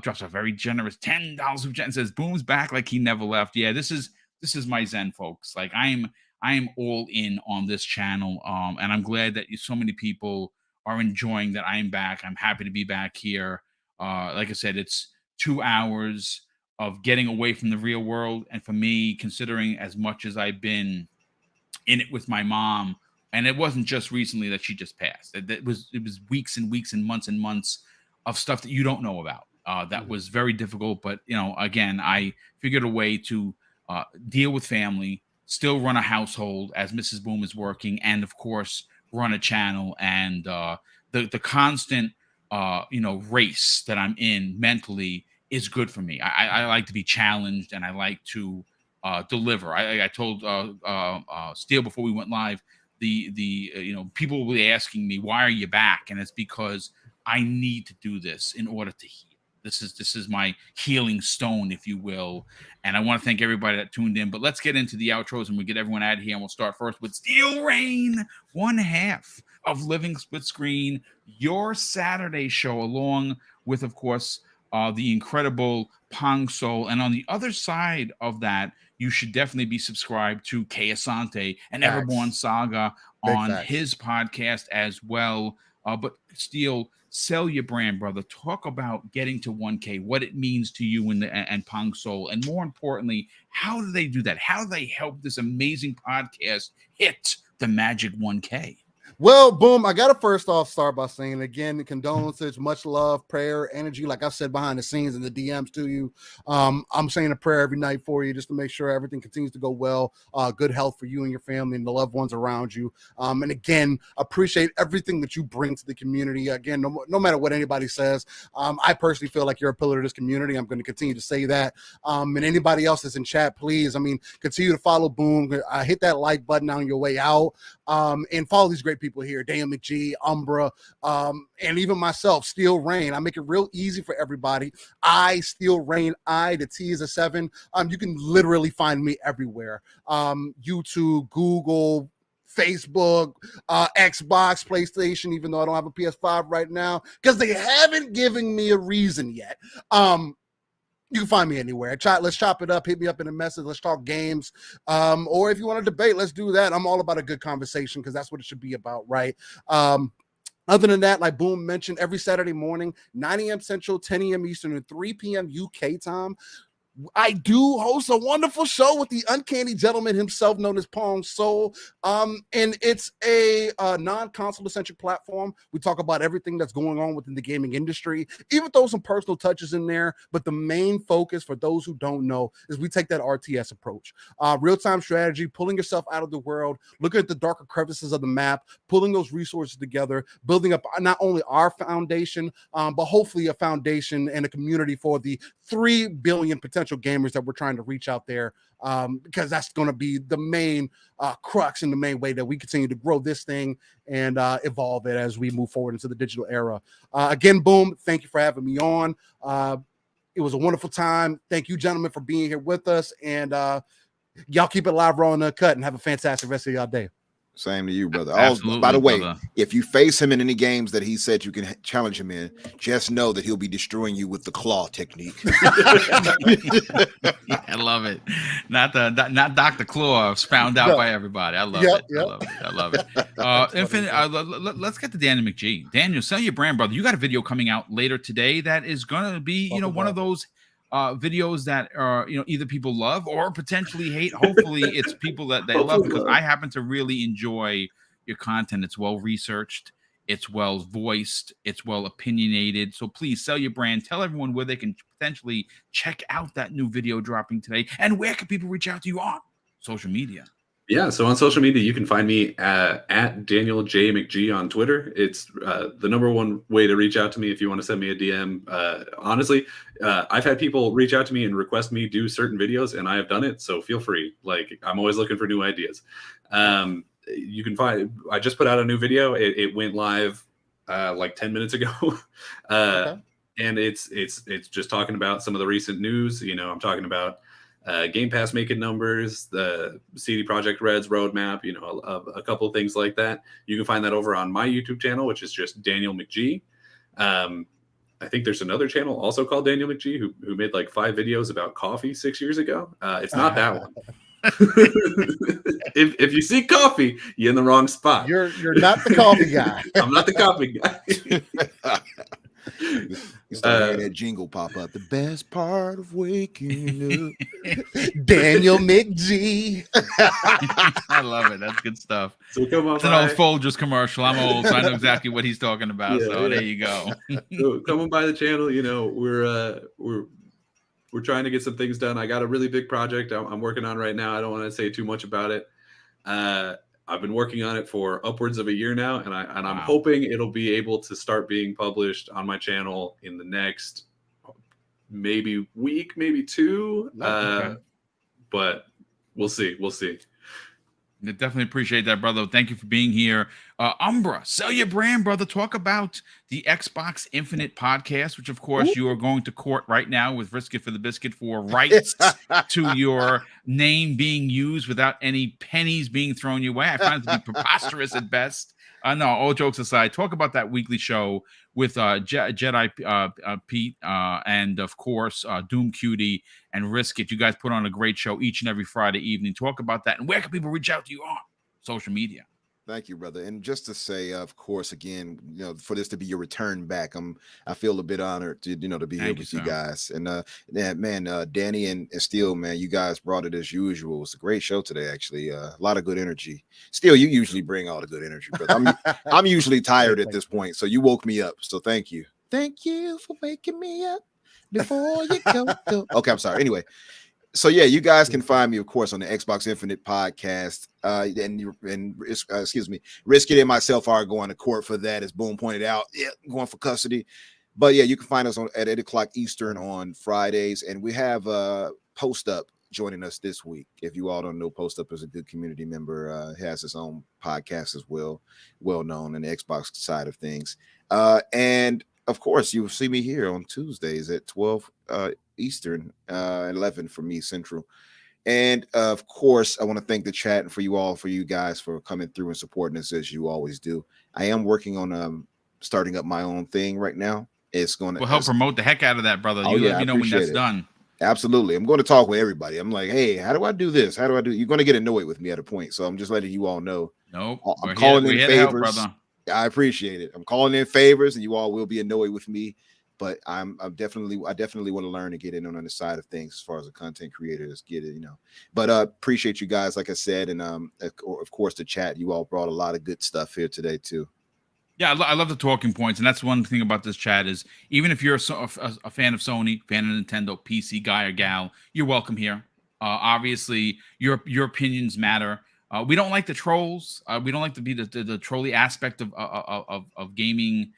drops a very generous $10 and says, Boom's back like he never left. Yeah, this is my Zen, folks. Like I am all in on this channel, and I'm glad that so many people are enjoying that I am back. I'm happy to be back here. Like I said, it's 2 hours of getting away from the real world, and for me, considering as much as I've been in it with my mom, and it wasn't just recently that she just passed. It was weeks and weeks and months of stuff that you don't know about. That was very difficult, but again, I figured a way to deal with family, still run a household as Mrs. Boom is working, and of course run a channel. And the constant race that I'm in mentally is good for me. I like to be challenged, and I like to deliver. I told Steele before we went live, the people will be asking me, why are you back? And it's because I need to do this in order to heal. This is my healing stone, if you will. And I want to thank everybody that tuned in. But let's get into the outros, and we'll get everyone out of here. And we'll start first with Steel Rain, one half of Living Split Screen, your Saturday show, along with, of course, the incredible Pong Soul. And on the other side of that, you should definitely be subscribed to Kay Asante and Everborn Saga on his podcast as well. But Steel, sell your brand, brother. Talk about getting to 1K, what it means to you and Pong Soul, and more importantly, how do they do that? How do they help this amazing podcast hit the magic 1K? Well, Boom, I got to first off start by saying, again, condolences, much love, prayer, energy, like I said, behind the scenes in the DMs to you. I'm saying a prayer every night for you just to make sure everything continues to go well, good health for you and your family and the loved ones around you. And again, appreciate everything that you bring to the community. Again, no matter what anybody says, I personally feel like you're a pillar of this community. I'm going to continue to say that. And anybody else that's in chat, please, continue to follow Boom. Hit that like button on your way out, and follow these great people people here, Daniel McGee, Umbra, and even myself, Steel Rain. I make it real easy for everybody. Steel Rain, the T is a 7. You can literally find me everywhere. YouTube, Google, Facebook, Xbox, PlayStation, even though I don't have a PS5 right now, because they haven't given me a reason yet. You can find me anywhere. Let's chop it up. Hit me up in a message. Let's talk games. Or if you want to debate, let's do that. I'm all about a good conversation because that's what it should be about, right? Other than that, like Boom mentioned, every Saturday morning, 9 a.m. Central, 10 a.m. Eastern, and 3 p.m. UK time, I do host a wonderful show with the uncanny gentleman himself, known as Pong Soul. And it's a non-console centric platform. We talk about everything that's going on within the gaming industry, even throw some personal touches in there. But the main focus, for those who don't know, is we take that RTS approach. Real-time strategy, pulling yourself out of the world, looking at the darker crevices of the map, pulling those resources together, building up not only our foundation, but hopefully a foundation and a community for the 3 billion potential gamers that we're trying to reach out there, because that's going to be the main crux and the main way that we continue to grow this thing and evolve it as we move forward into the digital era. Again, Boom, thank you for having me on. It was a wonderful time. Thank you, gentlemen, for being here with us, and y'all keep it live, raw, and uncut, and have a fantastic rest of y'all day. Same to you, brother. Absolutely, by the way, brother. If you face him in any games that he said you can challenge him in, just know that he'll be destroying you with the claw technique. I love it. Not Dr. Claw found out by everybody. I love it. Yep. I love it. Infinite. Let's get to Daniel McGee. Daniel, sell your brand, brother. You got a video coming out later today that is going to be, one of those videos that are, either people love or potentially hate. Hopefully it's people that they love, because I happen to really enjoy your content. It's well researched, it's well voiced, it's well opinionated. So please sell your brand. Tell everyone where they can potentially check out that new video dropping today, and where can people reach out to you on social media? Yeah, so on social media, you can find me at Daniel J. McGee on Twitter. It's the number one way to reach out to me if you want to send me a DM. Honestly, I've had people reach out to me and request me do certain videos, and I have done it. So feel free. Like, I'm always looking for new ideas. You can find. I just put out a new video. It went live like 10 minutes ago, Okay. and it's just talking about some of the recent news. I'm talking about Game Pass making numbers, the CD Projekt Red's roadmap, a couple of things like that. You can find that over on my YouTube channel, which is just Daniel McGee. I think there's another channel also called Daniel McGee who made like 5 videos about coffee 6 years ago. It's not that one. if you see coffee, you're in the wrong spot. You're not the coffee guy. I'm not the coffee guy. You start hearing that jingle pop up. The best part of waking up. Daniel McGee. I love it. That's good stuff. So come on, It's an old Folgers commercial. I'm old, so I know exactly what he's talking about. There you go. So come on by the channel. We're trying to get some things done. I got a really big project I'm working on right now. I don't want to say too much about it. I've been working on it for upwards of a year now, and I'm hoping it'll be able to start being published on my channel in the next maybe week, maybe 2. Okay. But we'll see. I definitely appreciate that, brother. Thank you for being here. Umbra, sell your brand, brother. Talk about the Xbox Infinite podcast, which, of course, you are going to court right now with Risk It for the Biscuit for rights to your name being used without any pennies being thrown your way. I find it to be preposterous at best. No, all jokes aside, talk about that weekly show with Jedi Pete and, of course, Doom Cutie and Risk It. You guys put on a great show each and every Friday evening. Talk about that. And where can people reach out to you on social media? Thank you, brother. And just to say, of course, again, for this to be your return back, I feel a bit honored to, to be here with you guys. And Danny and Steele, man, you guys brought it as usual. It's a great show today, actually. A lot of good energy. Steele, you usually bring all the good energy, brother. I'm usually tired at this point, so you woke me up. So thank you. Thank you for waking me up before you go. Okay, I'm sorry. Anyway. So yeah, you guys can find me, of course, on the Xbox Infinite podcast. Risk It and myself are going to court for that, as Boom pointed out. Yeah, going for custody. But yeah, you can find us at 8 o'clock Eastern on Fridays, and we have a post up joining us this week. If you all don't know, Post Up is a good community member. Has his own podcast as well known in the Xbox side of things. And of course, you will see me here on Tuesdays at 12 Eastern, 11 for me Central. And of course, I want to thank the chat and for you guys for coming through and supporting us as you always do. I am working on starting up my own thing right now. It's going to help promote the heck out of that, brother. You let me know when that's done. Absolutely. I'm going to talk with everybody. I'm like, hey, how do I do this? How do I do? You're going to get annoyed with me at a point. So I'm just letting you all know. Nope. I'm calling in favors. Help, I appreciate it. I'm calling in favors, and you all will be annoyed with me. But I definitely want to learn and get in on the side of things as far as a content creator is But appreciate you guys, like I said, and of course the chat. You all brought a lot of good stuff here today too. Yeah, I love the talking points, and that's one thing about this chat is even if you're a fan of Sony, fan of Nintendo, PC guy or gal, you're welcome here. Obviously, your opinions matter. We don't like the trolls. We don't like to be the trolly aspect of gaming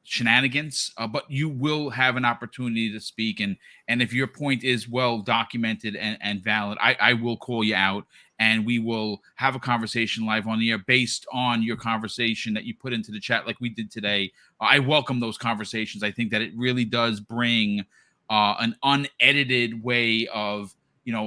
shenanigans, but you will have an opportunity to speak, and if your point is well documented and valid, I will call you out, and we will have a conversation live on the air based on your conversation that you put into the chat like we did today. I welcome those conversations. I think that it really does bring an unedited way of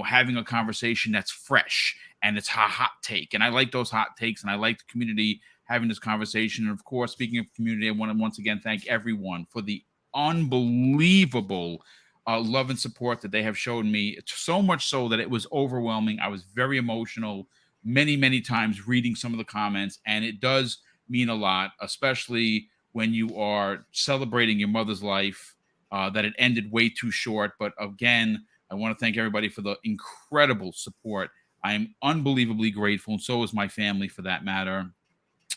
having a conversation that's fresh and it's a hot take, and I like those hot takes, and I like the community having this conversation. And of course, speaking of community, I want to once again thank everyone for the unbelievable love and support that they have shown me. It's so much so that it was overwhelming. I was very emotional many times reading some of the comments, and it does mean a lot, especially when you are celebrating your mother's life, that it ended way too short. But again, I want to thank everybody for the incredible support. I am unbelievably grateful, and so is my family for that matter.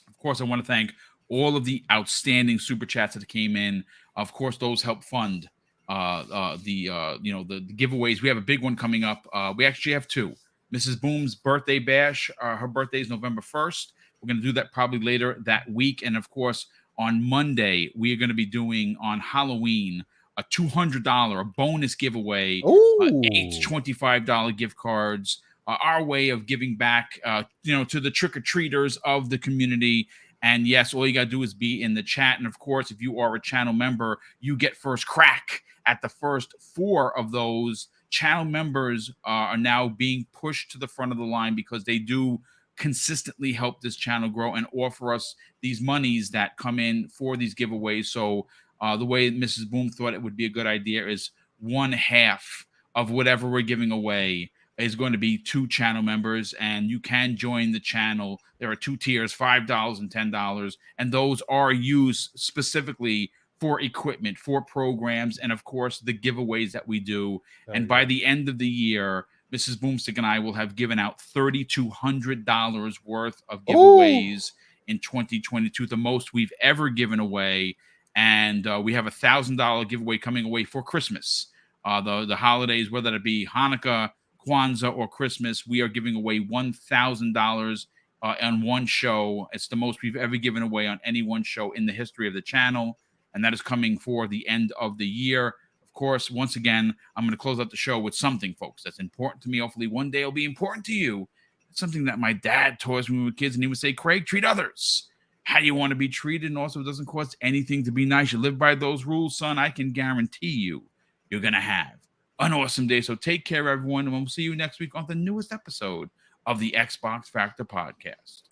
Of course, I want to thank all of the outstanding super chats that came in. Of course, those help fund the giveaways. We have a big one coming up. We actually have two. Mrs. Boom's birthday bash. Her birthday is November 1st. We're going to do that probably later that week. And of course, on Monday, we are going to be doing on Halloween a $200 a bonus giveaway. 8 $25 gift cards. Our way of giving back, to the trick-or-treaters of the community. And yes, all you got to do is be in the chat. And of course, if you are a channel member, you get first crack at the first 4 of those. Channel members are now being pushed to the front of the line because they do consistently help this channel grow and offer us these monies that come in for these giveaways. So the way Mrs. Boom thought it would be a good idea is 1/2 of whatever we're giving away is going to be 2 channel members, and you can join the channel. There are 2 tiers, $5 and $10, and those are used specifically for equipment, for programs, and of course the giveaways that we do. By the end of the year, Mrs. Boomstick and I will have given out $3,200 worth of giveaways in 2022, the most we've ever given away. And we have a $1,000 giveaway coming away for Christmas. The holidays, whether it be Hanukkah, Kwanzaa, or Christmas, we are giving away $1,000 on one show. It's the most we've ever given away on any one show in the history of the channel, and that is coming for the end of the year. Of course, once again, I'm going to close out the show with something, folks, that's important to me. Hopefully one day it'll be important to you. It's something that my dad taught us when we were kids, and he would say, Craig, treat others how you want to be treated, and also it doesn't cost anything to be nice. You live by those rules, son, I can guarantee you you're going to have an awesome day. So take care, everyone, and we'll see you next week on the newest episode of the Xbox Factor Podcast.